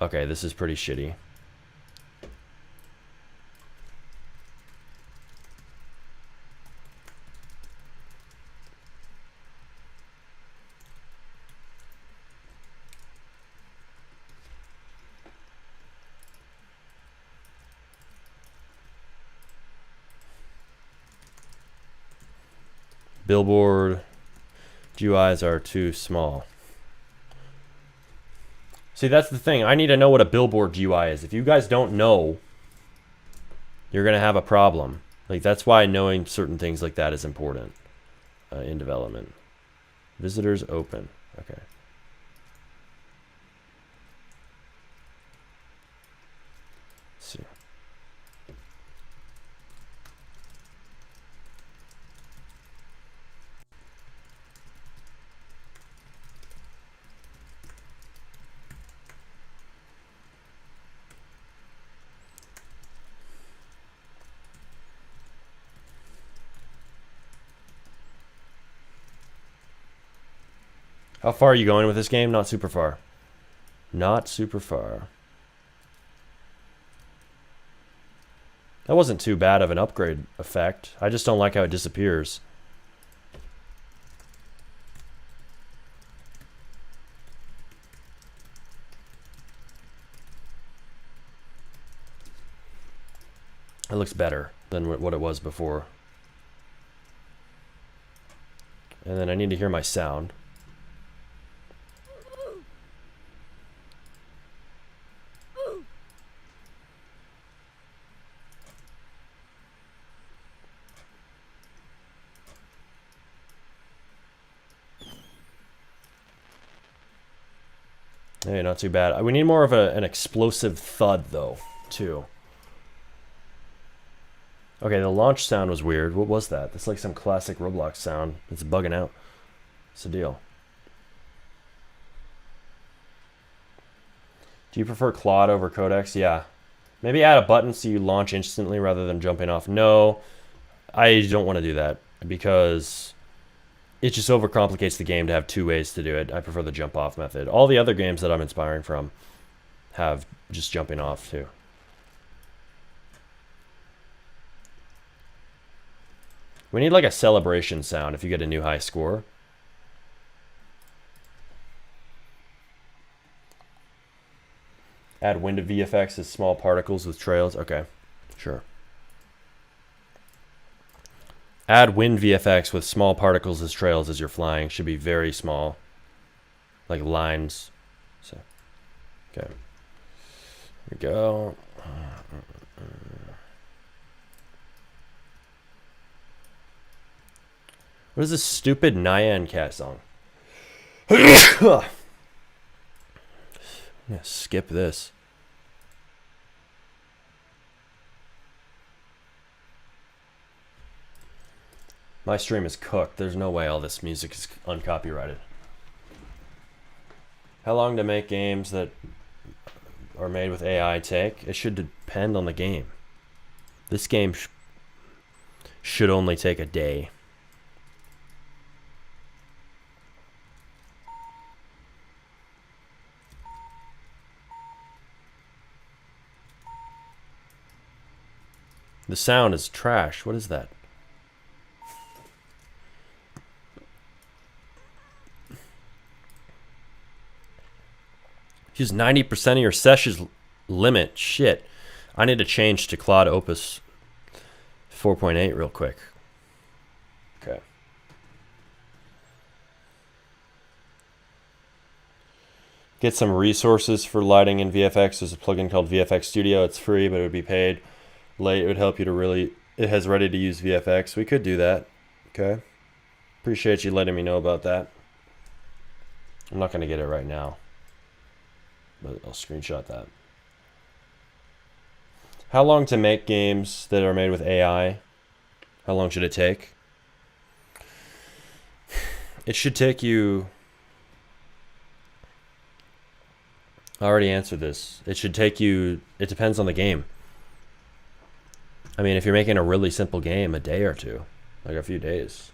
[SPEAKER 1] Okay, this is pretty shitty. Billboard GUIs are too small. See, that's the thing. I need to know what a billboard GUI is. If you guys don't know, you're going to have a problem. Like, that's why knowing certain things like that is important in development. Visitors open. Okay. Let's see. How far are you going with this game? Not super far. Not super far. That wasn't too bad of an upgrade effect. I just don't like how it disappears. It looks better than what it was before. And then I need to hear my sound. Hey, not too bad. We need more of an explosive thud, though, too. Okay, the launch sound was weird. What was that? That's like some classic Roblox sound. It's bugging out. What's the deal? Do you prefer Claude over Codex? Yeah. Maybe add a button so you launch instantly rather than jumping off. No, I don't want to do that because it just overcomplicates the game to have two ways to do it. I prefer the jump off method. All the other games that I'm inspiring from have just jumping off too. We need like a celebration sound if you get a new high score. Add wind to VFX as small particles with trails. Okay, sure. Add wind VFX with small particles as trails as you're flying. Should be very small. Like lines. So, okay. Here we go. What is this stupid Nyan Cat song? Yeah, skip this. My stream is cooked. There's no way all this music is uncopyrighted. How long to make games that are made with AI take? It should depend on the game. This game should only take a day. The sound is trash. What is that? Use 90% of your sessions limit. Shit. I need to change to Claude Opus 4.8 real quick. Okay. Get some resources for lighting in VFX. There's a plugin called VFX Studio. It's free, but it would be paid. Late, it would help you to really... It has ready to use VFX. We could do that. Okay. Appreciate you letting me know about that. I'm not going to get it right now, but I'll screenshot that. How long to make games that are made with AI? How long should it take? It should take you... I already answered this. It should take you... It depends on the game. I mean, if you're making a really simple game, a day or two. Like a few days.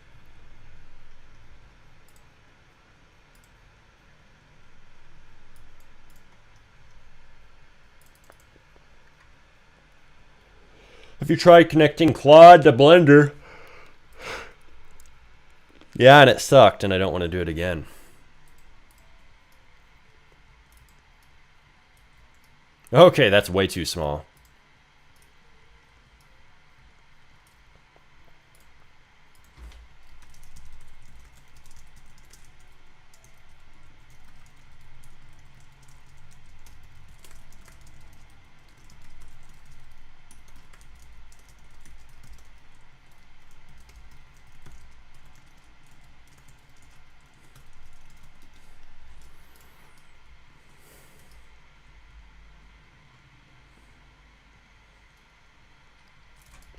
[SPEAKER 1] Have you tried connecting Claude to Blender? Yeah, and it sucked, and I don't want to do it again. Okay, that's way too small.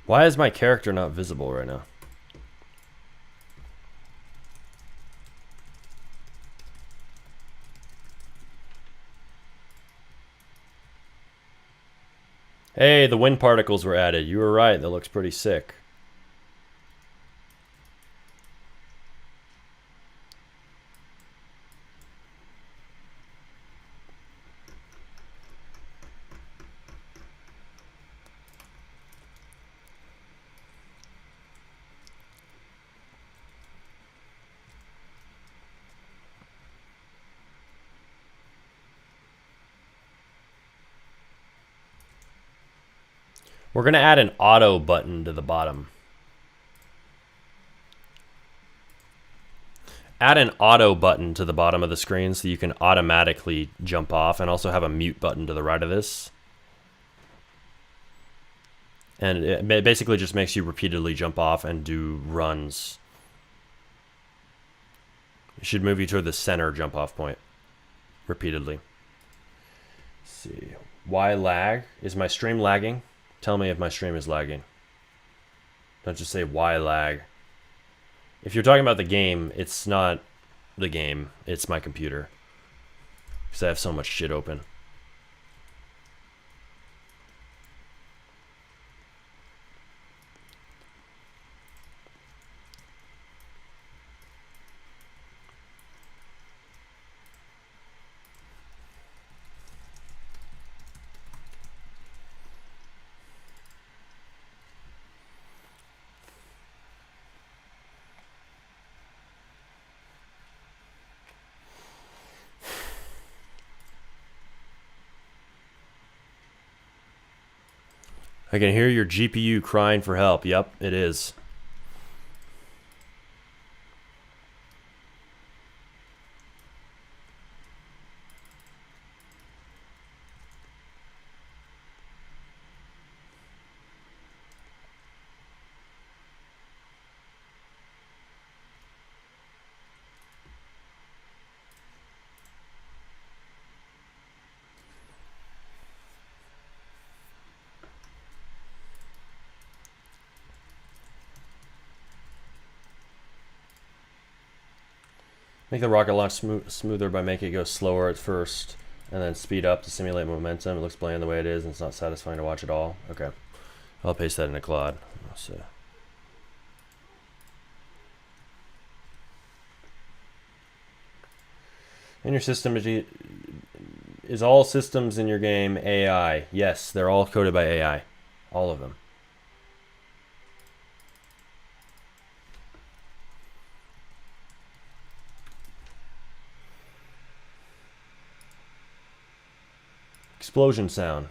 [SPEAKER 1] Why is my character not visible right now? Hey, the wind particles were added. You were right. That looks pretty sick. We're going to add an auto button to the bottom. Add an auto button to the bottom of the screen so you can automatically jump off, and also have a mute button to the right of this. And it basically just makes you repeatedly jump off and do runs. It should move you toward the center jump off point repeatedly. Let's see. Why lag? Is my stream lagging? Tell me if my stream is lagging. Don't just say why lag. If you're talking about the game, it's not the game. It's my computer. Because I have so much shit open. I can hear your GPU crying for help. Yep, it is. Make the rocket launch smoother by making it go slower at first and then speed up to simulate momentum. It looks bland the way it is, and it's not satisfying to watch at all. Okay. I'll paste that into Claude. So. In your system, is all systems in your game AI? Yes, they're all coded by AI. All of them. Explosion sound.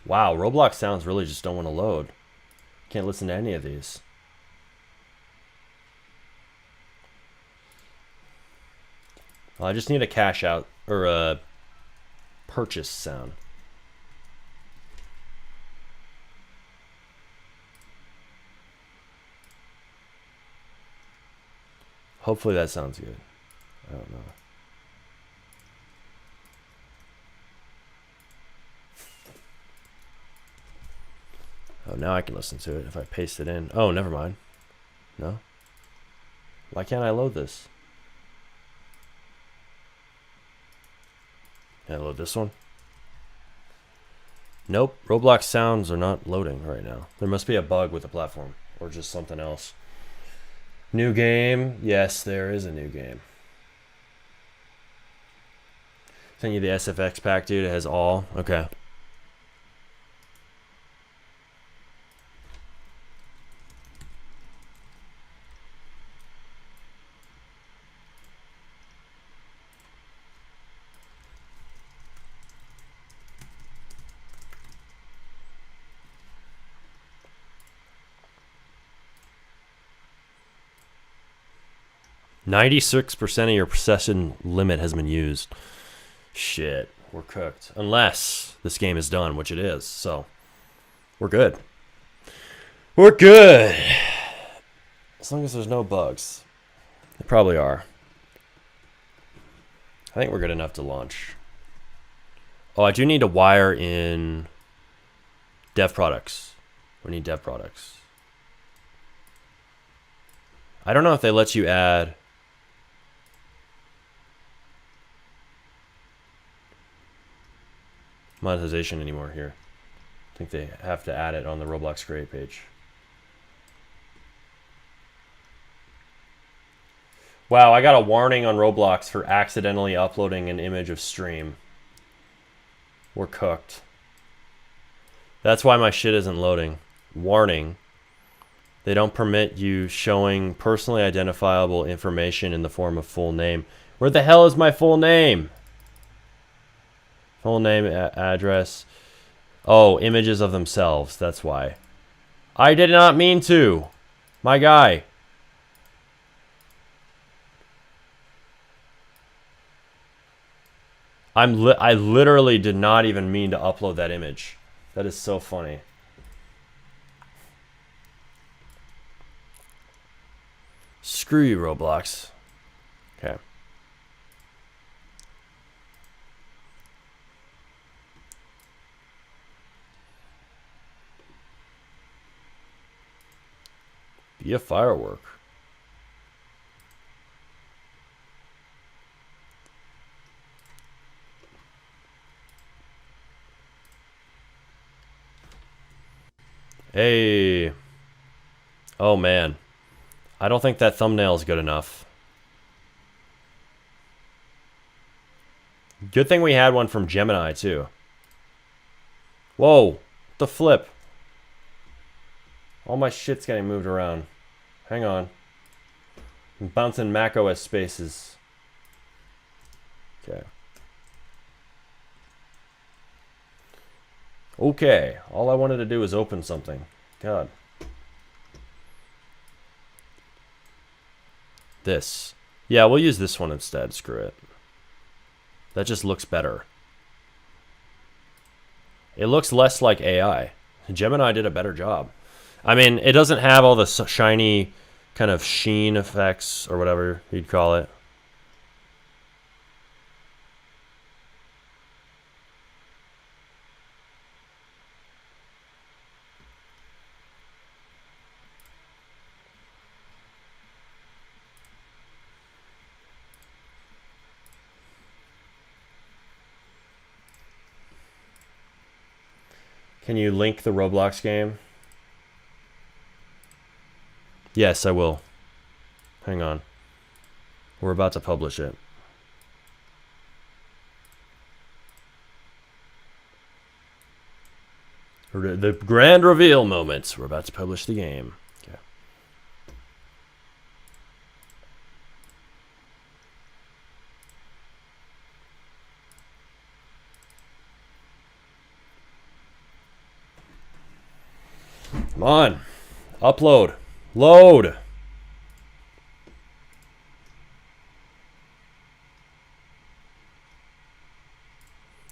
[SPEAKER 1] Wow, Roblox sounds really just don't want to load. Can't listen to any of these. Well, I just need a cash out or a purchase sound. Hopefully that sounds good. I don't know. Oh, now I can listen to it if I paste it in. Oh, never mind. No? Why can't I load this? Can I load this one? Nope. Roblox sounds are not loading right now. There must be a bug with the platform or just something else. New game. Yes, there is a new game. Send you the SFX pack, dude. It has all. Okay. %96% of your session limit has been used. Shit, we're cooked. Unless this game is done, which it is. So, we're good. We're good. As long as there's no bugs. There probably are. I think we're good enough to launch. Oh, I do need to wire in dev products. We need dev products. I don't know if they let you add monetization anymore here. I think they have to add it on the Roblox Create page. Wow, I got a warning on Roblox for accidentally uploading an image of stream. We're cooked. That's why my shit isn't loading. Warning. They don't permit you showing personally identifiable information in the form of full name. Where the hell is my full name? Full name, address. Oh, images of themselves. That's why. I did not mean to. My guy. I literally did not even mean to upload that image. That is so funny. Screw you, Roblox. Okay. Be a firework. Hey. Oh, man. I don't think that thumbnail is good enough. Good thing we had one from Gemini, too. Whoa. The flip. All my shit's getting moved around. Hang on. I'm bouncing macOS spaces. Okay. Okay. All I wanted to do was open something. God. This. Yeah, we'll use this one instead. Screw it. That just looks better. It looks less like AI. Gemini did a better job. I mean, it doesn't have all the shiny kind of sheen effects or whatever you'd call it. Can you link the Roblox game? Yes, I will. Hang on. We're about to publish it. The grand reveal moments. We're about to publish the game. Okay. Come on. Upload. Load.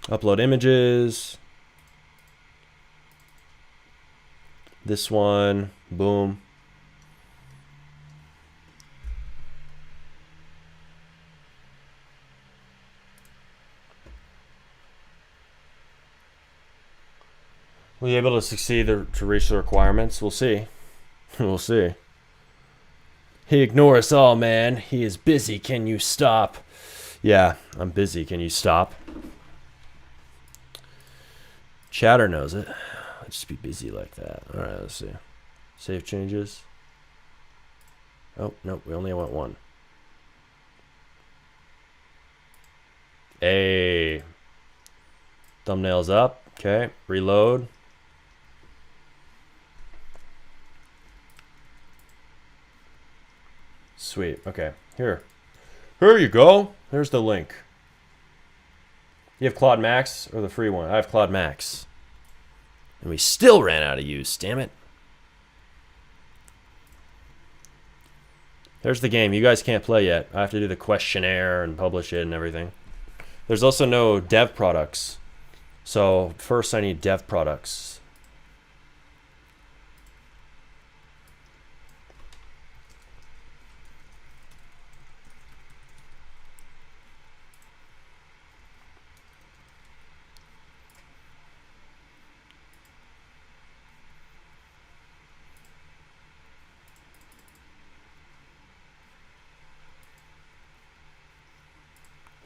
[SPEAKER 1] Upload images. This one. Boom. Will you be able to succeed to reach the requirements? We'll see. We'll see. He ignores us all, man. He is busy. Can you stop? Yeah, I'm busy. Can you stop? Chatter knows it. I'll just be busy like that. All right, let's see. Save changes. Oh, no, we only want one. Hey. Thumbnails up. Okay, reload. Sweet, okay. Here you go. There's the link. You have Claude Max or the free one? I have Claude Max. And we still ran out of use, damn it. There's the game. You guys can't play yet. I have to do the questionnaire and publish it and everything. There's also no dev products. So first I need dev products.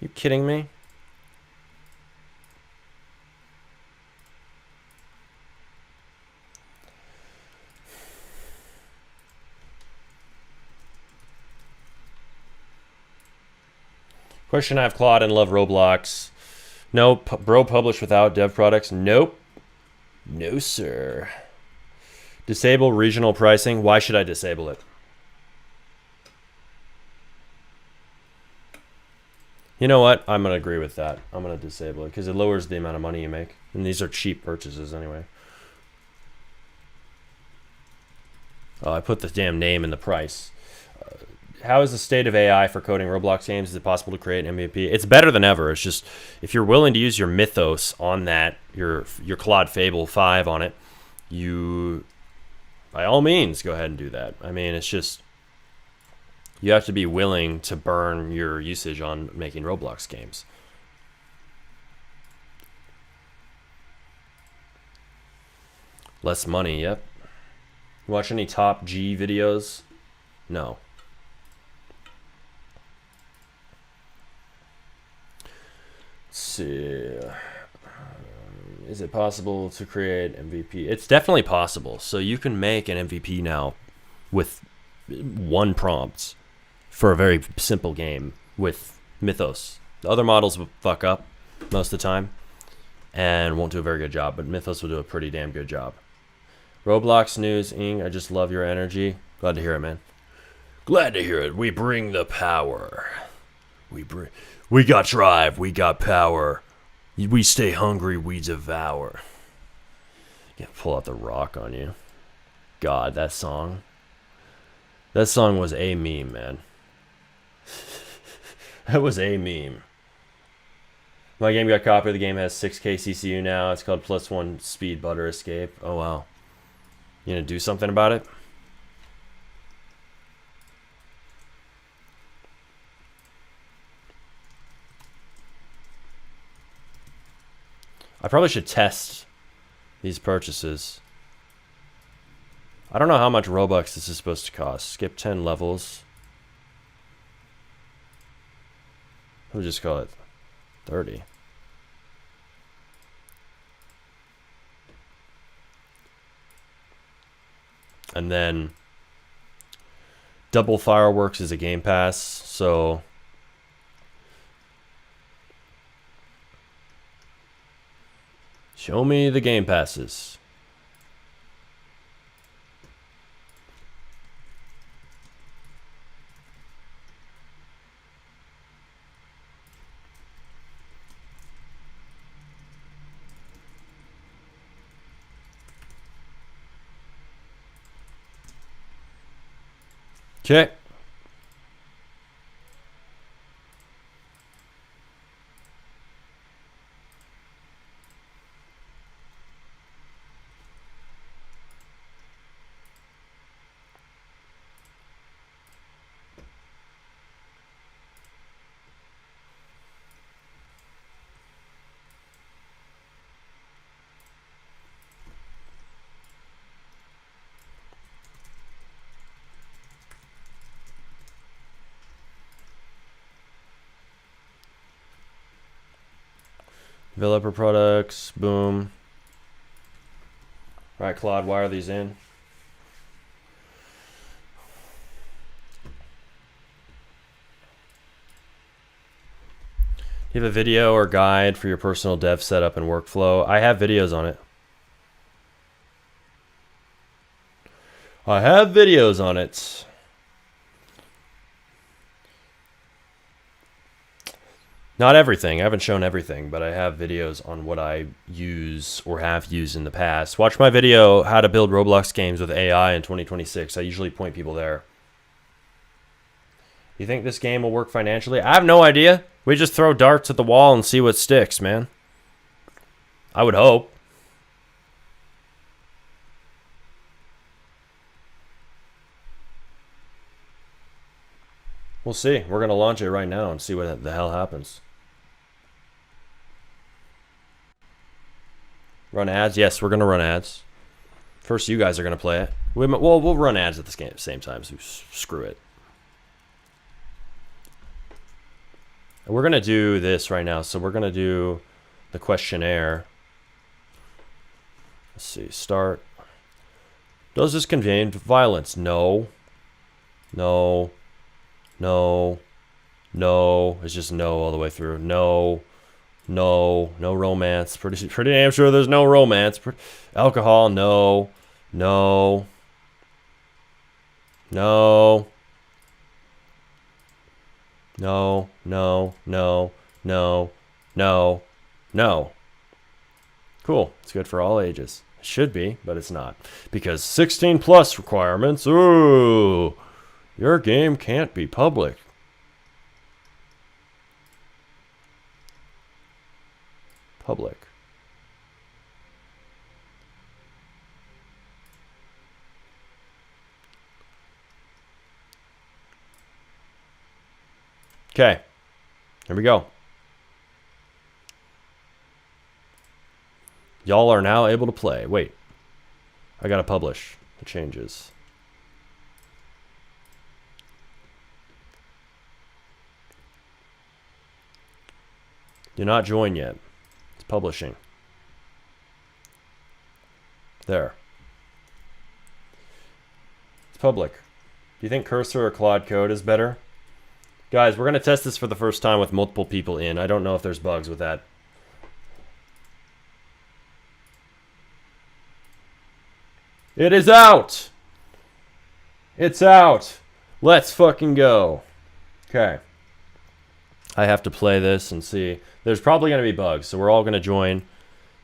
[SPEAKER 1] You kidding me? Question: I have Claude and love Roblox. No, bro, publish without dev products. Nope. No, sir. Disable regional pricing. Why should I disable it? You know what? I'm going to agree with that. I'm going to disable it because it lowers the amount of money you make. And these are cheap purchases anyway. Oh, I put the damn name in the price. How is the state of AI for coding Roblox games? Is it possible to create an MVP? It's better than ever. It's just, if you're willing to use your Mythos on that, your Claude Fable 5 on it, you, by all means, go ahead and do that. I mean, it's just, you have to be willing to burn your usage on making Roblox games. Less money, yep. Watch any top G videos? No. Let's see. Is it possible to create MVP? It's definitely possible. So you can make an MVP now with one prompt for a very simple game with Mythos. The other models will fuck up most of the time and won't do a very good job, but Mythos will do a pretty damn good job. Roblox news, Ing. I just love your energy. Glad to hear it, man. Glad to hear it. We bring the power. We got drive. We got power. We stay hungry. We devour. Yeah, pull out the rock on you. God, that song. That song was a meme, man. That was a meme. My game got copied. The game has 6K CCU now. It's called +1 speed butter escape. Oh, wow. You gonna do something about it? I probably should test these purchases. I don't know how much Robux this is supposed to cost. Skip 10 levels. We'll just call it 30. And then double fireworks is a game pass, so show me the game passes. Okay. Developer products, boom. All right, Claude, wire these in. You have a video or guide for your personal dev setup and workflow. I have videos on it. I have videos on it. Not everything. I haven't shown everything, but I have videos on what I use or have used in the past. Watch my video, how to build Roblox games with AI in 2026. I usually point people there. You think this game will work financially? I have no idea. We just throw darts at the wall and see what sticks, man. I would hope. We'll see. We're going to launch it right now and see what the hell happens. Run ads? Yes, we're going to run ads. First, you guys are going to play it. We'll run ads at the same time, so screw it. We're going to do this right now. So we're going to do the questionnaire. Let's see. Start. Does this contain violence? No. No. No. No. It's just no all the way through. No. No. No romance. Pretty damn sure there's no romance. Alcohol? No. No. No. No, no, no, no, no, no. Cool. It's good for all ages. It should be, but it's not. Because 16 plus requirements. Ooh. Your game can't be public. Public. Okay, here we go. Y'all are now able to play. Wait, I gotta publish the changes. Do not join yet. It's publishing. There. It's public. Do you think cursor or Claude Code is better? Guys, we're going to test this for the first time with multiple people in. I don't know if there's bugs with that. It is out! It's out! Let's fucking go. Okay. I have to play this and see. There's probably going to be bugs, so we're all going to join.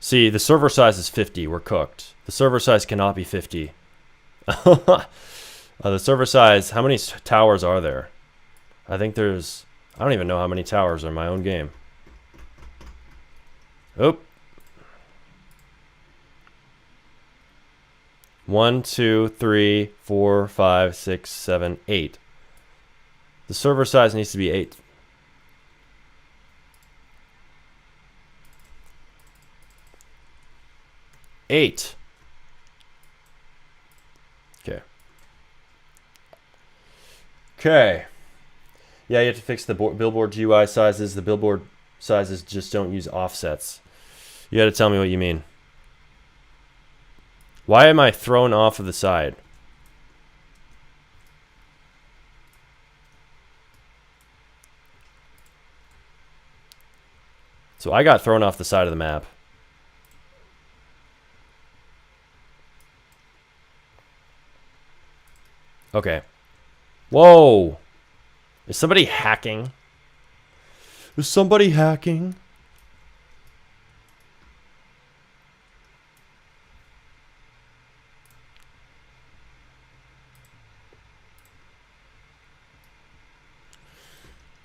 [SPEAKER 1] See, the server size is 50. We're cooked. The server size cannot be 50. The server size, how many towers are there? I think there's, I don't even know how many towers are in my own game. Oop. 1, 2, 3, 4, 5, 6, 7, 8. The server size needs to be 8. Eight. Okay. Okay. Yeah, you have to fix the billboard GUI sizes. The billboard sizes just don't use offsets. You got to tell me what you mean. Why am I thrown off of the side? So I got thrown off the side of the map. Okay. Whoa. Is somebody hacking? Is somebody hacking?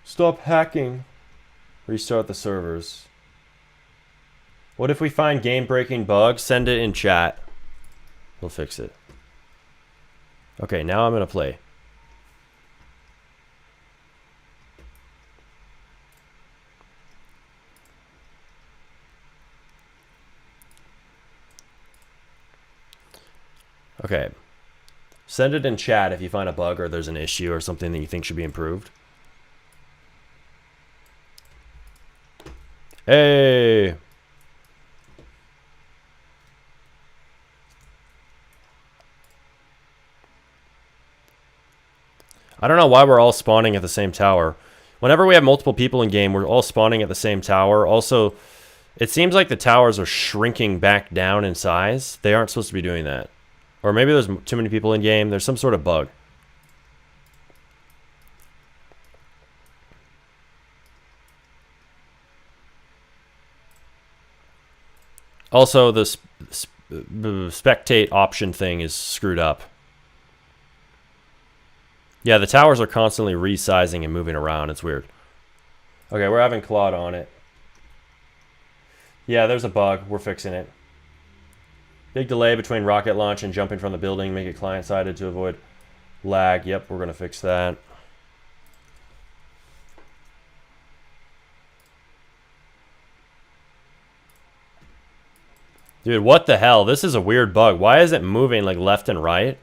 [SPEAKER 1] Stop hacking. Restart the servers. What if we find game-breaking bugs? Send it in chat. We'll fix it. Okay, now I'm going to play. Okay. Send it in chat if you find a bug or there's an issue or something that you think should be improved. Hey! I don't know why we're all spawning at the same tower. Whenever we have multiple people in game, we're all spawning at the same tower. Also, it seems like the towers are shrinking back down in size. They aren't supposed to be doing that. Or maybe there's too many people in game. There's some sort of bug. Also, the spectate option thing is screwed up. Yeah, the towers are constantly resizing and moving around. It's weird. Okay, we're having Claude on it. Yeah, there's a bug. We're fixing it. Big delay between rocket launch and jumping from the building. Make it client-sided to avoid lag. Yep, we're going to fix that. Dude, what the hell? This is a weird bug. Why is it moving like left and right?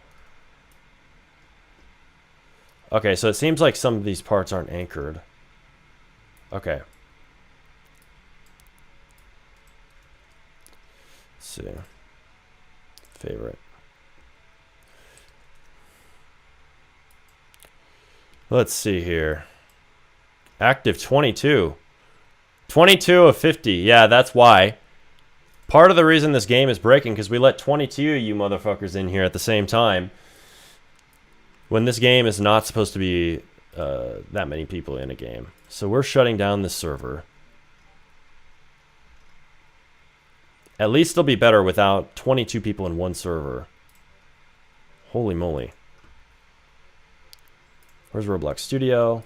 [SPEAKER 1] Okay, so it seems like some of these parts aren't anchored. Okay. Let's see. Favorite. Let's see here. Active 22. 22 of 50. Yeah, that's why. Part of the reason this game is breaking because we let 22 of you motherfuckers in here at the same time. When this game is not supposed to be that many people in a game. So we're shutting down this server. At least it'll be better without 22 people in one server. Holy moly. Where's Roblox Studio?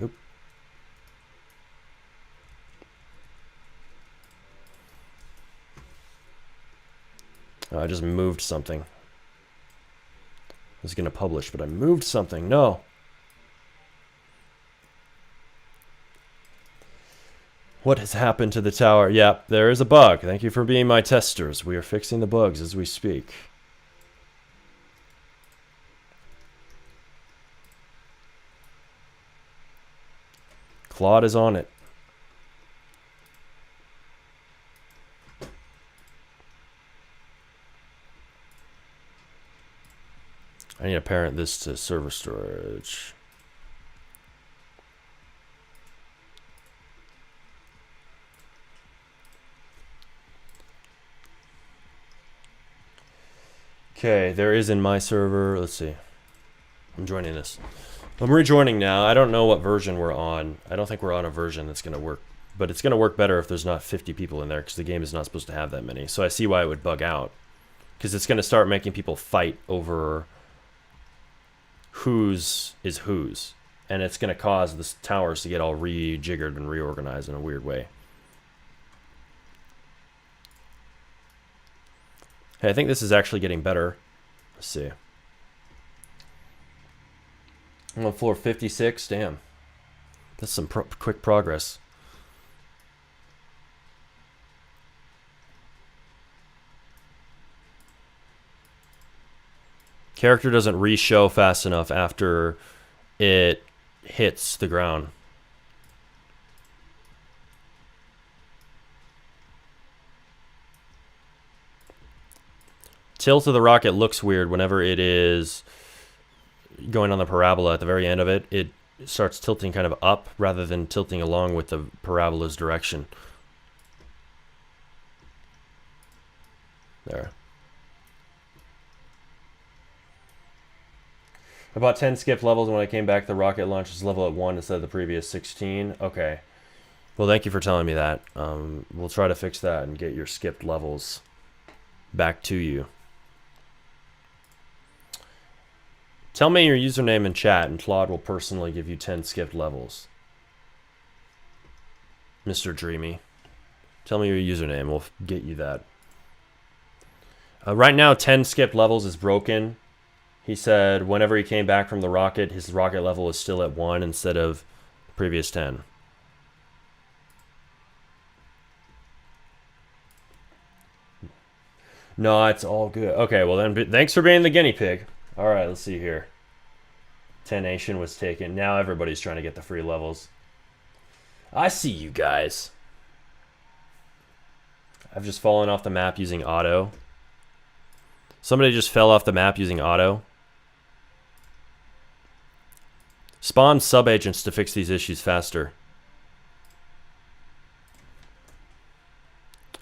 [SPEAKER 1] Oop. Oh, I just moved something. I was going to publish, but I moved something. No. What has happened to the tower? Yeah, there is a bug. Thank you for being my testers. We are fixing the bugs as we speak. Claude is on it. I need to parent this to server storage. Okay, there is in my server. Let's see. I'm joining this. I'm rejoining now. I don't know what version we're on. I don't think we're on a version that's going to work. But it's going to work better if there's not 50 people in there because the game is not supposed to have that many. So I see why it would bug out. Because it's going to start making people fight over whose is whose. And it's going to cause the towers to get all rejiggered and reorganized in a weird way. Hey, I think this is actually getting better. Let's see. I'm on floor 56. Damn. That's some quick progress. Character doesn't re-show fast enough after it hits the ground. Tilt of the rocket looks weird whenever it is going on the parabola. At the very end of it, it starts tilting kind of up rather than tilting along with the parabola's direction. There. About 10 skipped levels. When I came back, the rocket launches level at 1 instead of the previous 16. Okay. Well, thank you for telling me that. We'll try to fix that and get your skipped levels back to you. Tell me your username in chat, and Claude will personally give you 10 skipped levels. Mr. Dreamy. Tell me your username. We'll get you that. Right now, 10 skipped levels is broken. He said whenever he came back from the rocket, his rocket level is still at 1 instead of the previous 10. No, it's all good. Okay, well then, thanks for being the guinea pig. All right, let's see here. 10 Nation was taken. Now everybody's trying to get the free levels. I see you guys. I've just fallen off the map using auto. Somebody just fell off the map using auto. Spawn sub-agents to fix these issues faster.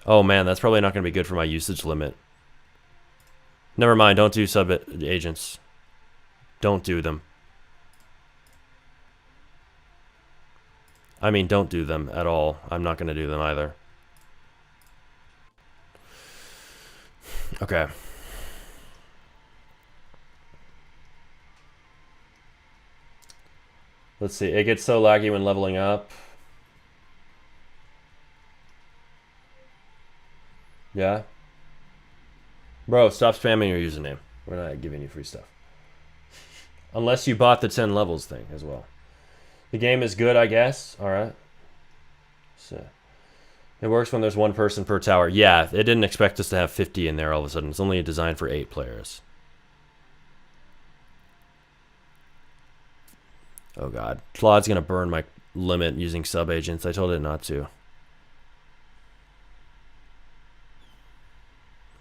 [SPEAKER 1] Oh man, that's probably not going to be good for my usage limit. Never mind, don't do sub-agents. Don't do them. I mean, don't do them at all. I'm not going to do them either. Okay. Let's see. It gets so laggy when leveling up. Yeah? Bro, stop spamming your username. We're not giving you free stuff. Unless you bought the 10 levels thing as well. The game is good, I guess. Alright. So, it works when there's one person per tower. Yeah, it didn't expect us to have 50 in there all of a sudden. It's only designed for 8 players. Oh god. Claude's gonna burn my limit using sub-agents. I told it not to.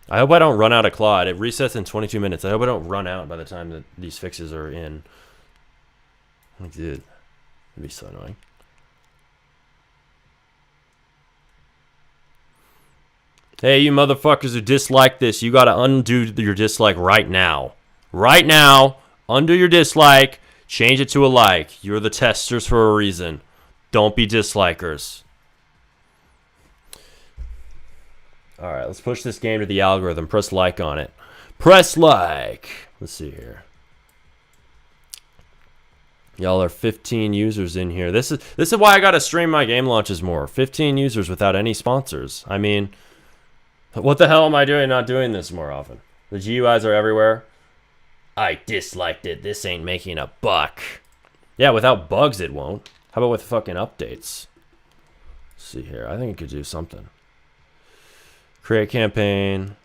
[SPEAKER 1] I hope I don't run out of Claude. It resets in 22 minutes. I hope I don't run out by the time that these fixes are in. Like, dude, that'd be so annoying. Hey, you motherfuckers who dislike this, you gotta undo your dislike right now. Right now, undo your dislike, change it to a like. You're the testers for a reason. Don't be dislikers. Alright, let's push this game to the algorithm. Press like on it. Press like! Let's see here. Y'all are 15 users in here. This is why I gotta stream my game launches more. 15 users without any sponsors. I mean, what the hell am I doing not doing this more often? The GUIs are everywhere. I disliked it. This ain't making a buck. Yeah, without bugs it won't. How about with fucking updates? Let's see here. I think it could do something. Create campaign.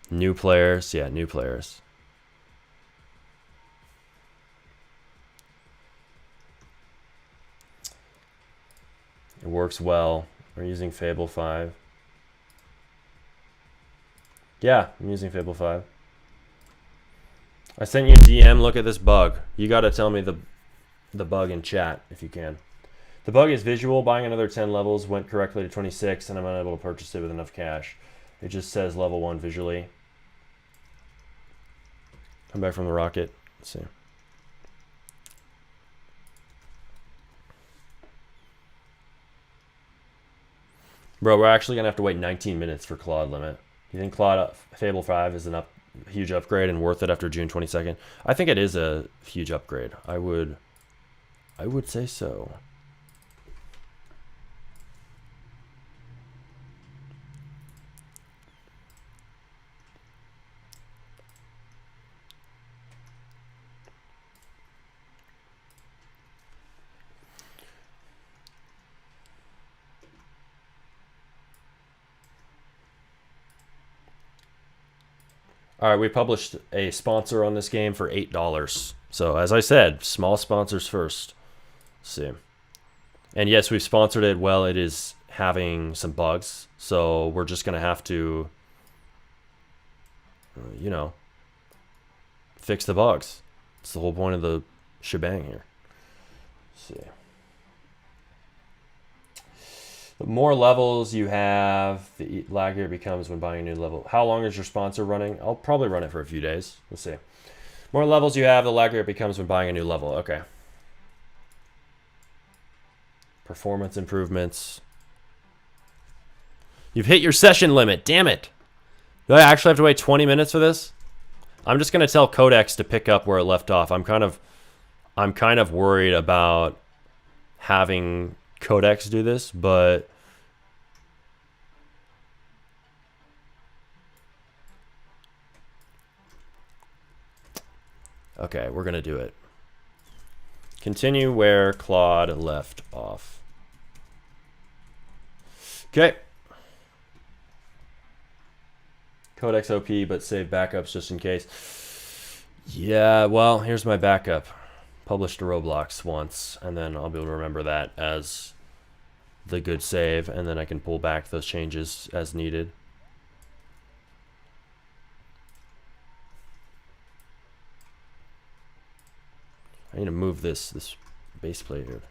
[SPEAKER 1] New players. Yeah, new players. It works well. We're using Fable 5. Yeah, I'm using Fable 5. I sent you a DM. Look at this bug. You gotta tell me the bug in chat if you can. The bug is visual. Buying another 10 levels went correctly to 26, and I'm unable to purchase it with enough cash. It just says level 1 visually. Come back from the rocket. Let's see. Bro, we're actually going to have to wait 19 minutes for Claude limit. You think Claude Fable 5 is a huge upgrade and worth it after June 22nd? I think it is a huge upgrade. I would say so. All right, we published a sponsor on this game for $8. So as I said, small sponsors first. Let's see. And yes, we've sponsored it while it is having some bugs. So we're just going to have to, you know, fix the bugs. It's the whole point of the shebang here. Let's see. The more levels you have, the laggier it becomes when buying a new level. How long is your sponsor running? I'll probably run it for a few days. Let's see. More levels you have, the laggier it becomes when buying a new level. Okay. Performance improvements. You've hit your session limit. Damn it. Do I actually have to wait 20 minutes for this? I'm just going to tell Codex to pick up where it left off. I'm kind of worried about having Codex do this, but okay, we're gonna do it. Continue where Claude left off. Okay. Codex OP, but save backups just in case. Yeah, well, here's my backup. Published a Roblox once, and then I'll be able to remember that as the good save, and then I can pull back those changes as needed. need to move this base plate here.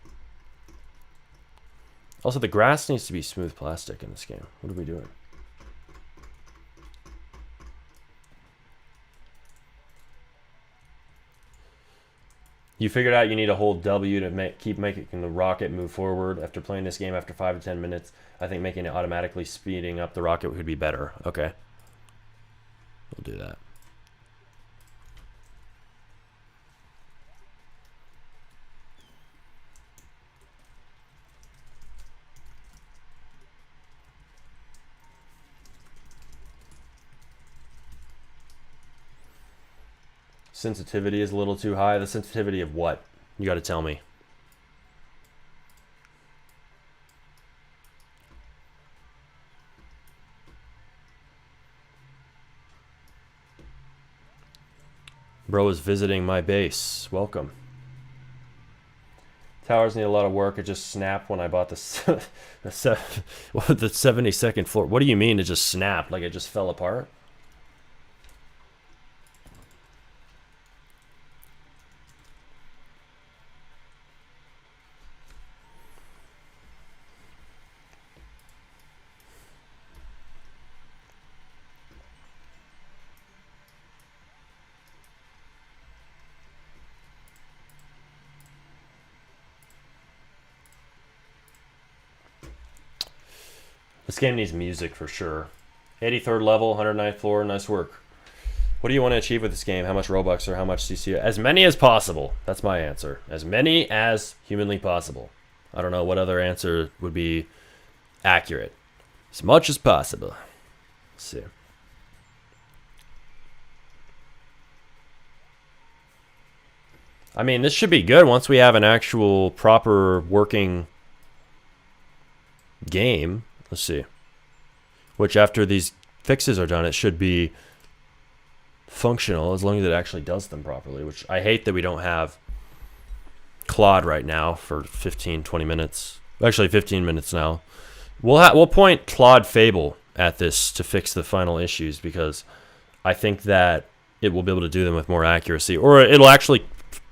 [SPEAKER 1] Also, the grass needs to be smooth plastic in this game. What are we doing? You figured out you need to hold W to keep making the rocket move forward after playing this game after 5 to 10 minutes. I think making it automatically speeding up the rocket would be better. Okay. We'll do that. Sensitivity is a little too high. The sensitivity of what? You got to tell me. Bro is visiting my base. Welcome. Towers need a lot of work. It just snapped when I bought the 72nd floor. What do you mean it just snapped? Like it just fell apart? This game needs music for sure. 83rd level, 109th floor, nice work. What do you want to achieve with this game? How much Robux or how much CC? As many as possible. That's my answer. As many as humanly possible. I don't know what other answer would be accurate. As much as possible. Let's see. I mean, this should be good once we have an actual proper working game. Let's see. Which after these fixes are done, it should be functional as long as it actually does them properly, which I hate that we don't have Claude right now for 15, 20 minutes. Actually, 15 minutes now. We'll point Claude Fable at this to fix the final issues because I think that it will be able to do them with more accuracy, or it'll actually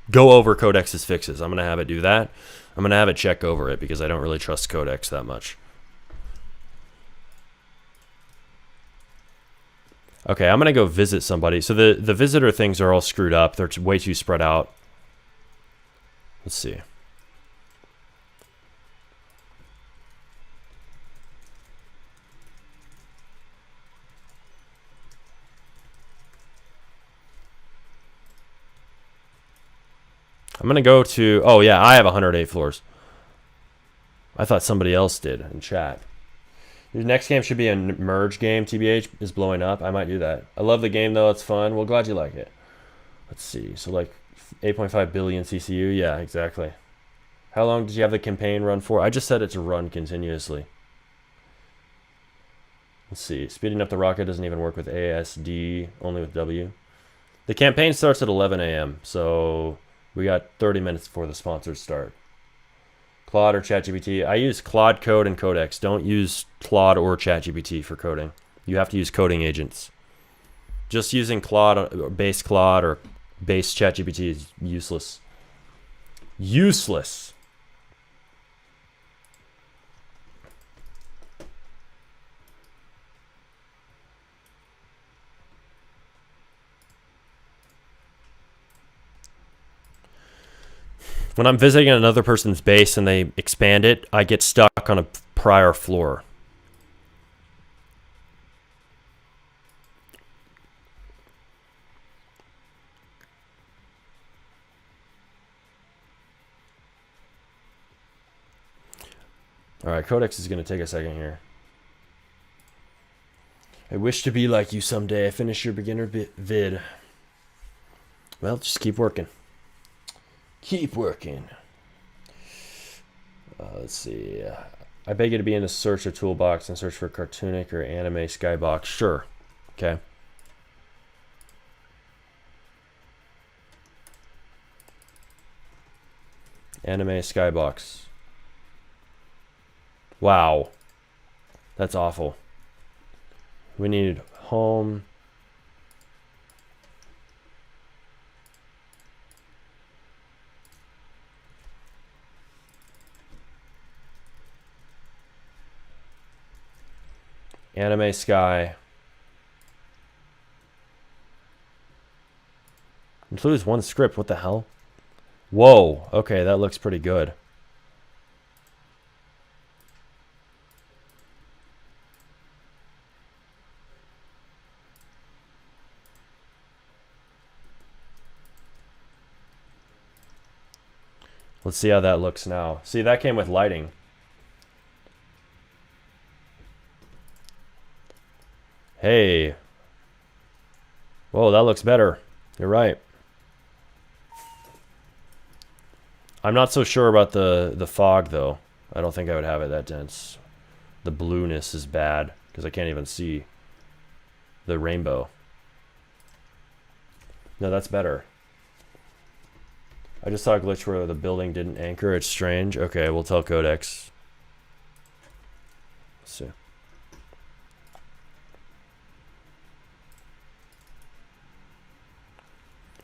[SPEAKER 1] go over Codex's fixes. I'm going to have it do that. I'm going to have it check over it because I don't really trust Codex that much. Okay, I'm going to go visit somebody. So the visitor things are all screwed up. They're way too spread out. Let's see. I'm going to go to... Oh, yeah, I have 108 floors. I thought somebody else did in chat. Your next game should be a merge game. TBH is blowing up. I might do that. I love the game, though. It's fun. Well, glad you like it. Let's see. So, like, 8.5 billion CCU? Yeah, exactly. How long did you have the campaign run for? I just said it to run continuously. Let's see. Speeding up the rocket doesn't even work with ASD, only with W. The campaign starts at 11 a.m., so we got 30 minutes before the sponsors start. Claude or ChatGPT. I use Claude Code and Codex. Don't use Claude or ChatGPT for coding. You have to use coding agents. Just using Claude, base Claude, or base ChatGPT is useless. Useless. When I'm visiting another person's base and they expand it, I get stuck on a prior floor. Alright, Codex is going to take a second here. I wish to be like you someday. I finished your beginner vid. Well, just keep working. Keep working. Let's see. I beg you to be in the search or toolbox and search for cartoonic or anime skybox. Sure. Okay. Anime skybox. Wow. That's awful. We need home. Anime sky. Includes one script. What the hell? Whoa. Okay, that looks pretty good. Let's see how that looks now. See, that came with lighting. Hey. Whoa, that looks better. You're right. I'm not so sure about the fog, though. I don't think I would have it that dense. The blueness is bad, because I can't even see the rainbow. No, that's better. I just saw a glitch where the building didn't anchor. It's strange. Okay, we'll tell Codex. Let's see.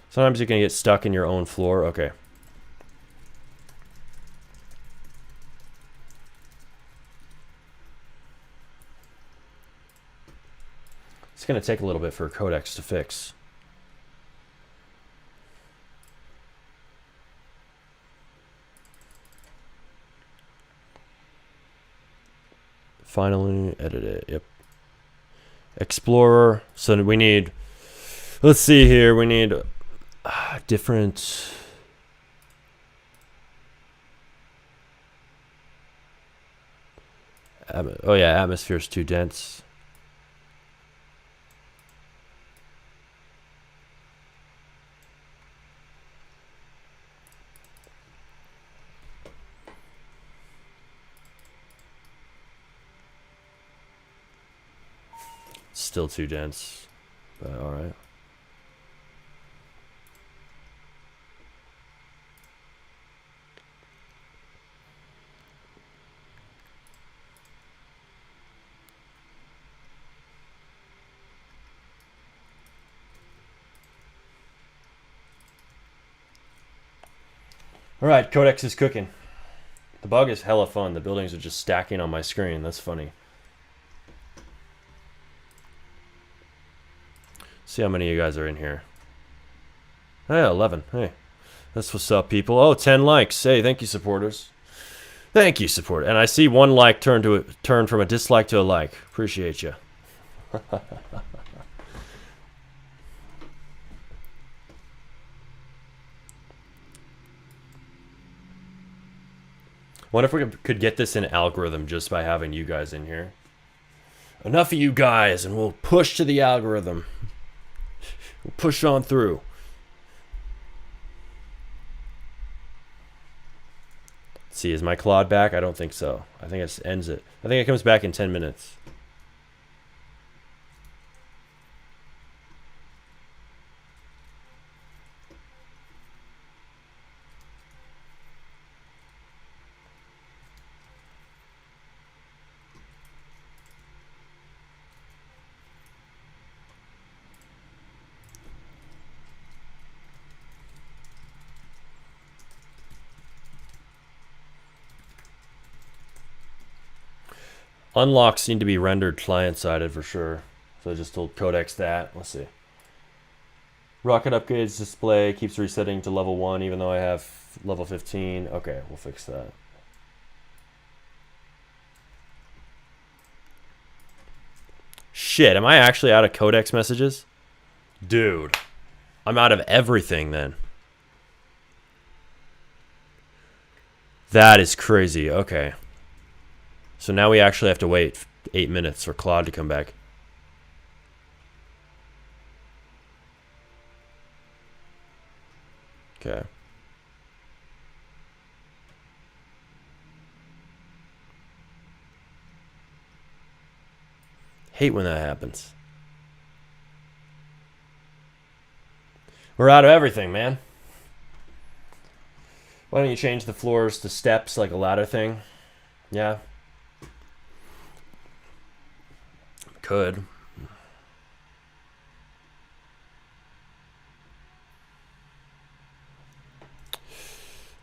[SPEAKER 1] Sometimes you can get stuck in your own floor. Okay. It's going to take a little bit for Codex to fix. Finally, edit it. Yep. Explorer. So we need... Let's see here. We need different... Oh yeah, atmosphere's too dense. Still too dense, but all right. All right, Codex is cooking. The bug is hella fun. The buildings are just stacking on my screen. That's funny. See how many of you guys are in here. Oh, yeah, 11. Hey, that's what's up, people. Oh, 10 likes. Hey, thank you, supporters. Thank you, support. And I see one like turn from a dislike to a like. Appreciate you. Wonder if we could get this in algorithm just by having you guys in here. Enough of you guys, and we'll push to the algorithm. We'll push on through. Let's see, is my Claude back? I don't think so. I think it ends it. I think it comes back in 10 minutes. Unlocks need to be rendered client-sided for sure. So I just told Codex that. Let's see. Rocket upgrades display keeps resetting to level 1 even though I have level 15. Okay, we'll fix that. Shit, am I actually out of Codex messages? Dude, I'm out of everything then. That is crazy. Okay. So now we actually have to wait 8 minutes for Claude to come back. Okay. Hate when that happens. We're out of everything, man. Why don't you change the floors to steps like a ladder thing? Yeah. Could.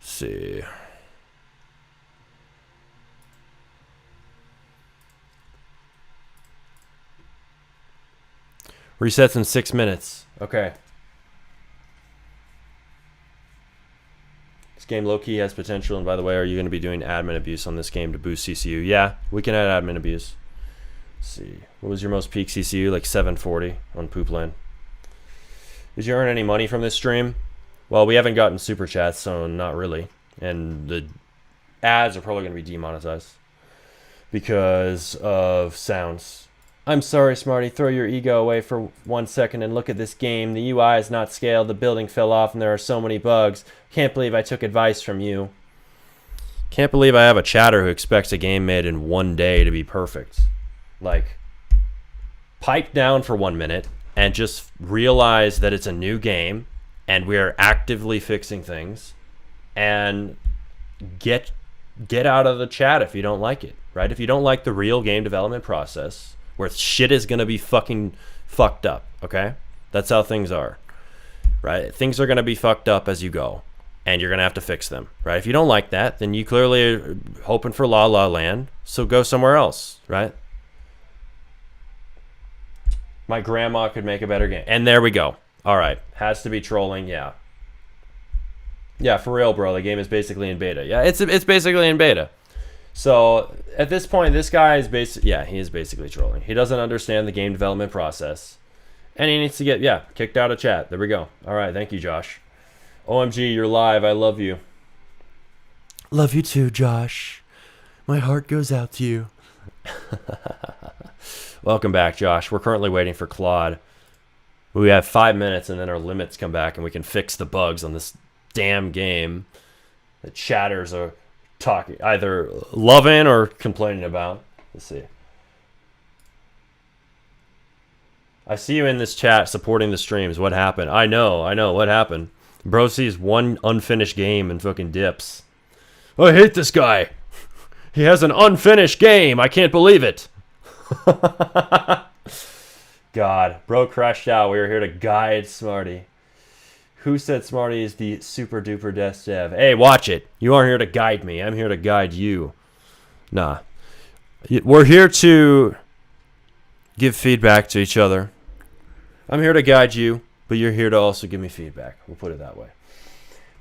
[SPEAKER 1] See. Resets in 6 minutes. Okay. This game low-key has potential. And by the way, are you going to be doing admin abuse on this game to boost CCU? Yeah, we can add admin abuse. Let's see. What was your most peak CCU? Like 740 on Poop Land. Did you earn any money from this stream? Well, we haven't gotten super chats, so not really. And the ads are probably going to be demonetized because of sounds. I'm sorry, Smarty. Throw your ego away for 1 second and look at this game. The UI is not scaled. The building fell off, and there are so many bugs. Can't believe I took advice from you. Can't believe I have a chatter who expects a game made in 1 day to be perfect. Like, pipe down for 1 minute and just realize that it's a new game and we're actively fixing things, and get out of the chat if you don't like it, right? If you don't like the real game development process, where shit is going to be fucking fucked up, okay? That's how things are, right? Things are going to be fucked up as you go, and you're going to have to fix them, right? If you don't like that, then you clearly are hoping for La La Land, so go somewhere else, right? My grandma could make a better game. And there we go. All right. Has to be trolling, yeah. Yeah, for real, bro. The game is basically in beta. Yeah, it's basically in beta. So at this point, this guy is he is basically trolling. He doesn't understand the game development process, and he needs to get kicked out of chat. There we go. All right, thank you, Josh. OMG, you're live. I love you. Love you too, Josh. My heart goes out to you. Welcome back, Josh. We're currently waiting for Claude. We have 5 minutes, and then our limits come back, and we can fix the bugs on this damn game that chatters are talking, either loving or complaining about. Let's see. I see you in this chat supporting the streams. What happened? I know. What happened? Bro sees one unfinished game and fucking dips. I hate this guy. He has an unfinished game. I can't believe it. God. Bro crashed out. We were here to guide Smarty. Who said Smarty is the super duper desk dev? Hey, watch it. You aren't here to guide me. I'm here to guide you. Nah. We're here to give feedback to each other. I'm here to guide you, but you're here to also give me feedback. We'll put it that way.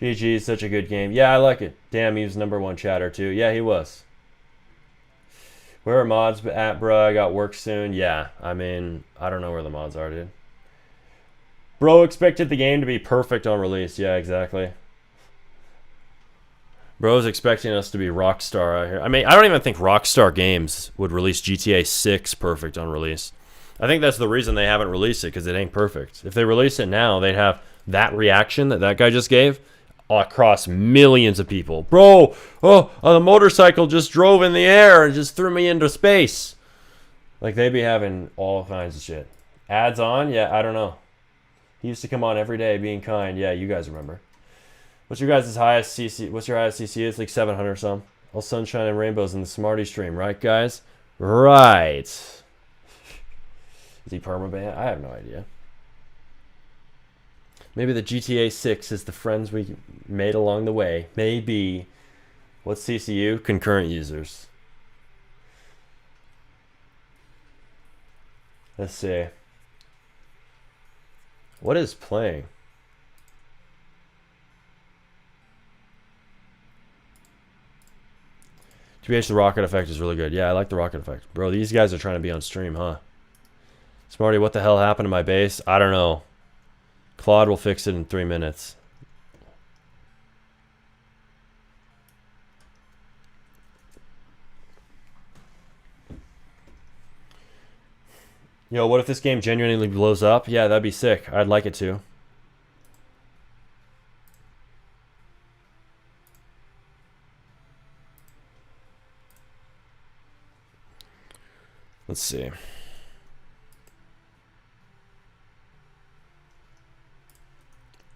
[SPEAKER 1] GG is such a good game. Yeah, I like it. Damn, he was #1 chatter too. Yeah, he was. Where are mods at, bro? I got work soon. Yeah, I mean, I don't know where the mods are, dude. Bro expected the game to be perfect on release. Yeah, exactly. Bro's expecting us to be Rockstar out here. I mean, I don't even think Rockstar Games would release GTA 6 perfect on release. I think that's the reason they haven't released it, because it ain't perfect. If they release it now, they'd have that reaction that guy just gave across millions of people. Bro, the motorcycle just drove in the air and just threw me into space. Like, they'd be having all kinds of shit. Ads on? Yeah, I don't know. He used to come on every day being kind. Yeah, you guys remember. What's your guys' highest CC? What's your highest CC? It's like 700 or some. All sunshine and rainbows in the Smarty stream, right, guys? Right. Is he permaban? I have no idea. Maybe the GTA 6 is the friends we made along the way. Maybe. What's CCU? Concurrent users. Let's see. What is playing? TBH, the rocket effect is really good. Yeah, I like the rocket effect. Bro, these guys are trying to be on stream, huh? Smarty, what the hell happened to my base? I don't know. Claude will fix it in 3 minutes. Yo, what if this game genuinely blows up? Yeah, that'd be sick. I'd like it to. Let's see.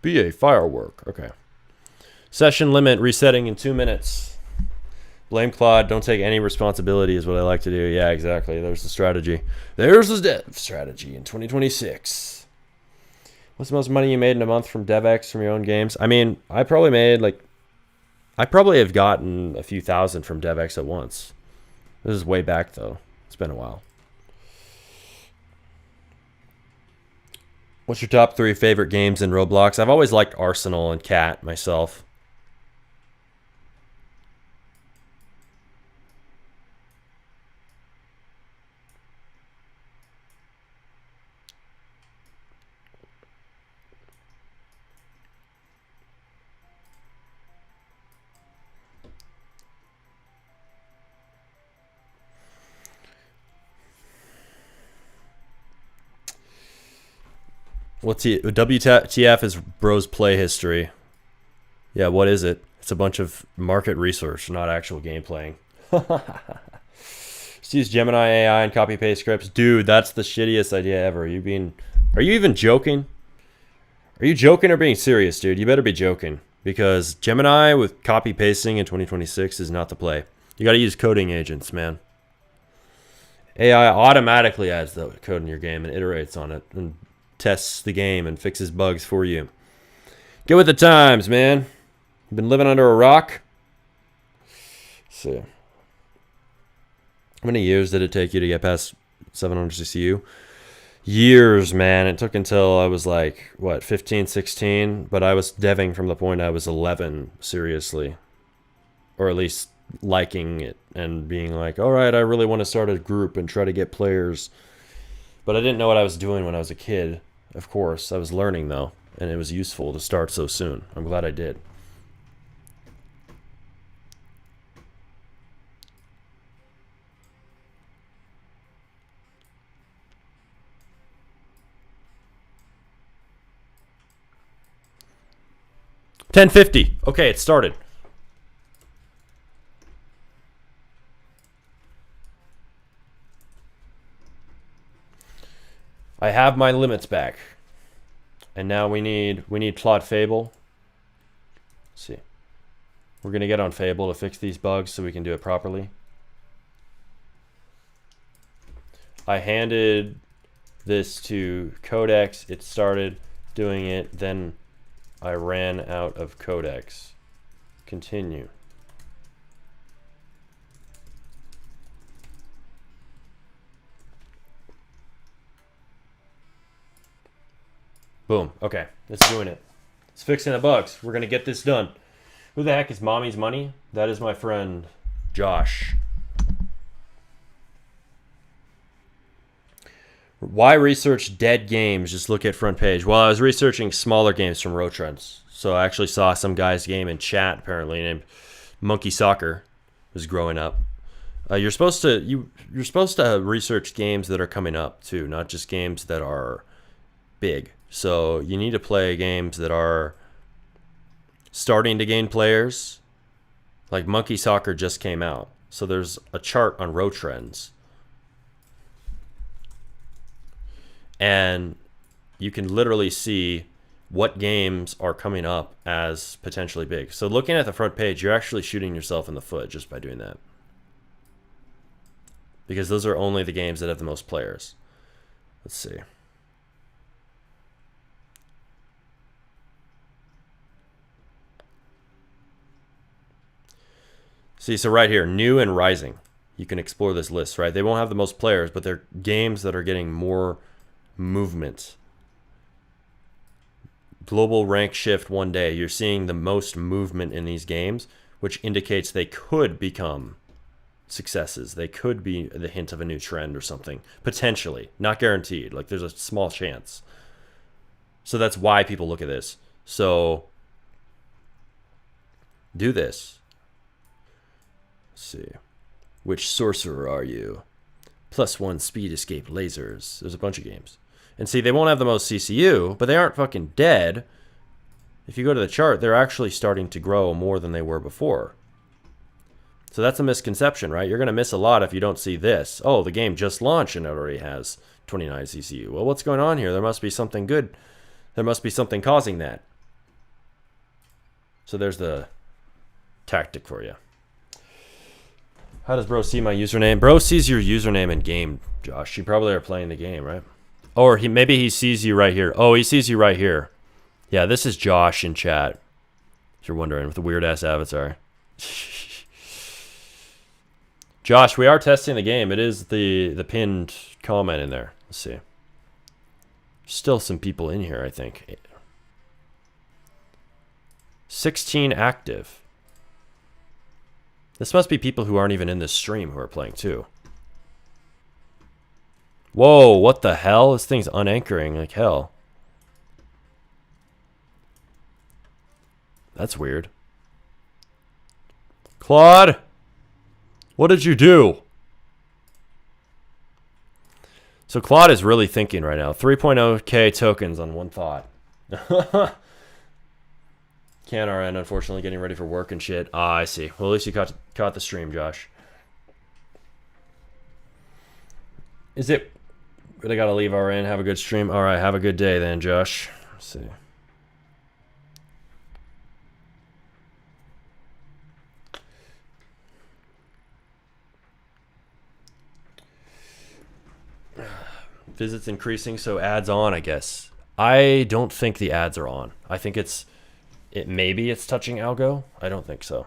[SPEAKER 1] BA firework. Okay. Session limit resetting in 2 minutes. Blame Claude. Don't take any responsibility is what I like to do. Yeah, exactly. There's the strategy. There's the dev strategy in 2026. What's the most money you made in a month from DevX from your own games? I mean, I probably have gotten a few thousand from DevX at once. This is way back, though. It's been a while. What's your top 3 favorite games in Roblox? I've always liked Arsenal and Cat myself. What's WTF is bro's play history. Yeah, what is it? It's a bunch of market research, not actual game playing. Just use Gemini AI and copy paste scripts. Dude, that's the shittiest idea ever. Are you even joking? Are you joking or being serious, dude? You better be joking. Because Gemini with copy pasting in 2026 is not the play. You gotta use coding agents, man. AI automatically adds the code in your game and iterates on it and tests the game and fixes bugs for you. Get with the times, man. You've been living under a rock? Let's see. How many years did it take you to get past 700 CCU? Years, man. It took until I was like, what, 15, 16? But I was deving from the point I was 11, seriously. Or at least liking it and being like, all right, I really want to start a group and try to get players. But I didn't know what I was doing when I was a kid. Of course, I was learning, though. And it was useful to start so soon. I'm glad I did. $10.50. Okay, it started. I have my limits back. And now we need plot Fable. Let's see. We're going to get on Fable to fix these bugs so we can do it properly. I handed this to Codex. It started doing it. Then I ran out of Codex. Continue. Boom. Okay. It's doing it. It's fixing the bugs. We're going to get this done. Who the heck is Mommy's Money? That is my friend Josh. Why research dead games? Just look at front page. Well, I was researching smaller games from Rotrends. So I actually saw some guy's game in chat, apparently, named Monkey Soccer. Was growing up. You're supposed to research games that are coming up too, not just games that are big. So you need to play games that are starting to gain players. Like Monkey Soccer just came out. So there's a chart on Rotrends. And you can literally see what games are coming up as potentially big. So looking at the front page, you're actually shooting yourself in the foot just by doing that. Because those are only the games that have the most players. Let's see. See, so right here, new and rising. You can explore this list, right? They won't have the most players, but they're games that are getting more movement. Global rank shift one day. You're seeing the most movement in these games, which indicates they could become successes. They could be the hint of a new trend or something. Potentially. Not guaranteed. Like, there's a small chance. So that's why people look at this. So do this. Let's see. Which sorcerer are you? +1 speed escape lasers. There's a bunch of games. And see, they won't have the most CCU, but they aren't fucking dead. If you go to the chart, they're actually starting to grow more than they were before. So that's a misconception, right? You're going to miss a lot if you don't see this. Oh, the game just launched and it already has 29 CCU. Well, what's going on here? There must be something good. There must be something causing that. So there's the tactic for you. How does bro see my username? Bro sees your username in game, Josh. You probably are playing the game, right? Or maybe he sees you right here. Oh, he sees you right here. Yeah, this is Josh in chat. If you're wondering, with the weird-ass avatar. Josh, we are testing the game. It is the pinned comment in there. Let's see. Still some people in here, I think. 16 active. This must be people who aren't even in this stream who are playing too. Whoa, what the hell? This thing's unanchoring like hell. That's weird. Claude, what did you do? So Claude is really thinking right now. 3.0k tokens on one thought. Can't RN, unfortunately, getting ready for work and shit. Ah, I see. Well, at least you caught the stream, Josh. Is it... Really gotta leave RN. Have a good stream. All right, have a good day then, Josh. Let's see. Visits increasing, so ads on, I guess. I don't think the ads are on. I think maybe it's touching algo. I don't think so.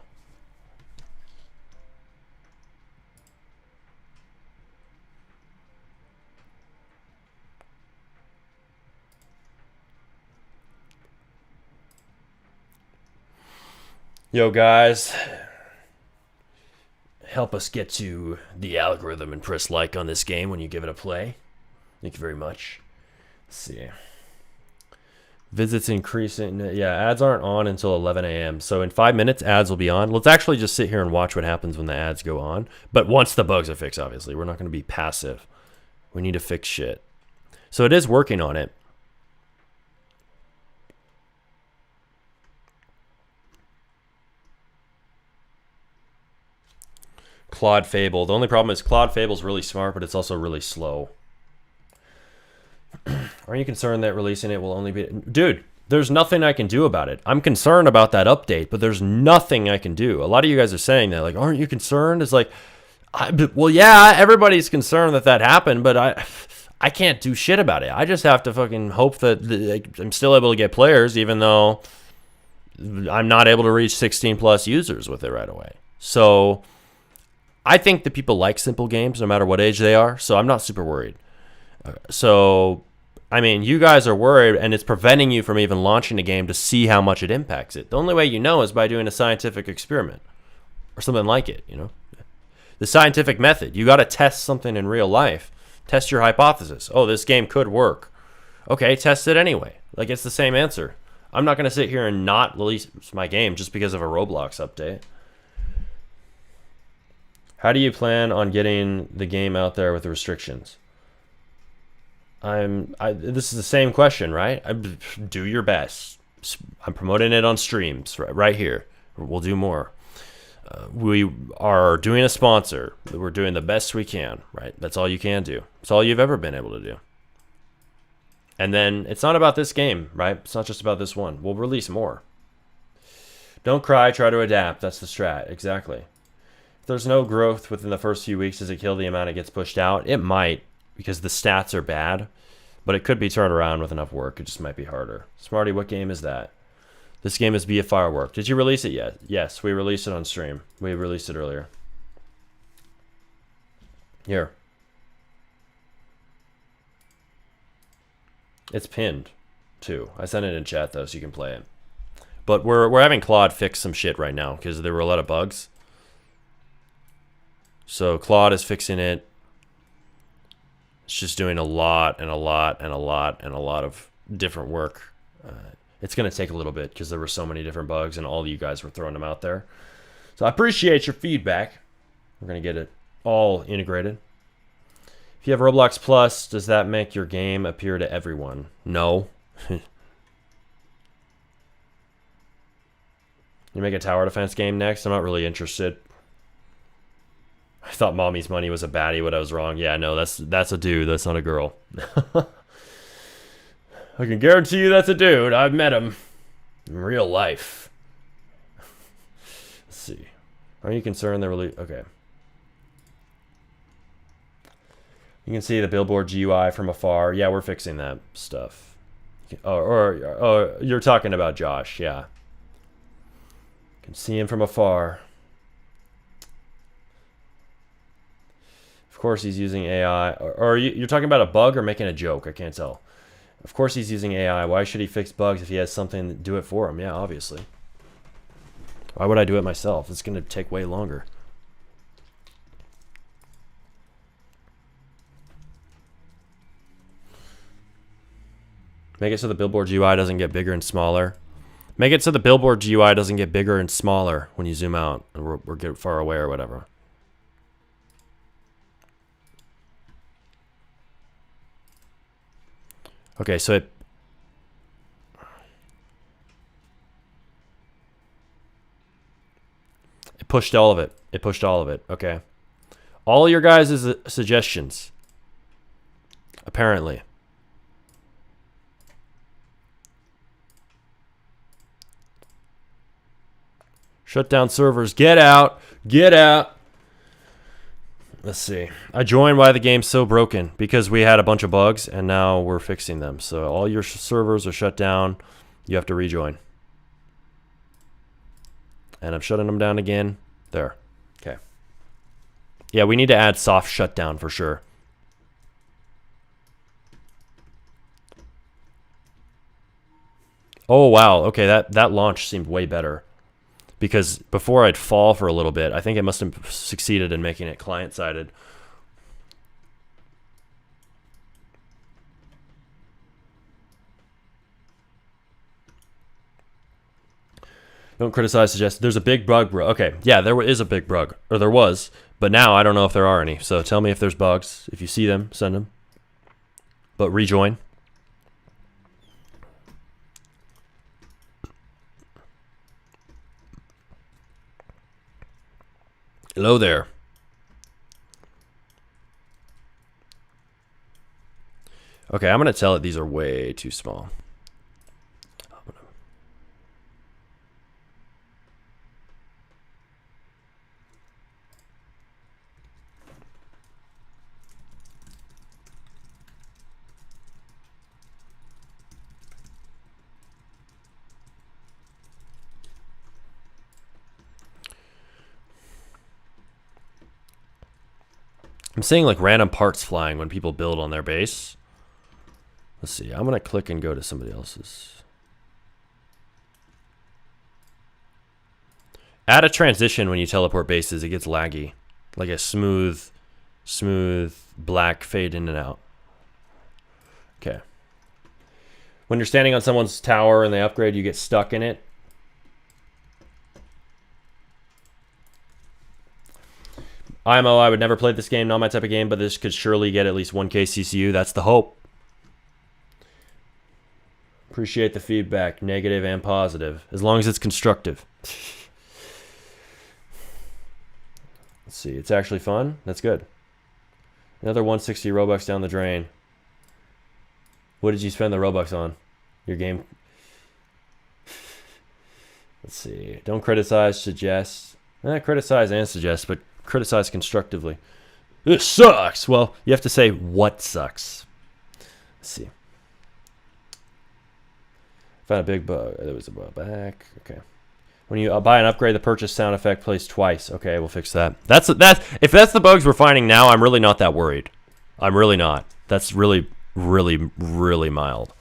[SPEAKER 1] Yo, guys. Help us get to the algorithm and press like on this game when you give it a play. Thank you very much. Let's see. Visits increasing. Yeah, ads aren't on until 11 a.m. So in 5 minutes, ads will be on. Let's actually just sit here and watch what happens when the ads go on. But once the bugs are fixed, obviously. We're not going to be passive. We need to fix shit. So it is working on it. Claude Fable. The only problem is Claude Fable's really smart, but it's also really slow. Are you concerned that releasing it will only be... Dude, there's nothing I can do about it. I'm concerned about that update, but there's nothing I can do. A lot of you guys are saying that, like, aren't you concerned? It's like, well, yeah, everybody's concerned that happened, but I can't do shit about it. I just have to fucking hope that I'm still able to get players, even though I'm not able to reach 16 plus users with it right away. So I think that people like simple games no matter what age they are, so I'm not super worried. So, I mean, you guys are worried, and it's preventing you from even launching a game to see how much it impacts it. The only way you know is by doing a scientific experiment or something like it, you know? The scientific method. You got to test something in real life. Test your hypothesis. Oh, this game could work. Okay, test it anyway. Like, it's the same answer. I'm not going to sit here and not release my game just because of a Roblox update. How do you plan on getting the game out there with the restrictions? This is the same question, right? Do your best. I'm promoting it on streams right here. We'll do more. We are doing a sponsor. We're doing the best we can, right? That's all you can do. It's all you've ever been able to do. And then it's not about this game, right? It's not just about this one. We'll release more. Don't cry, try to adapt. That's the strat, exactly. If there's no growth within the first few weeks, does it kill the amount it gets pushed out? It might, because the stats are bad. But it could be turned around with enough work. It just might be harder. Smarty, what game is that? This game is Be a Firework. Did you release it yet? Yes, we released it on stream. We released it earlier. Here. It's pinned, too. I sent it in chat, though, so you can play it. But we're having Claude fix some shit right now, because there were a lot of bugs. So Claude is fixing it. It's just doing a lot of different work. It's going to take a little bit because there were so many different bugs and all of you guys were throwing them out there. So I appreciate your feedback. We're going to get it all integrated. If you have Roblox Plus, does that make your game appear to everyone? No. You make a tower defense game next? I'm not really interested. I thought Mommy's Money was a baddie, but I was wrong. Yeah, no, that's a dude. That's not a girl. I can guarantee you that's a dude. I've met him in real life. Let's see. Are you concerned they're really... Okay. You can see the billboard GUI from afar. Yeah, we're fixing that stuff. Or you're talking about Josh. Yeah. You can see him from afar. Of course he's using AI. Or you're talking about a bug or making a joke? I can't tell. Of course he's using AI. Why should he fix bugs if he has something to do it for him? Yeah, obviously. Why would I do it myself? It's going to take way longer. Make it so the billboard UI doesn't get bigger and smaller. Make it so the billboard UI doesn't get bigger and smaller when you zoom out or get far away or whatever. Okay, so it pushed all of it. It pushed all of it. Okay. All your guys' suggestions. Apparently. Shut down servers. Get out. Get out. Let's see. I joined why the game's so broken. Because we had a bunch of bugs and now we're fixing them. So all your servers are shut down. You have to rejoin. And I'm shutting them down again. There. Okay. Yeah, we need to add soft shutdown for sure. Oh, wow. Okay, that launch seemed way better. Because before I'd fall for a little bit, I think it must have succeeded in making it client-sided. Don't criticize, suggest. There's a big bug, bro. Okay, yeah, there is a big bug. Or there was. But now I don't know if there are any. So tell me if there's bugs. If you see them, send them. But rejoin. Hello there. Okay, I'm going to tell it these are way too small. I'm seeing like random parts flying when people build on their base. Let's see. I'm going to click and go to somebody else's. Add a transition when you teleport bases. It gets laggy. Like a smooth black fade in and out. Okay. When you're standing on someone's tower and they upgrade, you get stuck in it. IMO, I would never play this game, not my type of game, but this could surely get at least 1K CCU. That's the hope. Appreciate the feedback, negative and positive, as long as it's constructive. Let's see, it's actually fun. That's good. Another 160 Robux down the drain. What did you spend the Robux on? Your game? Let's see. Don't criticize, suggest. Criticize and suggest, but criticize constructively. This sucks. Well, you have to say what sucks. Let's see. Found a big bug. There was a bug back. Okay. When you buy an upgrade, the purchase sound effect plays twice. Okay, we'll fix that. If that's the bugs we're finding now, I'm really not that worried. I'm really not. That's really mild.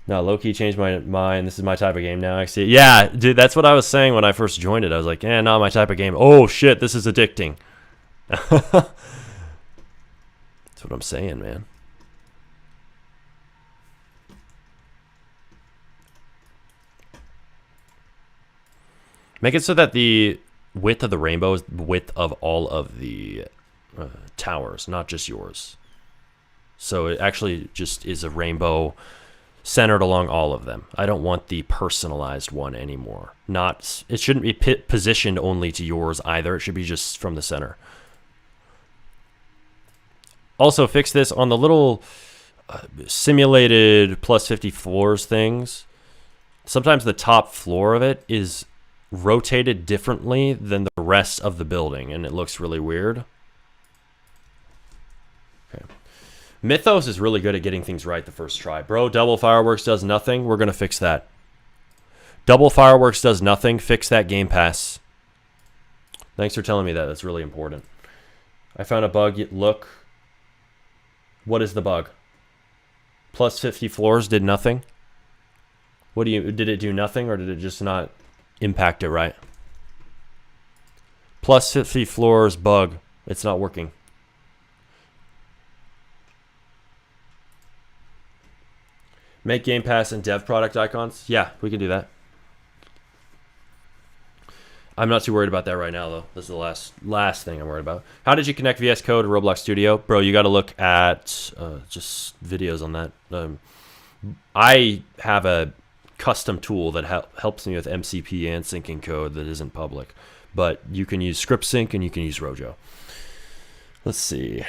[SPEAKER 1] No, low-key changed my mind. This is my type of game now. I see. Yeah, dude, that's what I was saying when I first joined it. I was like, not my type of game. Oh, shit, this is addicting. That's what I'm saying, man. Make it so that the width of the rainbow is the width of all of the towers, not just yours. So it actually just is a rainbow centered along all of them. I don't want the personalized one anymore. It shouldn't be positioned only to yours either. It should be just from the center. Also, fix this on the little simulated plus 50 floors things. Sometimes the top floor of it is rotated differently than the rest of the building, and it looks really weird. Okay. Mythos is really good at getting things right the first try. Bro, double fireworks does nothing. We're going to fix that. Double fireworks does nothing. Fix that Game Pass. Thanks for telling me that. That's really important. I found a bug. Look. What is the bug? Plus 50 floors did nothing. Did it do nothing, or did it just not impact it right? Plus 50 floors bug. It's not working. Make Game Pass and dev product icons. Yeah, we can do that. I'm not too worried about that right now, though. This is the last thing I'm worried about. How did you connect VS Code to Roblox Studio? Bro, you got to look at just videos on that. I have a custom tool that helps me with MCP and syncing code that isn't public. But you can use Script Sync and you can use Rojo. Let's see.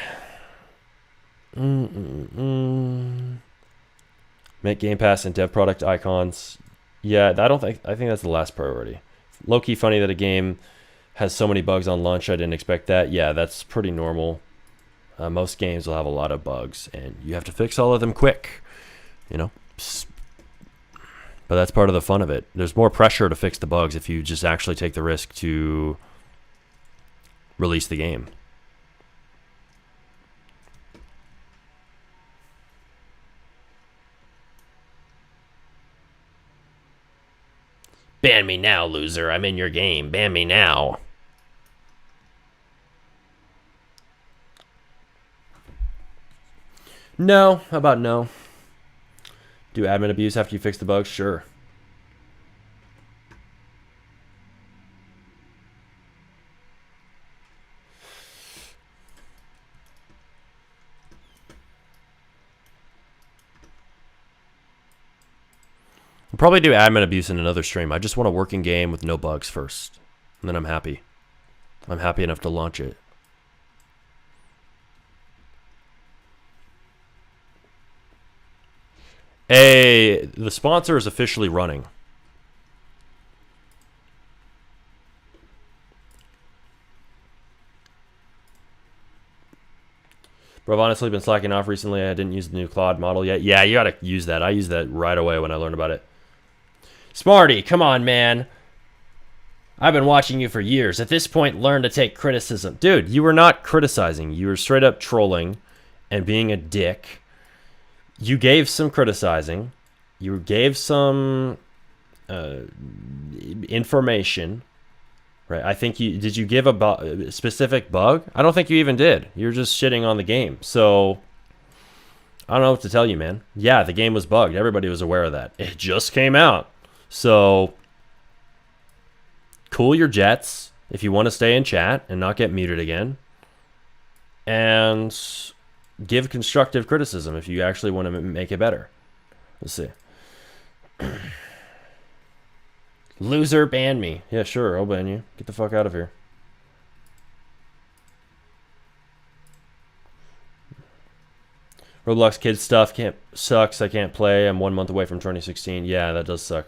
[SPEAKER 1] Make Game Pass and dev product icons. Yeah, I think that's the last priority. Low-key funny that a game has so many bugs on launch. I didn't expect that. Yeah, that's pretty normal. Most games will have a lot of bugs, and you have to fix all of them quick. You know? But that's part of the fun of it. There's more pressure to fix the bugs if you just actually take the risk to release the game. Ban me now, loser. I'm in your game. Ban me now. No. How about no? Do admin abuse after you fix the bugs? Sure. I'll probably do admin abuse in another stream. I just want a working game with no bugs first. And then I'm happy. I'm happy enough to launch it. Hey, the sponsor is officially running. Bro, I've honestly been slacking off recently. I didn't use the new Claude model yet. Yeah, you gotta use that. I used that right away when I learned about it. Smarty, come on, man. I've been watching you for years. At this point, learn to take criticism. Dude, you were not criticizing. You were straight up trolling and being a dick. You gave some criticizing. You gave some information. Right? I think did you give a specific bug? I don't think you even did. You're just shitting on the game. So I don't know what to tell you, man. Yeah, the game was bugged. Everybody was aware of that. It just came out. So cool your jets if you want to stay in chat and not get muted again. And give constructive criticism if you actually want to make it better. Let's see. Loser, ban me. Yeah, sure, I'll ban you. Get the fuck out of here. Roblox kids stuff sucks. I can't play. I'm 1 month away from 2016. Yeah, that does suck.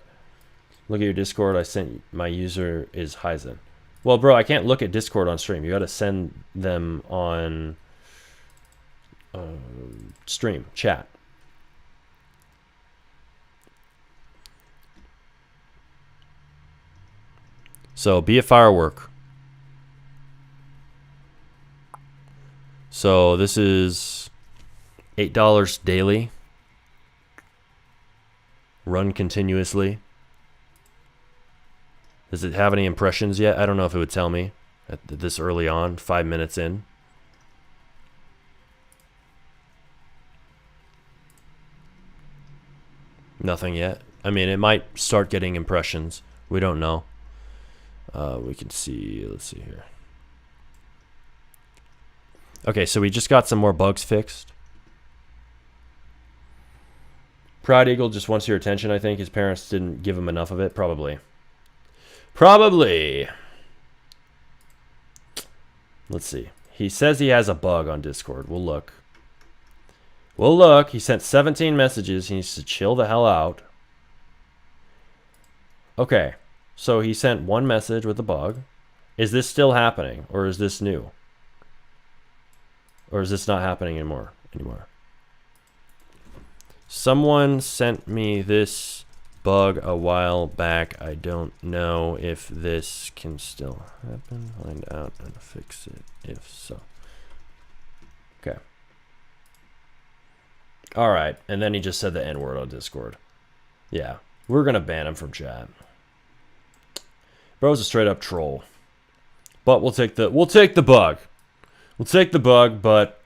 [SPEAKER 1] Look at your Discord. I sent my user is Heizen. Well, bro, I can't look at Discord on stream. You got to send them on stream, chat. So be a firework. So this is $8 daily. Run continuously. Does it have any impressions yet? I don't know if it would tell me at this early on, 5 minutes in. Nothing yet. I mean, it might start getting impressions. We don't know. We can see, let's see here. Okay, so we just got some more bugs fixed. Proud Eagle just wants your attention, I think. His parents didn't give him enough of it. Probably. Probably. Let's see. He says he has a bug on Discord. We'll look. We'll look. He sent 17 messages. He needs to chill the hell out. Okay. So he sent one message with a bug. Is this still happening? Or is this new? Or is this not happening anymore? Someone sent me this bug a while back. I don't know if this can still happen. Find out and fix it if so. Okay. All right, and then he just said the N-word on Discord. Yeah, we're gonna ban him from chat. Bro's a straight up troll. But we'll take the bug. We'll take the bug, but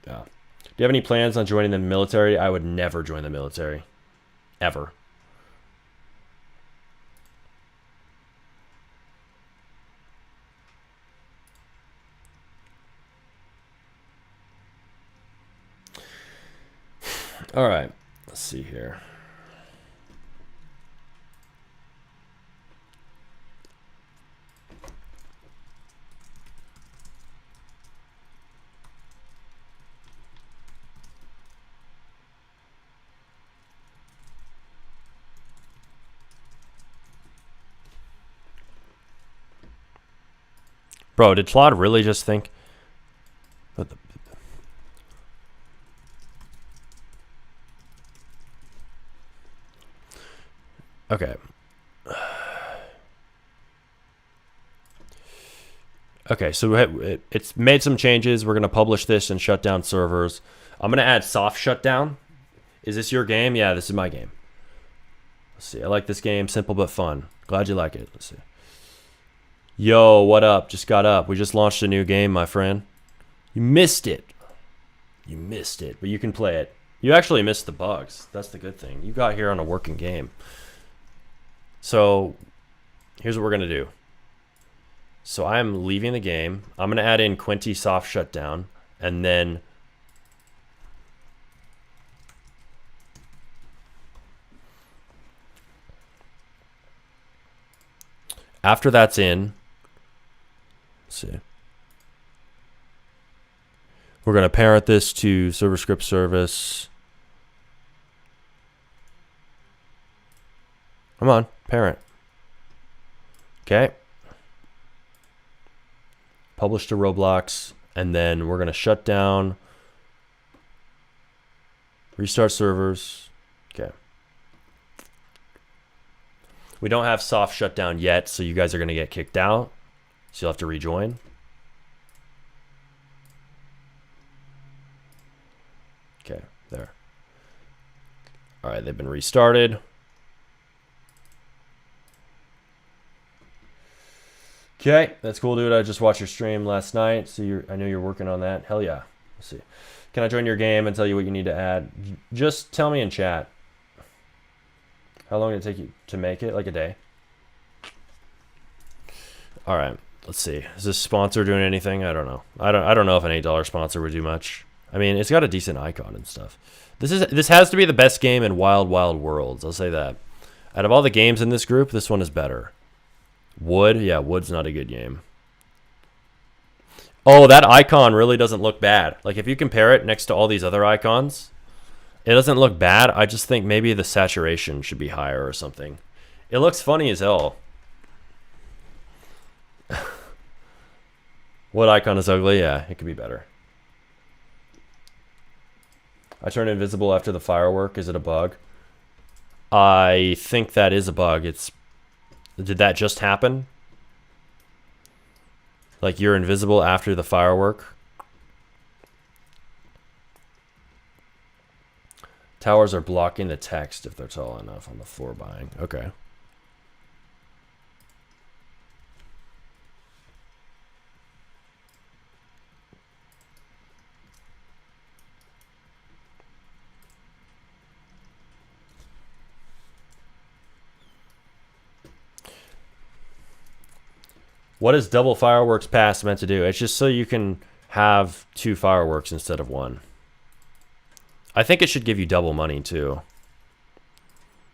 [SPEAKER 1] yeah. Do you have any plans on joining the military? I would never join the military. Ever. All right. Let's see here. Bro, did Claude really just think? Okay. Okay, so it's made some changes. We're going to publish this and shut down servers. I'm going to add soft shutdown. Is this your game? Yeah, this is my game. Let's see. I like this game. Simple but fun. Glad you like it. Let's see. Yo, what up? Just got up. We just launched a new game, my friend. You missed it. You missed it, but you can play it. You actually missed the bugs. That's the good thing. You got here on a working game. So here's what we're going to do. So I'm leaving the game. I'm going to add in Quinty soft shutdown, and then after that's in, let's see. We're going to parent this to server script service. Come on, parent. Okay. Publish to Roblox, and then we're going to shut down, restart servers. Okay. We don't have soft shutdown yet, so you guys are going to get kicked out. So you'll have to rejoin. Okay, there. All right, they've been restarted. Okay, that's cool, dude. I just watched your stream last night, so I know you're working on that. Hell yeah. Let's see. Can I join your game and tell you what you need to add? Just tell me in chat. How long did it take you to make it? Like a day? All right, let's see. Is this sponsor doing anything? I don't know. I don't know if an $8 sponsor would do much. I mean, it's got a decent icon and stuff. This has to be the best game in Wild Wild Worlds. I'll say that. Out of all the games in this group, this one is better. Wood? Yeah, Wood's not a good game. Oh, that icon really doesn't look bad. Like, if you compare it next to all these other icons, it doesn't look bad. I just think maybe the saturation should be higher or something. It looks funny as hell. What icon is ugly? Yeah, it could be better. I turn invisible after the firework. Is it a bug? I think that is a bug. Did that just happen? Like you're invisible after the firework? Towers are blocking the text if they're tall enough on the floor buying. Okay. What is double fireworks pass meant to do? It's just so you can have 2 fireworks instead of 1. I think it should give you double money too.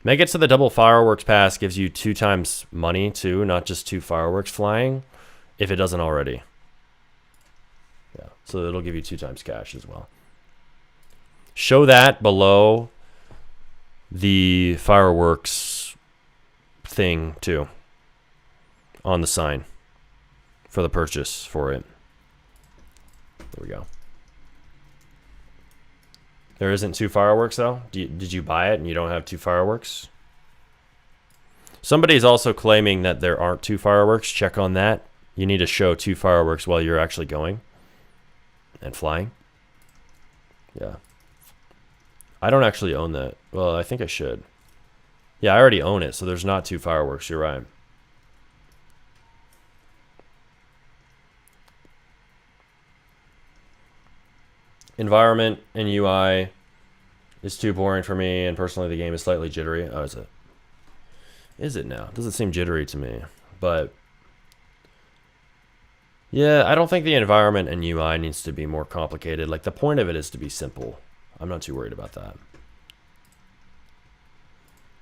[SPEAKER 1] Make it so the double fireworks pass gives you 2 times money too, not just 2 fireworks flying, if it doesn't already. Yeah, so it'll give you 2 times cash as well. Show that below the fireworks thing too, on the sign for the purchase for it. There we go. There isn't 2 fireworks though? Did you buy it and you don't have 2 fireworks? Somebody's also claiming that there aren't 2 fireworks. Check on that. You need to show 2 fireworks while you're actually going and flying. Yeah. I don't actually own that. Well, I think I should. Yeah, I already own it, so there's not 2 fireworks. You're right. Environment and UI is too boring for me, and personally the game is slightly jittery. Oh, is it? Is it now? It doesn't seem jittery to me. But yeah, I don't think the environment and UI needs to be more complicated. Like, the point of it is to be simple. I'm not too worried about that.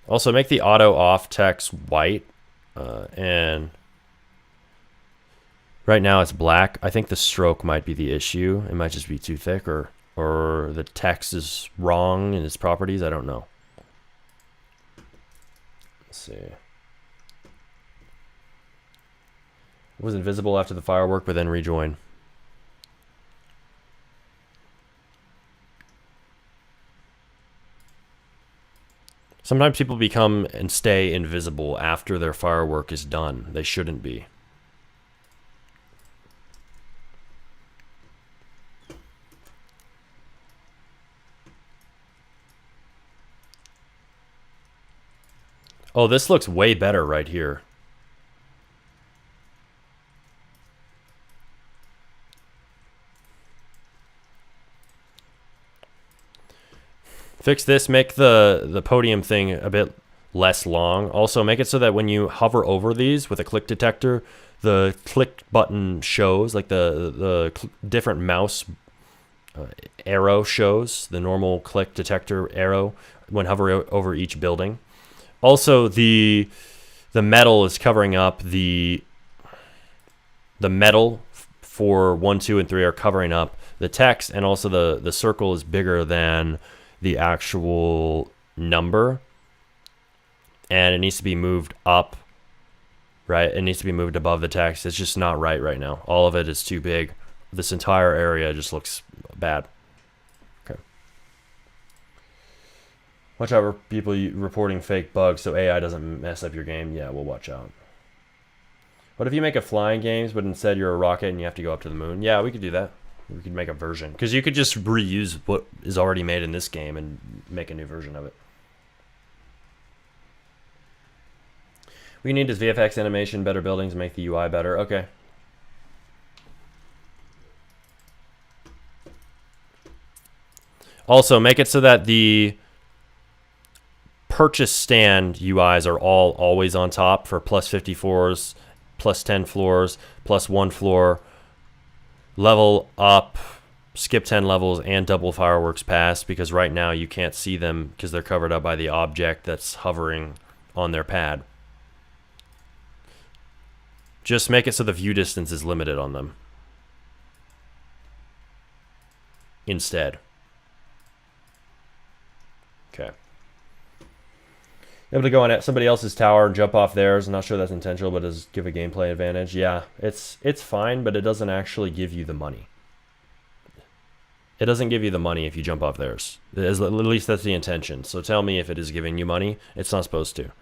[SPEAKER 1] Also, make the auto off text white, and right now it's black. I think the stroke might be the issue. It might just be too thick, or the text is wrong in its properties. I don't know. Let's see. It was invisible after the firework, but then rejoin. Sometimes people become and stay invisible after their firework is done. They shouldn't be. Oh, this looks way better right here. Fix this, make the podium thing a bit less long. Also, make it so that when you hover over these with a click detector, the click button shows, like the different mouse arrow shows, the normal click detector arrow when hovering over each building. Also, the metal is covering up the metal for 1, 2, and 3 are covering up the text, and also the circle is bigger than the actual number, and it needs to be moved up, right? It needs to be moved above the text. It's just not right now. All of it is too big. This entire area just looks bad. Okay. Watch out for people reporting fake bugs so AI doesn't mess up your game. Yeah, we'll watch out. What if you make a flying games, but instead you're a rocket and you have to go up to the moon? Yeah, we could do that. We could make a version. Because you could just reuse what is already made in this game and make a new version of it. We need is VFX animation, better buildings, make the UI better. Okay. Also, make it so that the purchase stand UIs are all always on top for plus 50 floors, plus 10 floors, plus 1 floor. Level up, skip 10 levels, and double fireworks pass, because right now you can't see them because they're covered up by the object that's hovering on their pad. Just make it so the view distance is limited on them instead. Okay. Able to go on somebody else's tower and jump off theirs. I'm not sure that's intentional, but does give a gameplay advantage. Yeah, it's fine, but it doesn't actually give you the money. It doesn't give you the money if you jump off theirs. At least that's the intention. So tell me if it is giving you money. It's not supposed to.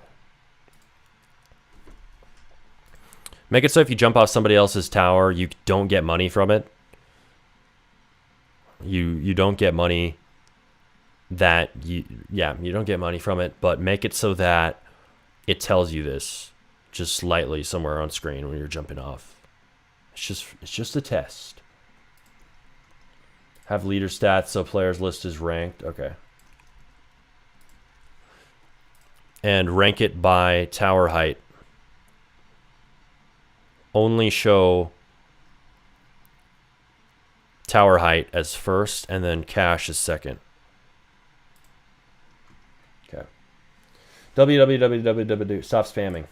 [SPEAKER 1] Make it so if you jump off somebody else's tower, you don't get money from it. You don't get money that you don't get money from it, but make it so that it tells you this just slightly somewhere on screen when you're jumping off. It's just a test. Have leader stats so players list is ranked. Okay. And rank it by tower height. Only show tower height as first and then cache as second. Okay. www. Stop spamming.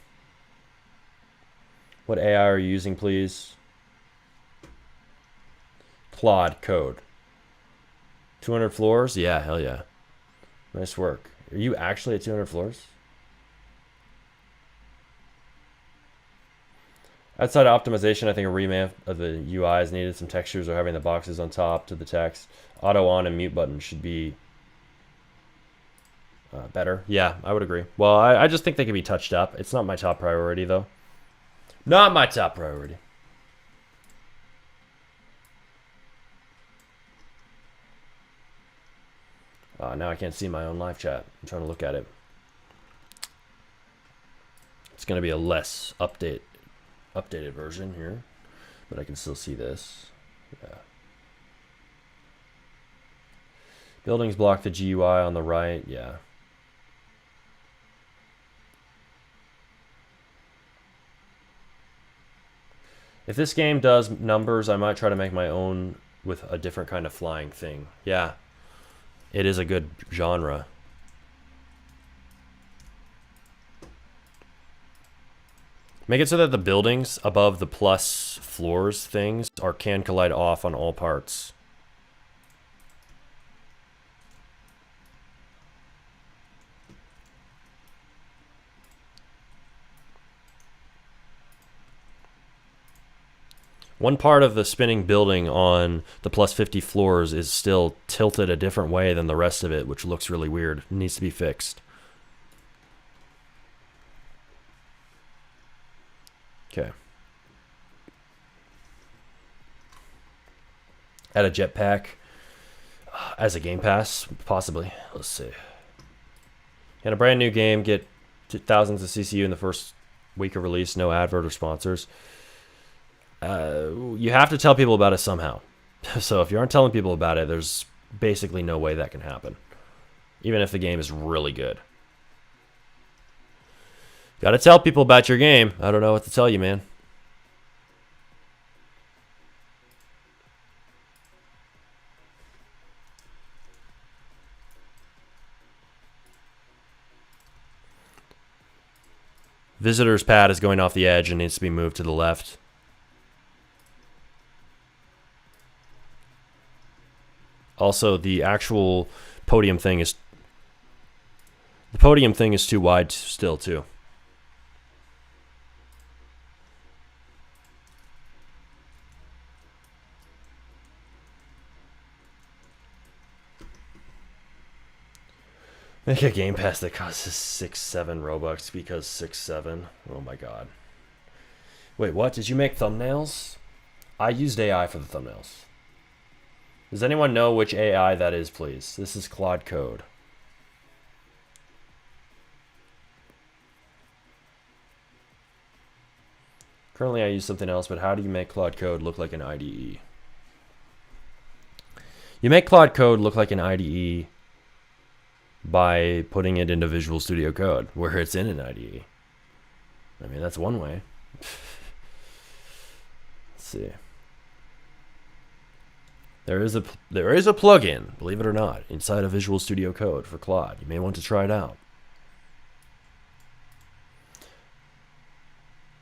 [SPEAKER 1] What AI are you using, please? Claude code. 200 floors? Yeah, hell yeah. Nice work. Are you actually at 200 floors? Outside of optimization, I think a revamp of the UI is needed. Some textures or having the boxes on top to the text. Auto on and mute button should be better. Yeah, I would agree. Well, I just think they can be touched up. It's not my top priority, though. Not my top priority. Now I can't see my own live chat. I'm trying to look at it. It's going to be a less updated version here, but I can still see this. Yeah. Buildings block the GUI on the right. Yeah. If this game does numbers, I might try to make my own with a different kind of flying thing. Yeah. It is a good genre. Make it so that the buildings above the plus floors things can collide off on all parts. One part of the spinning building on the plus 50 floors is still tilted a different way than the rest of it, which looks really weird. It needs to be fixed. Okay. Add a jetpack as a game pass, possibly. Let's see. In a brand new game, get thousands of CCU in the first week of release. No advert or sponsors. You have to tell people about it somehow. So if you aren't telling people about it, there's basically no way that can happen. Even if the game is really good. Gotta tell people about your game. I don't know what to tell you, man. Visitor's pad is going off the edge and needs to be moved to the left. Also, the actual podium thing is too wide still too. Make a game pass that costs 6-7 Robux because 6-7. Oh my god. Wait, what? Did you make thumbnails? I used AI for the thumbnails. Does anyone know which AI that is, please? This is Claude Code. Currently I use something else, but how do you make Claude Code look like an IDE? You make Claude Code look like an IDE by putting it into Visual Studio Code, where it's in an IDE. I mean, that's one way. Let's see. There is a plugin, believe it or not, inside of Visual Studio Code for Claude. You may want to try it out.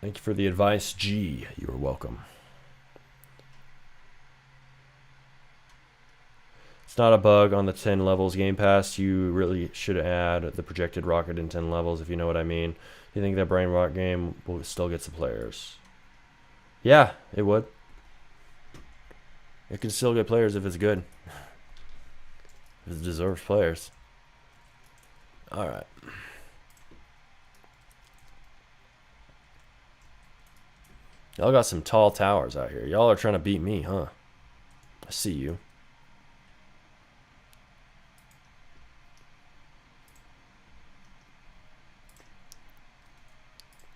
[SPEAKER 1] Thank you for the advice, G. You are welcome. It's not a bug on the 10 levels Game Pass. You really should add the projected rocket in 10 levels, if you know what I mean. Do you think that Brain Rot game will still get some players? Yeah, it would. It can still get players if it's good. If it deserves players. Alright. Y'all got some tall towers out here. Y'all are trying to beat me, huh? I see you.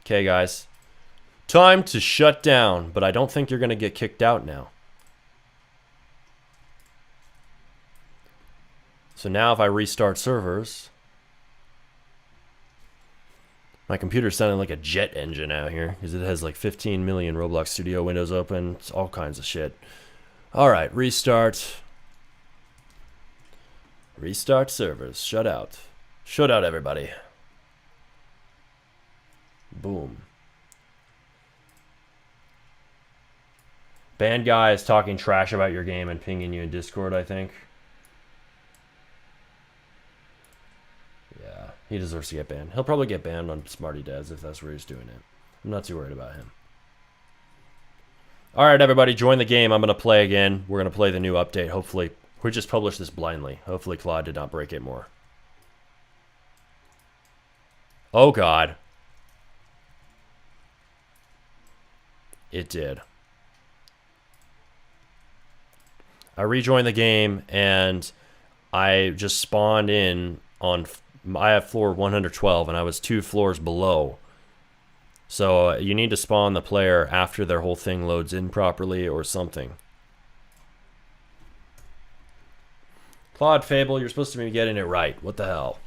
[SPEAKER 1] Okay, guys. Time to shut down, but I don't think you're going to get kicked out now. So now if I restart servers, my computer's sounding like a jet engine out here because it has like 15 million Roblox Studio windows open. It's all kinds of shit. All right, restart. Restart servers. Shut out. Shut out, everybody. Boom. Band guy is talking trash about your game and pinging you in Discord, I think. Yeah, he deserves to get banned. He'll probably get banned on Smarty Dads if that's where he's doing it. I'm not too worried about him. Alright, everybody, join the game. I'm going to play again. We're going to play the new update. Hopefully, we just published this blindly. Hopefully, Claude did not break it more. Oh, God. It did. I rejoined the game, and I just spawned in on, I have floor 112 and I was 2 floors below. So you need to spawn the player after their whole thing loads in properly or something. Claude Fable, you're supposed to be getting it right. What the hell?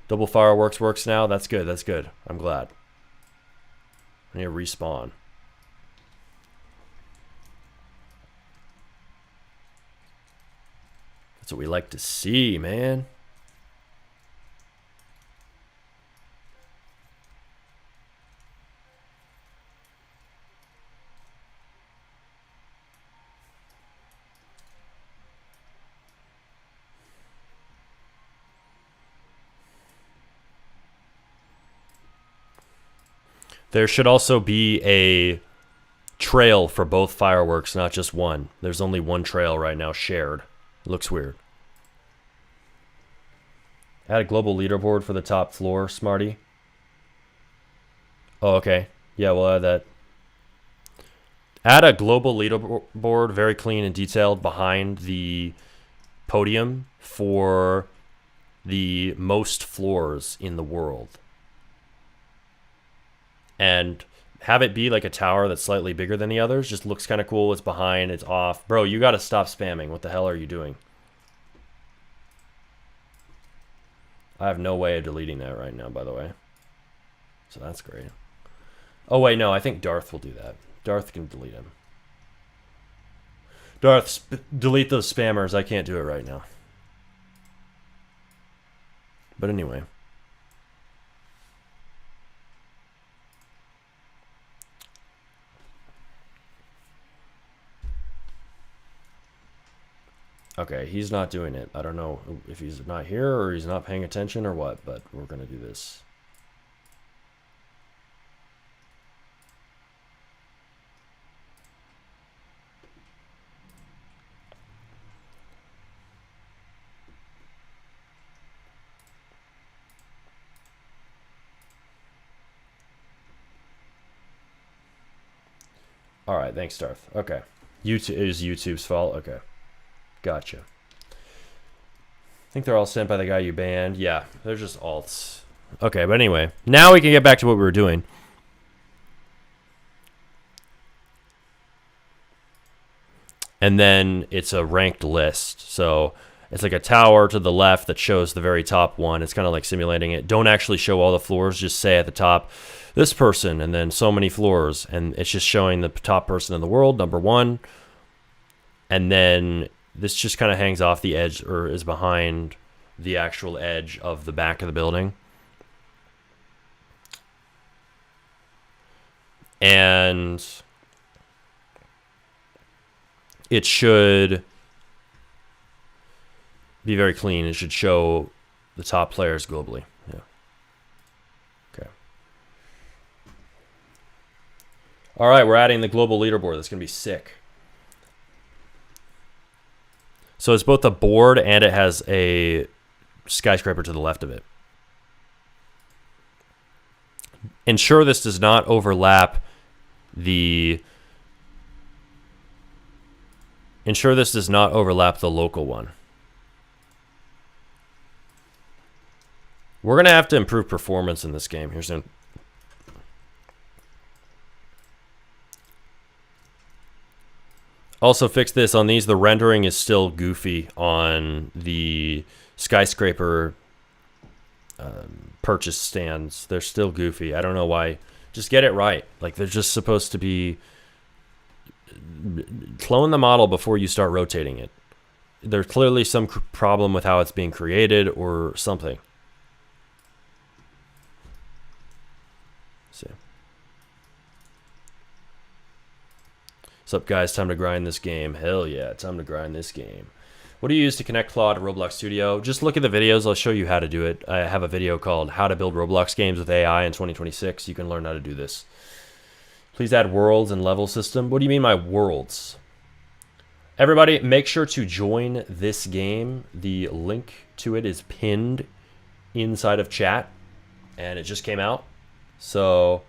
[SPEAKER 1] Double fireworks works now. That's good. That's good. I'm glad. I need to respawn. That's what we like to see, man. There should also be a trail for both fireworks, not just one. There's only one trail right now shared. Looks weird. Add a global leaderboard for the top floor, Smarty. Oh, okay. Yeah, we'll add that. Add a global leaderboard, very clean and detailed, behind the podium for the most floors in the world. And have it be like a tower that's slightly bigger than the others. Just looks kind of cool. It's behind. It's off. Bro, you got to stop spamming. What the hell are you doing? I have no way of deleting that right now, by the way. So that's great. Oh, wait, no. I think Darth will do that. Darth can delete him. Darth, delete those spammers. I can't do it right now. But anyway. Okay, he's not doing it. I don't know if he's not here or he's not paying attention or what, but we're going to do this. All right, thanks, Darth. Okay. YouTube is YouTube's fault. Okay. Gotcha. I think they're all sent by the guy you banned. Yeah, they're just alts. Okay, but anyway, now we can get back to what we were doing. And then it's a ranked list. So it's like a tower to the left that shows the very top one. It's kind of like simulating it. Don't actually show all the floors. Just say at the top, this person, and then so many floors. And it's just showing the top person in the world, number 1. And then this just kind of hangs off the edge or is behind the actual edge of the back of the building. And it should be very clean. It should show the top players globally. Yeah. Okay. All right, we're adding the global leaderboard. That's going to be sick. So it's both a board and it has a skyscraper to the left of it. Ensure this does not overlap the... Ensure this does not overlap the local one. We're going to have to improve performance in this game here soon. Also fix this on these. The rendering is still goofy on the skyscraper purchase stands. They're still goofy. I don't know why. Just get it right. Like, they're just supposed to be... Clone the model before you start rotating it. There's clearly some problem with how it's being created or something. Let's see. What's up, guys? Time to grind this game. Hell yeah, time to grind this game. What do you use to connect Claude to Roblox Studio? Just look at the videos. I'll show you how to do it. I have a video called How to Build Roblox Games with AI in 2026. You can learn how to do this. Please add worlds and level system. What do you mean by worlds? Everybody, make sure to join this game. The link to it is pinned inside of chat, and it just came out. So,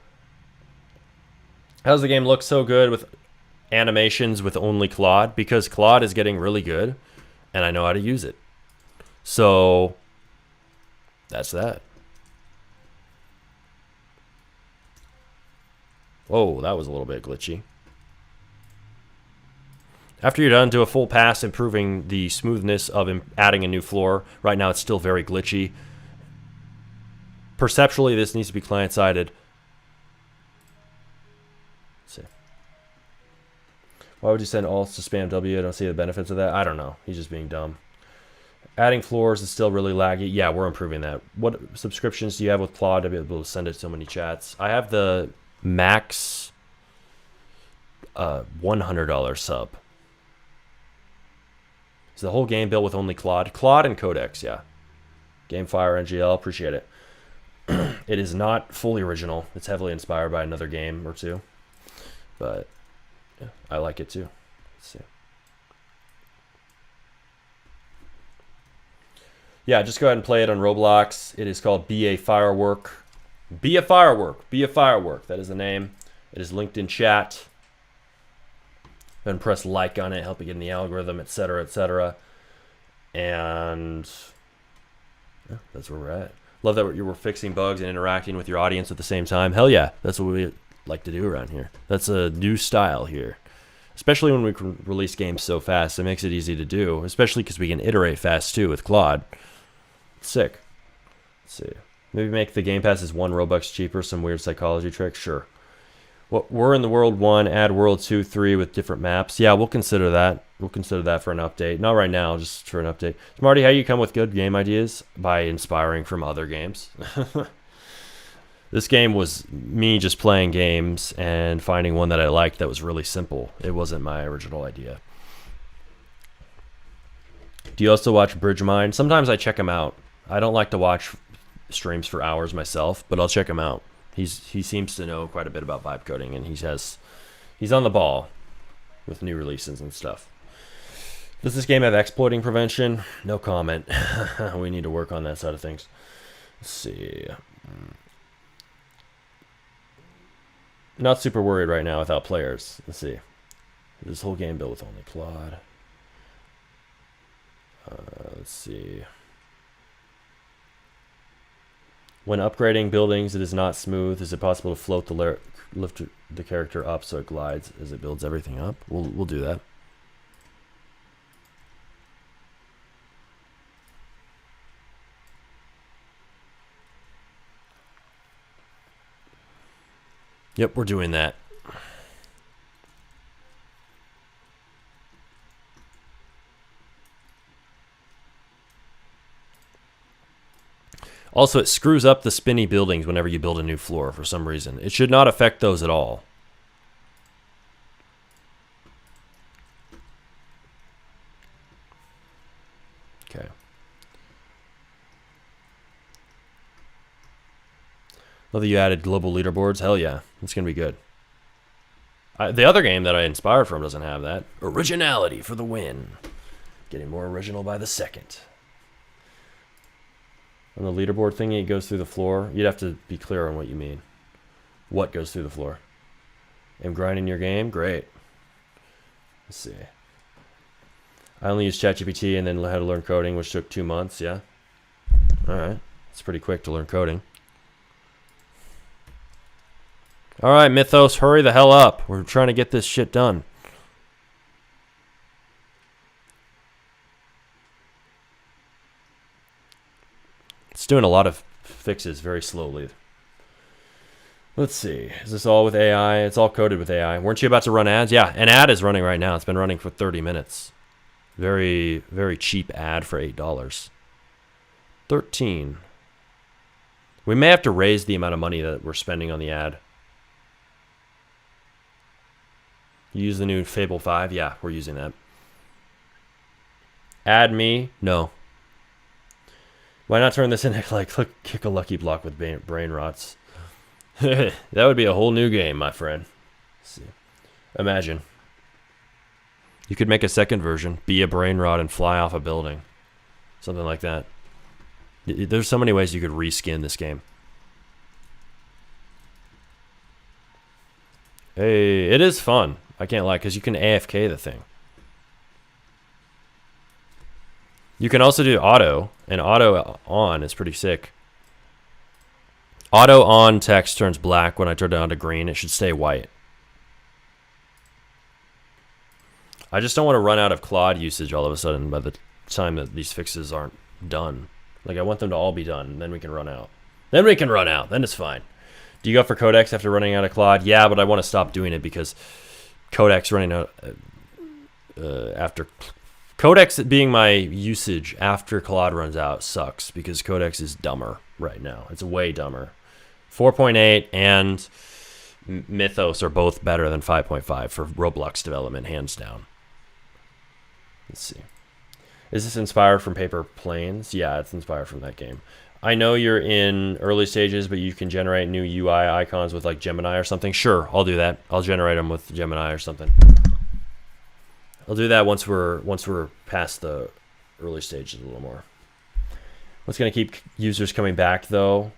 [SPEAKER 1] how does the game look so good with animations with only Claude? Because Claude is getting really good
[SPEAKER 2] and I know how to use it. So that's that. Whoa, that was a little bit glitchy. After you're done, do a full pass improving the smoothness of adding a new floor. Right now it's still very glitchy. Perceptually, this needs to be client-sided. Let's see. Why would you send alts to spam W? I don't see the benefits of that. I don't know. He's just being dumb. Adding floors is still really laggy. Yeah, we're improving that. What subscriptions do you have with Claude to be able to send it to so many chats? I have the max $100 sub. Is the whole game built with only Claude? Claude and Codex, yeah. Gamefire, NGL, appreciate it. It is not fully original. It's heavily inspired by another game or two. But yeah, I like it too. Let's see. Yeah, just go ahead and play it on Roblox. It is called Be a Firework. Be a Firework. Be a Firework. That is the name. It is linked in chat. Then press like on it, help you get in the algorithm, etc., etc. And yeah, that's where we're at. Love that you were fixing bugs and interacting with your audience at the same time. Hell yeah, that's what we like to do around here. That's a new style here. Especially when we can release games so fast. It makes it easy to do. Especially because we can iterate fast too with Claude. Sick. Let's see. Maybe make the Game Passes 1 Robux cheaper. Some weird psychology trick. Sure. Well, we're in the World 1. Add World 2, 3 with different maps. Yeah, we'll consider that. We'll consider that for an update. Not right now, just for an update. Smarty, how you come with good game ideas? By inspiring from other games. This game was me just playing games and finding one that I liked that was really simple. It wasn't my original idea. Do you also watch Bridgemine? Sometimes I check him out. I don't like to watch streams for hours myself, but I'll check him out. He seems to know quite a bit about vibe coding, and he's on the ball with new releases and stuff. Does this game have exploiting prevention? No comment. We need to work on that side of things. Let's see. Not super worried right now without players. Let's see. This whole game built with only Claude. Let's see. When upgrading buildings, it is not smooth. Is it possible to float lift the character up so it glides as it builds everything up? We'll do that. Yep, we're doing that. Also, it screws up the spinny buildings whenever you build a new floor for some reason. It should not affect those at all. Okay. Love that you added global leaderboards. Hell yeah, it's going to be good. The other game that I inspired from doesn't have that. Originality for the win. Getting more original by the second. On the leaderboard thingy, it goes through the floor. You'd have to be clear on what you mean. What goes through the floor? Am grinding your game? Great. Let's see. I only used ChatGPT and then had to learn coding, which took 2 months, yeah? Alright. It's pretty quick to learn coding. Alright, Mythos, hurry the hell up. We're trying to get this shit done. It's doing a lot of fixes very slowly. Let's see. Is this all with AI? It's all coded with AI. Weren't you about to run ads? Yeah, an ad is running right now. It's been running for 30 minutes. Very, very cheap ad for $8. 13. We may have to raise the amount of money that we're spending on the ad. You use the new Fable 5? Yeah, we're using that. Add me? No. Why not turn this into like kick a lucky block with brain rots? That would be a whole new game, my friend. Let's see. Imagine. You could make a second version, be a brain rot and fly off a building. Something like that. There's so many ways you could reskin this game. Hey, it is fun. I can't lie, because you can AFK the thing. You can also do auto, and auto on is pretty sick. Auto on text turns black when I turn it on to green. It should stay white. I just don't want to run out of Claude usage all of a sudden by the time that these fixes aren't done. Like, I want them to all be done, and then we can run out. Then we can run out. Then it's fine. Do you go for Codex after running out of Claude? Yeah, but I want to stop doing it because Codex running out after... Codex being my usage after Claude runs out sucks because Codex is dumber right now. It's way dumber. 4.8 and Mythos are both better than 5.5 for Roblox development, hands down. Let's see. Is this inspired from Paper Planes? Yeah, it's inspired from that game. I know you're in early stages, but you can generate new UI icons with like Gemini or something. Sure, I'll do that. I'll generate them with Gemini or something. I'll do that once we're past the early stages a little more. What's going to keep users coming back though?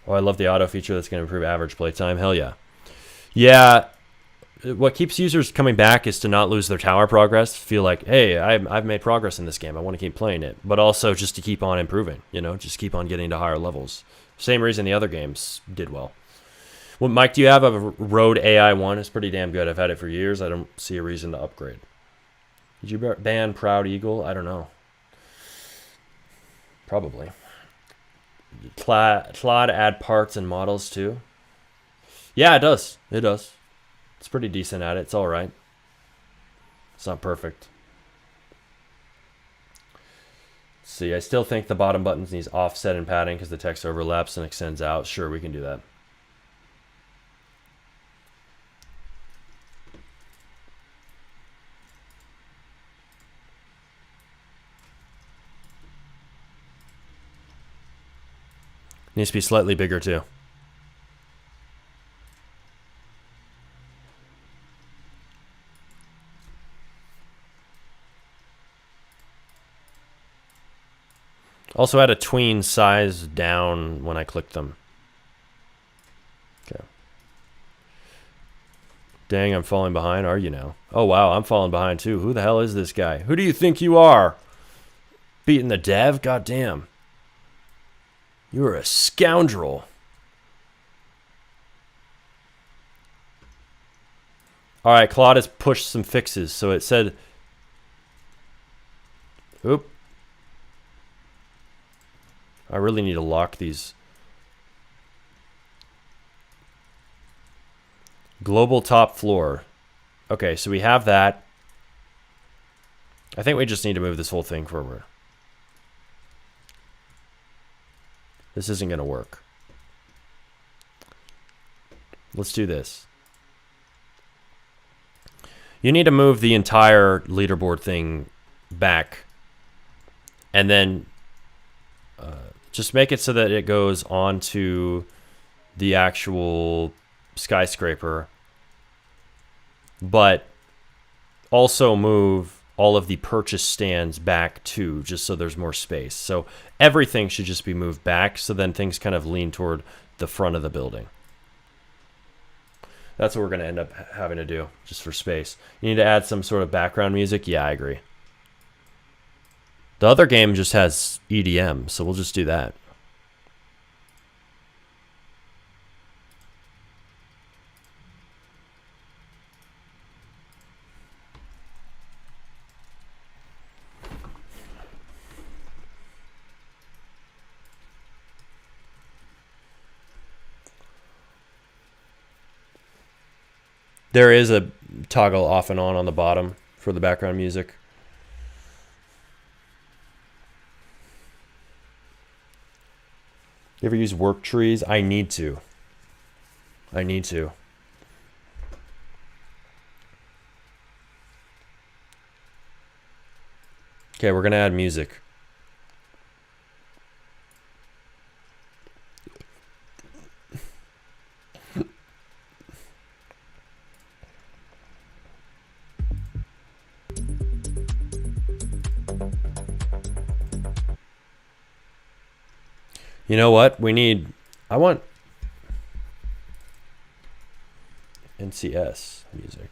[SPEAKER 2] Oh, I love the auto feature that's going to improve average playtime. Hell yeah. Yeah, what keeps users coming back is to not lose their tower progress. Feel like, hey, I've made progress in this game. I want to keep playing it. But also just to keep on improving, you know, just keep on getting to higher levels. Same reason the other games did well. What mic do you have? A Rode AI1. It's pretty damn good. I've had it for years. I don't see a reason to upgrade. Did you ban Proud Eagle? I don't know. Probably. Claude add parts and models too? Yeah, it does. It does. It's pretty decent at it. It's all right. It's not perfect. Let's see, I still think the bottom buttons needs offset and padding because the text overlaps and extends out. Sure, we can do that. Needs to be slightly bigger too. Also had a tween size down when I clicked them. Okay. Dang, I'm falling behind. Are you now? Oh, wow, I'm falling behind too. Who the hell is this guy? Who do you think you are? Beating the dev? God damn. You are a scoundrel. All right, Claude has pushed some fixes. So it said... Oop. I really need to lock these. Global top floor. Okay, so we have that. I think we just need to move this whole thing forward. This isn't going to work. Let's do this. You need to move the entire leaderboard thing back. And then just make it so that it goes onto the actual skyscraper. But also move all of the purchase stands back too, just so there's more space. So everything should just be moved back, so then things kind of lean toward the front of the building. That's what we're going to end up having to do, just for space. You need to add some sort of background music. Yeah, I agree. The other game just has EDM, so we'll just do that. There is a toggle off and on the bottom for the background music. You ever use work trees? I need to. I need to. Okay, we're going to add music. You know what? We need... I want... NCS music.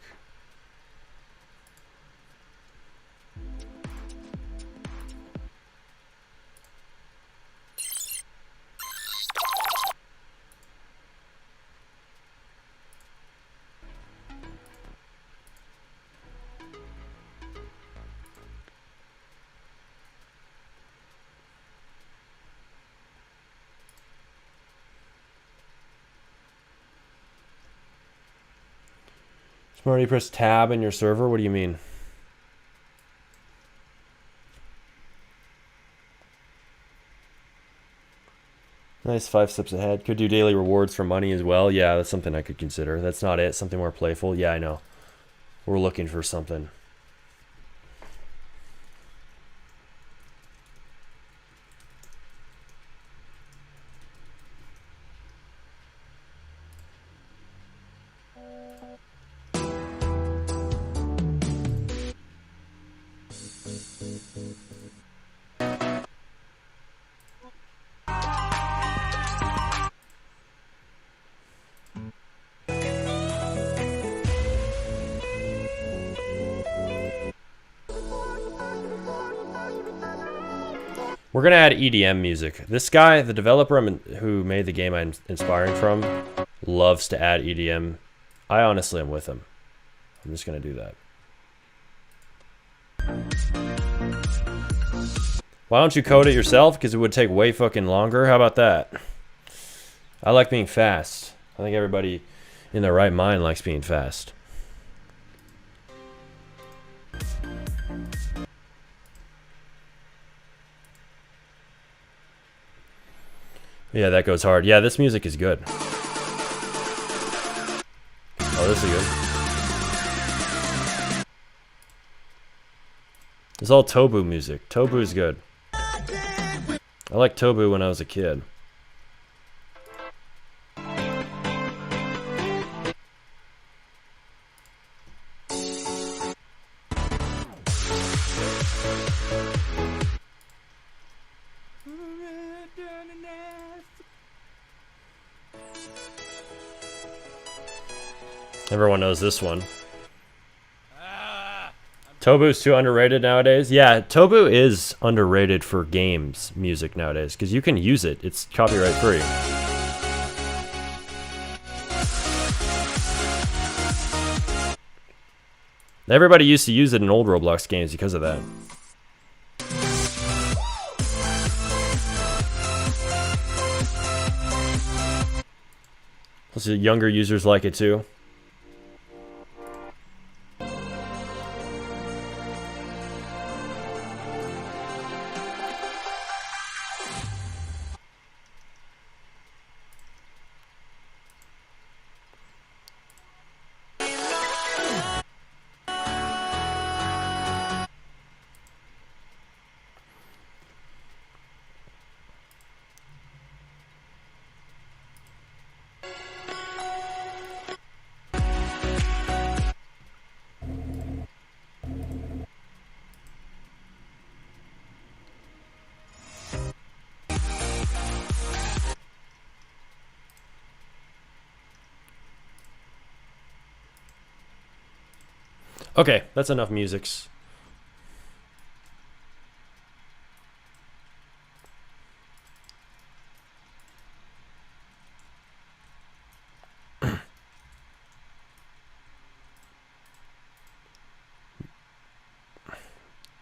[SPEAKER 2] Already press tab in your server? What do you mean? Nice, 5 steps ahead. Could do daily rewards for money as well. Yeah, that's something I could consider. That's not it. Something more playful. Yeah, I know. We're looking for something. We're going to add EDM music. This guy, the developer who made the game I'm inspiring from, loves to add EDM. I honestly am with him. I'm just going to do that. Why don't you code it yourself? Because it would take way fucking longer. How about that? I like being fast. I think everybody in their right mind likes being fast. Yeah, that goes hard. Yeah, this music is good. Oh, this is good. It's all Tobu music. Tobu is good. I liked Tobu when I was a kid. Everyone knows this one. Tobu's too underrated nowadays. Yeah, Tobu is underrated for games music nowadays because you can use it. It's copyright free. Everybody used to use it in old Roblox games because of that. Also, younger users like it too. Okay, that's enough musics.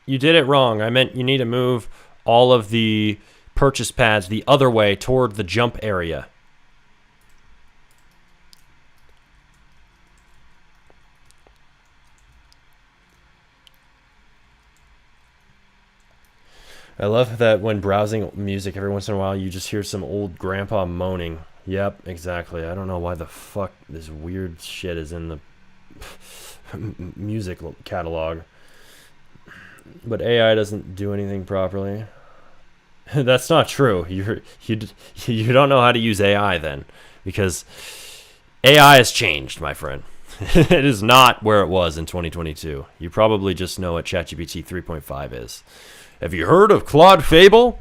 [SPEAKER 2] You did it wrong. I meant you need to move all of the purchase pads the other way toward the jump area. I love that when browsing music, every once in a while, you just hear some old grandpa moaning. Yep, exactly. I don't know why the fuck this weird shit is in the music catalog. But AI doesn't do anything properly. That's not true. You don't know how to use AI then, because AI has changed, my friend. It is not where it was in 2022. You probably just know what ChatGPT 3.5 is. Have you heard of Claude Fable?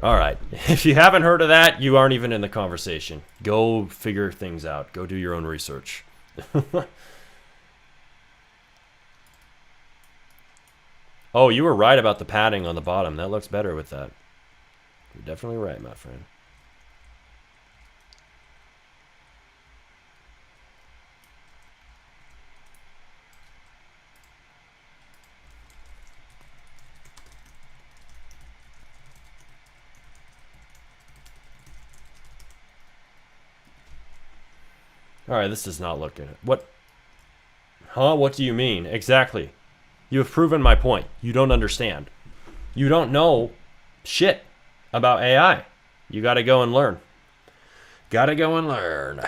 [SPEAKER 2] All right. If you haven't heard of that, you aren't even in the conversation. Go figure things out. Go do your own research. Oh, you were right about the padding on the bottom. That looks better with that. You're definitely right, my friend. All right, this does not look good. What? Huh? What do you mean? Exactly. You have proven my point. You don't understand. You don't know shit about AI. You gotta go and learn. Gotta go and learn.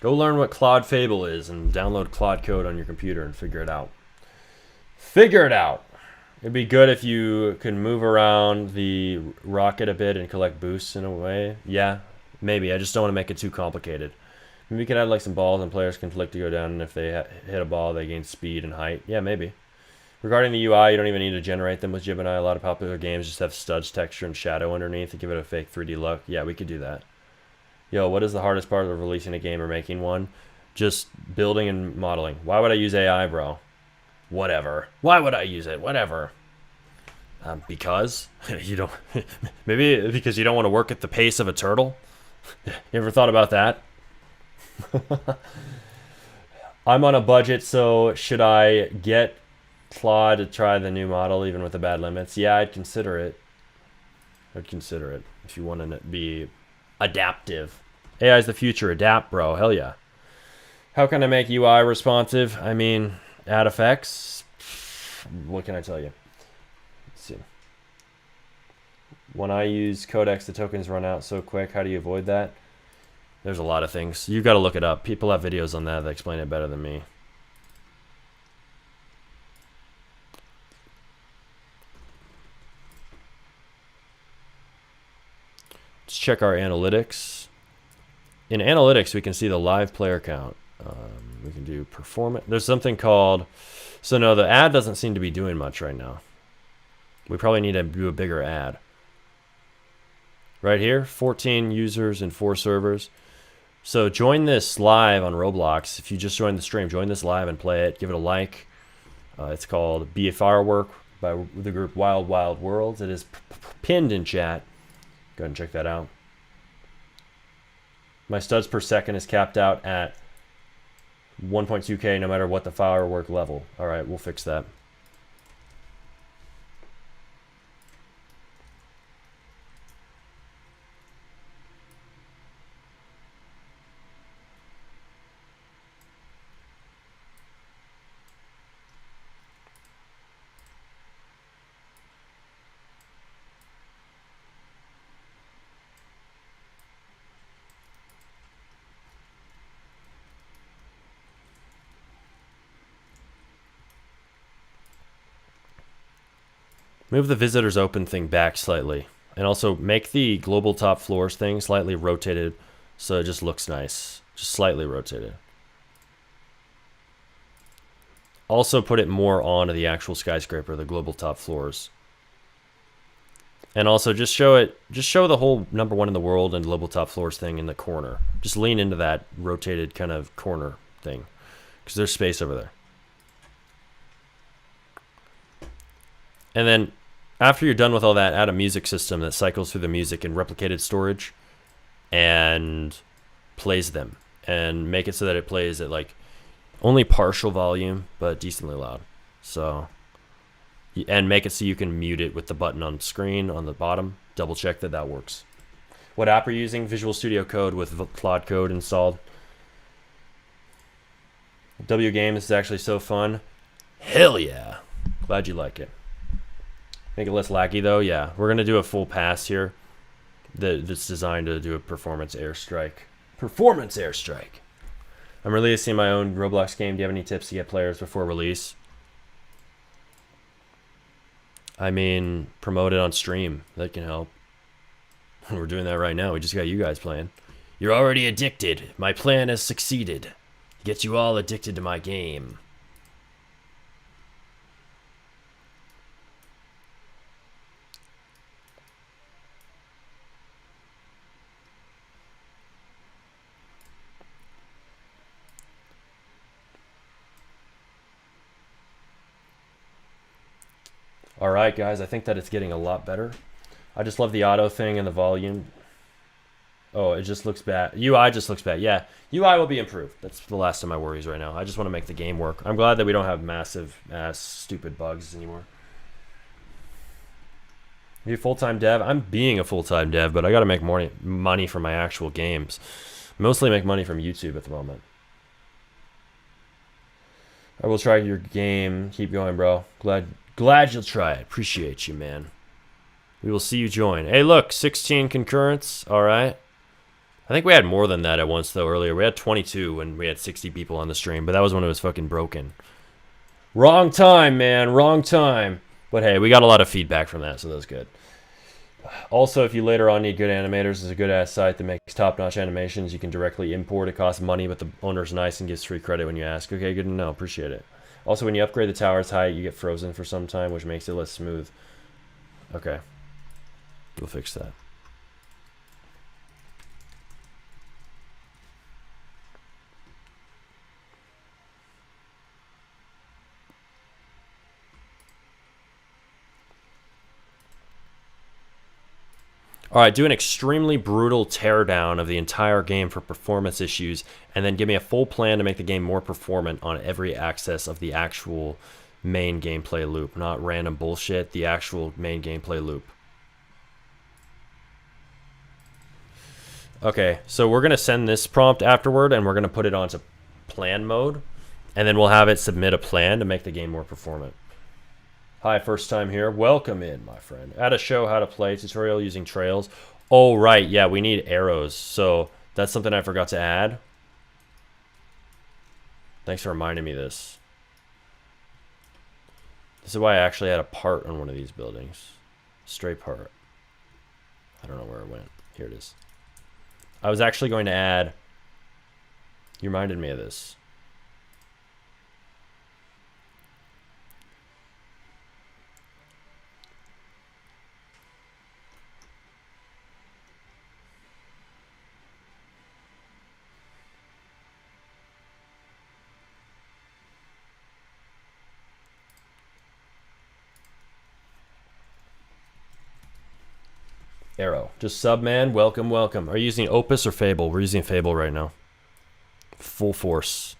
[SPEAKER 2] Go learn what Claude Fable is and download Claude Code on your computer and figure it out. Figure it out. It'd be good if you could move around the rocket a bit and collect boosts in a way. Yeah, maybe. I just don't want to make it too complicated. Maybe we could add like some balls and players can flick to go down, and if they hit a ball, they gain speed and height. Yeah, maybe. Regarding the UI, you don't even need to generate them with Gemini. A lot of popular games just have studs, texture, and shadow underneath to give it a fake 3D look. Yeah, we could do that. Yo, what is the hardest part of releasing a game or making one? Just building and modeling. Why would I use AI, bro? Whatever. Why would I use it? Whatever. Because you don't. Maybe because you don't want to work at the pace of a turtle. You ever thought about that? I'm on a budget, so should I get Claude to try the new model even with the bad limits? Yeah, I'd consider it. I'd consider it if you want to be adaptive. AI is the future. Adapt, bro. Hell yeah. How can I make UI responsive? I mean, add effects. What can I tell you? Let's see. When I use codecs, the tokens run out so quick. How do you avoid that? There's a lot of things. You've got to look it up. People have videos on that explain it better than me. Let's check our analytics. In analytics, we can see the live player count. We can do performance. There's something called... So no, the ad doesn't seem to be doing much right now. We probably need to do a bigger ad. Right here, 14 users and 4 servers. So join this live on Roblox. If you just joined the stream, join this live and play it. Give it a like. It's called Be a Firework by the group Wild Wild Worlds. It is pinned in chat. Go ahead and check that out. My studs per second is capped out at 1.2K no matter what the firework level. All right, we'll fix that. Move the visitors open thing back slightly. And also make the global top floors thing slightly rotated so it just looks nice. Just slightly rotated. Also put it more onto the actual skyscraper, the global top floors. And also just show the whole #1 in the world and global top floors thing in the corner. Just lean into that rotated kind of corner thing. Because there's space over there. And then after you're done with all that, add a music system that cycles through the music in replicated storage and plays them. And make it so that it plays at like only partial volume, but decently loud. So, and make it so you can mute it with the button on screen on the bottom. Double check that that works. What app are you using? Visual Studio Code with Claude Code installed. W game, this is actually so fun. Hell yeah. Glad you like it. Make it less laggy though. Yeah, we're gonna do a full pass here that's designed to do a performance airstrike. Performance airstrike. I'm releasing my own Roblox game. Do you have any tips to get players before release? I mean, promote it on stream. That can help. We're doing that right now. We just got you guys playing. You're already addicted. My plan has succeeded. Get you all addicted to my game. Alright guys, I think that it's getting a lot better. I just love the auto thing and the volume. Oh, it just looks bad. UI just looks bad. Yeah, UI will be improved. That's the last of my worries right now. I just want to make the game work. I'm glad that we don't have massive ass stupid bugs anymore. Are you a full-time dev? I'm being a full-time dev, but I gotta make more money from my actual games. Mostly make money from YouTube at the moment. I will try your game. Keep going, bro. Glad you'll try it. Appreciate you, man. We will see you join. Hey, look, 16 concurrents. All right. I think we had more than that at once, though, earlier. We had 22 when we had 60 people on the stream, but that was when it was fucking broken. Wrong time, man. Wrong time. But hey, we got a lot of feedback from that, so that's good. Also, if you later on need good animators, there's a good-ass site that makes top-notch animations. You can directly import. It costs money, but the owner's nice and gives free credit when you ask. Okay, good to know. Appreciate it. Also, when you upgrade the tower's height, you get frozen for some time, which makes it less smooth. Okay. We'll fix that. All right, do an extremely brutal teardown of the entire game for performance issues, and then give me a full plan to make the game more performant on every access of the actual main gameplay loop. Not random bullshit, the actual main gameplay loop. Okay, so we're going to send this prompt afterward, and we're going to put it onto plan mode, and then we'll have it submit a plan to make the game more performant. Hi, first time here. Welcome in, my friend. Add a show how to play tutorial using trails. Oh, right. Yeah, we need arrows. So that's something I forgot to add. Thanks for reminding me this. This is why I actually had a part on one of these buildings. Straight part. I don't know where it went. Here it is. I was actually going to add... You reminded me of this. Arrow. Just sub, man. Welcome, welcome. Are you using Opus or Fable? We're using Fable right now. Full force.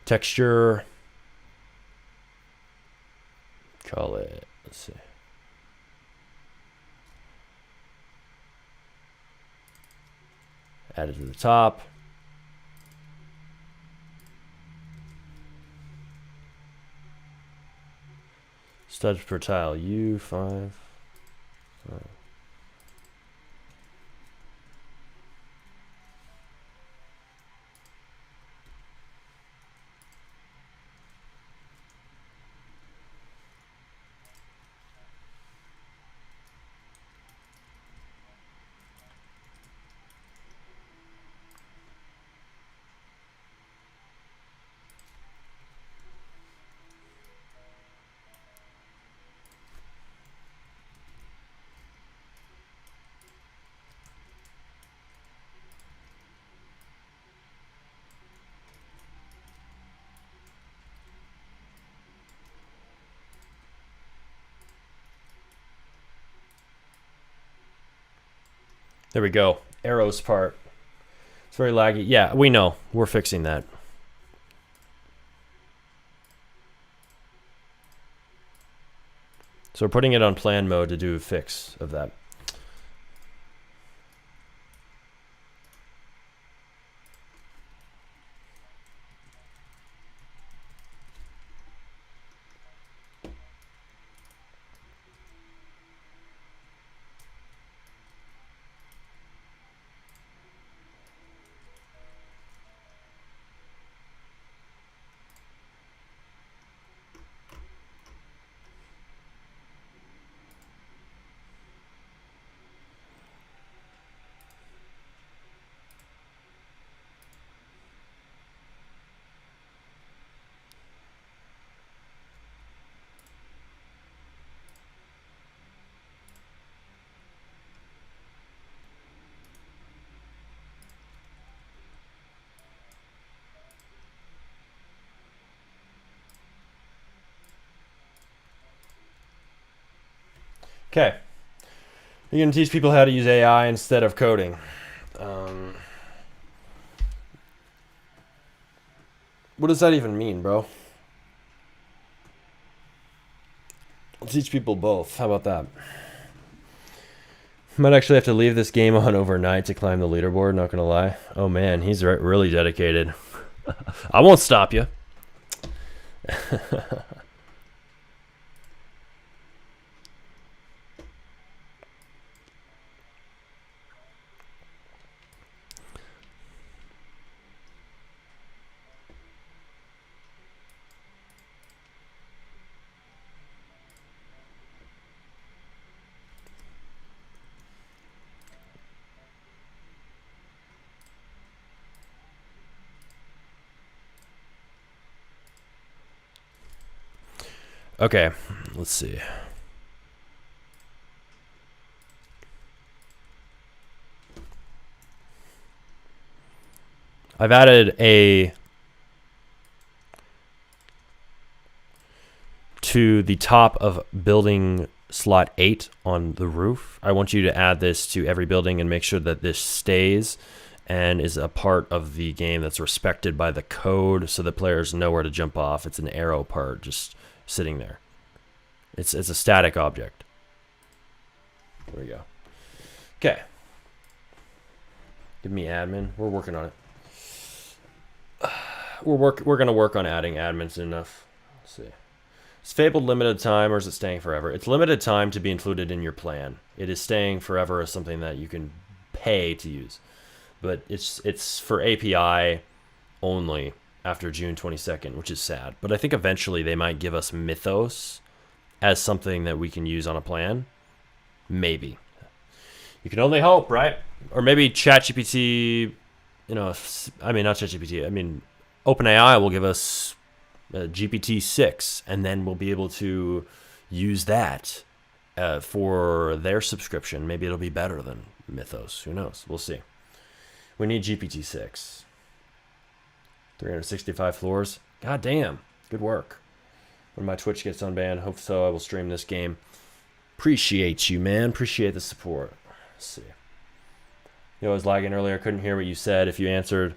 [SPEAKER 2] Texture. Call it. Let's see. Add it to the top. Studs per tile. U5. There we go. Arrows part. It's very laggy. Yeah, we know. We're fixing that. So we're putting it on plan mode to do a fix of that. Okay. You're going to teach people how to use AI instead of coding. What does that even mean, bro? I'll teach people both. How about that? Might actually have to leave this game on overnight to climb the leaderboard, not going to lie. Oh, man, he's really dedicated. I won't stop you. Okay, let's see. I've added to the top of building slot 8 on the roof. I want you to add this to every building and make sure that this stays and is a part of the game that's respected by the code so the players know where to jump off. It's an arrow part just sitting there. It's a static object. There we go. Okay. Give me admin. We're working on it. We're gonna work on adding admins enough. Let's see. It's fabled limited time, or is it staying forever? It's limited time to be included in your plan. It is staying forever as something that you can pay to use, but it's for API only after June 22nd, which is sad. But I think eventually they might give us Mythos as something that we can use on a plan. Maybe. You can only hope, right? Or maybe ChatGPT, you know, I mean, not ChatGPT, I mean, OpenAI will give us GPT-6, and then we'll be able to use that for their subscription. Maybe it'll be better than Mythos. Who knows? We'll see. We need GPT-6. 365 floors. God damn. Good work. When my Twitch gets unbanned, hope so. I will stream this game. Appreciate you, man. Appreciate the support. Let's see. You know, I was lagging earlier. I couldn't hear what you said if you answered.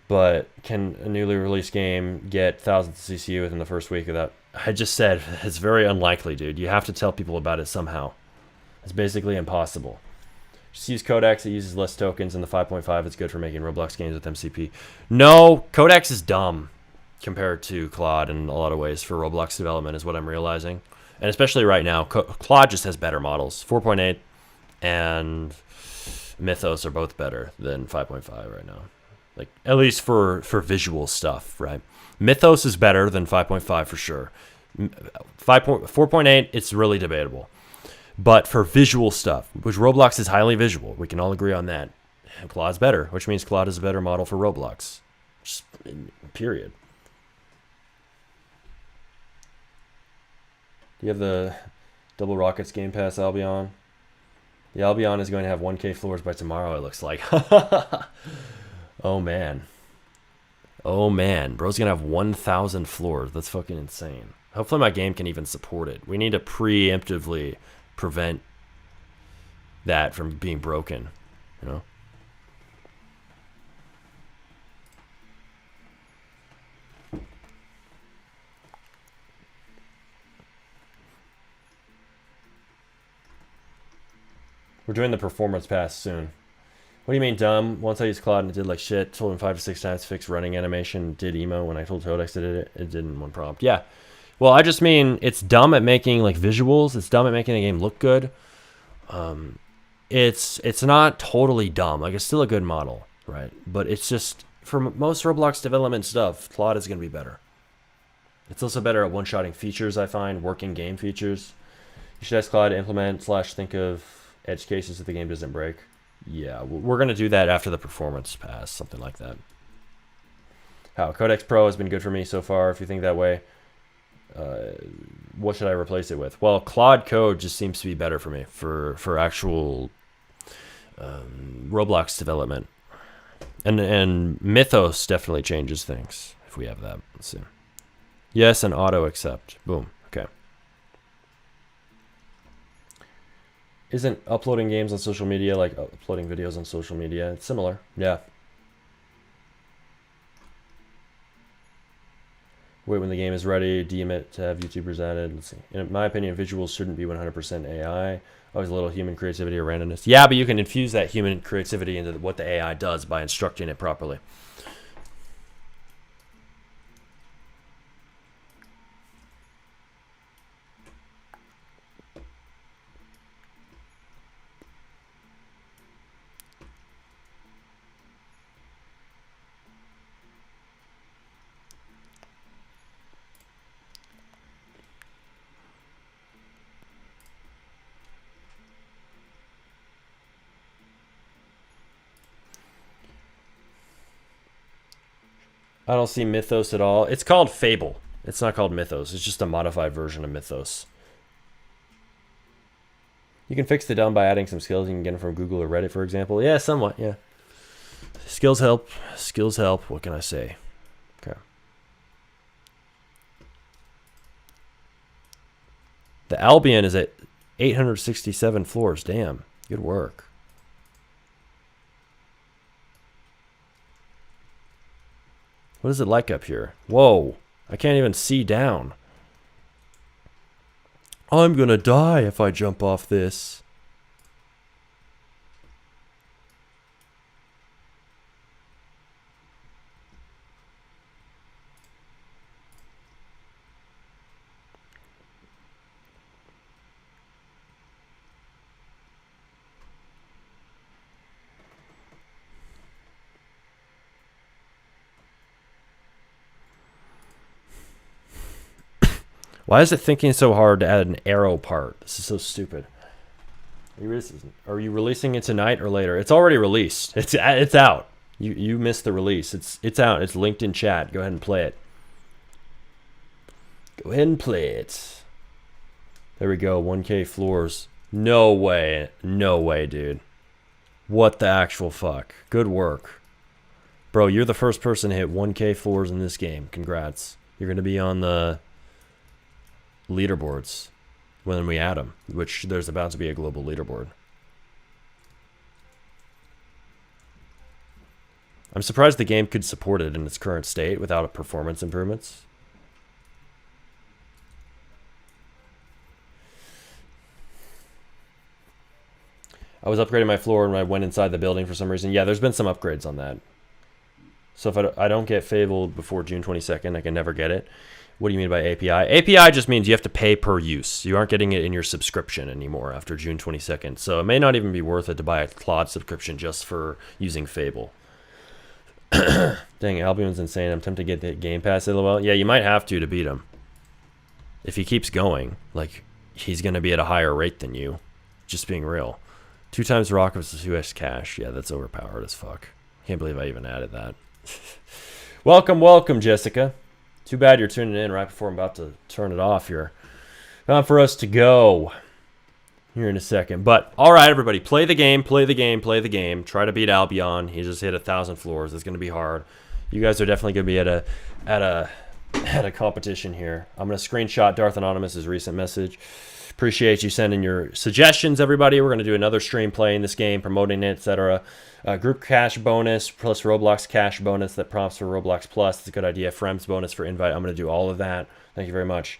[SPEAKER 2] But can a newly released game get thousands of CCU within the first week of that? I just said it's very unlikely, dude. You have to tell people about it somehow. It's basically impossible. Just use Codex. It uses less tokens, and the 5.5 is good for making Roblox games with MCP. No, Codex is dumb compared to Claude in a lot of ways for Roblox development, is what I'm realizing. And especially right now, Claude just has better models. 4.8 and Mythos are both better than 5.5 right now. Like, at least for visual stuff, right? Mythos is better than 5.5 for sure. 4.8, it's really debatable. But for visual stuff, which Roblox is highly visual, we can all agree on that. Claude's better, which means Claude is a better model for Roblox. Just, period. Do you have the Double Rockets Game Pass Albion? The Albion is going to have 1K floors by tomorrow, it looks like. Oh, man. Oh, man. Bro's going to have 1,000 floors. That's fucking insane. Hopefully my game can even support it. We need to preemptively prevent that from being broken, you know? We're doing the performance pass soon. What do you mean dumb? Once I used Claude and it did like shit. Told him 5 to 6 times to fix running animation. Did emo. When I told Codex it did it. It did in one prompt. Yeah. Well, I just mean it's dumb at making like visuals. It's dumb at making the game look good. It's not totally dumb. Like, it's still a good model, right? But it's just, for most Roblox development stuff, Claude is going to be better. It's also better at one-shotting features, I find. Working game features. You should ask Claude to implement / think of edge cases if the game doesn't break. Yeah, we're going to do that after the performance pass, something like that. How? Codex Pro has been good for me so far, if you think that way. What should I replace it with? Well, Claude Code just seems to be better for me, for actual Roblox development. And Mythos definitely changes things, if we have that. Let's see. Yes, and auto accept. Boom. Okay. Isn't uploading games on social media like uploading videos on social media? It's similar. Yeah. Wait when the game is ready, deem it to have YouTubers added. Let's see. In my opinion, visuals shouldn't be 100% AI. Always a little human creativity or randomness. Yeah, but you can infuse that human creativity into what the AI does by instructing it properly. I don't see Mythos at all. It's called Fable. It's not called Mythos. It's just a modified version of Mythos. You can fix the dumb by adding some skills. You can get them from Google or Reddit, for example. Yeah, somewhat, yeah. Skills help. Skills help. What can I say? Okay. The Albion is at 867 floors. Damn. Good work. What is it like up here? Whoa. I can't even see down. I'm gonna die if I jump off this. Why is it thinking so hard to add an arrow part? This is so stupid. Are you releasing it tonight or later? It's already released. It's out. You missed the release. It's out. It's linked in chat. Go ahead and play it. Go ahead and play it. There we go. 1K floors. No way. No way, dude. What the actual fuck? Good work. Bro, you're the first person to hit 1K floors in this game. Congrats. You're going to be on the leaderboards when we add them, which there's about to be a global leaderboard. I'm surprised the game could support it in its current state without performance improvements. I was upgrading my floor and I went inside the building for some reason. Yeah, there's been some upgrades on that. So if I don't get Fabled before June 22nd, I can never get it. What do you mean by API? API just means you have to pay per use. You aren't getting it in your subscription anymore after June 22nd. So it may not even be worth it to buy a cloud subscription just for using Fable. Dang, Albion's insane. I'm tempted to get the Game Pass LOL. Yeah, you might have to beat him. If he keeps going, like, he's going to be at a higher rate than you. Just being real. 2 times rock versus 2x cash. Yeah, that's overpowered as fuck. Can't believe I even added that. Welcome, Jessica. Too bad you're tuning in right before I'm about to turn it off here. Time for us to go here in a second. But, all right, everybody, play the game. Try to beat Albion. He just hit 1,000 floors. It's going to be hard. You guys are definitely going to be at a competition here. I'm going to screenshot Darth Anonymous's recent message. Appreciate you sending your suggestions, everybody. We're going to do another stream playing this game, promoting it, etc. Group cash bonus plus Roblox cash bonus that prompts for Roblox Plus. It's a good idea. Frems bonus for invite. I'm going to do all of that. Thank you very much.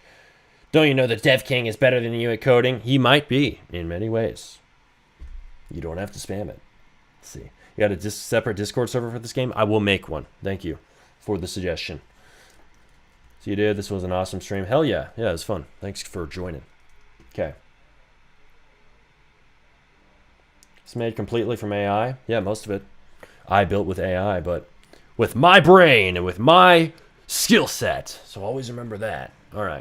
[SPEAKER 2] Don't you know that Dev King is better than you at coding? He might be in many ways. You don't have to spam it. Let's see. You got a separate Discord server for this game? I will make one. Thank you for the suggestion. So you did. This was an awesome stream. Hell yeah. Yeah, it was fun. Thanks for joining. Okay. It's made completely from AI. Yeah, most of it. I built with AI, but with my brain and with my skill set. So always remember that. All right.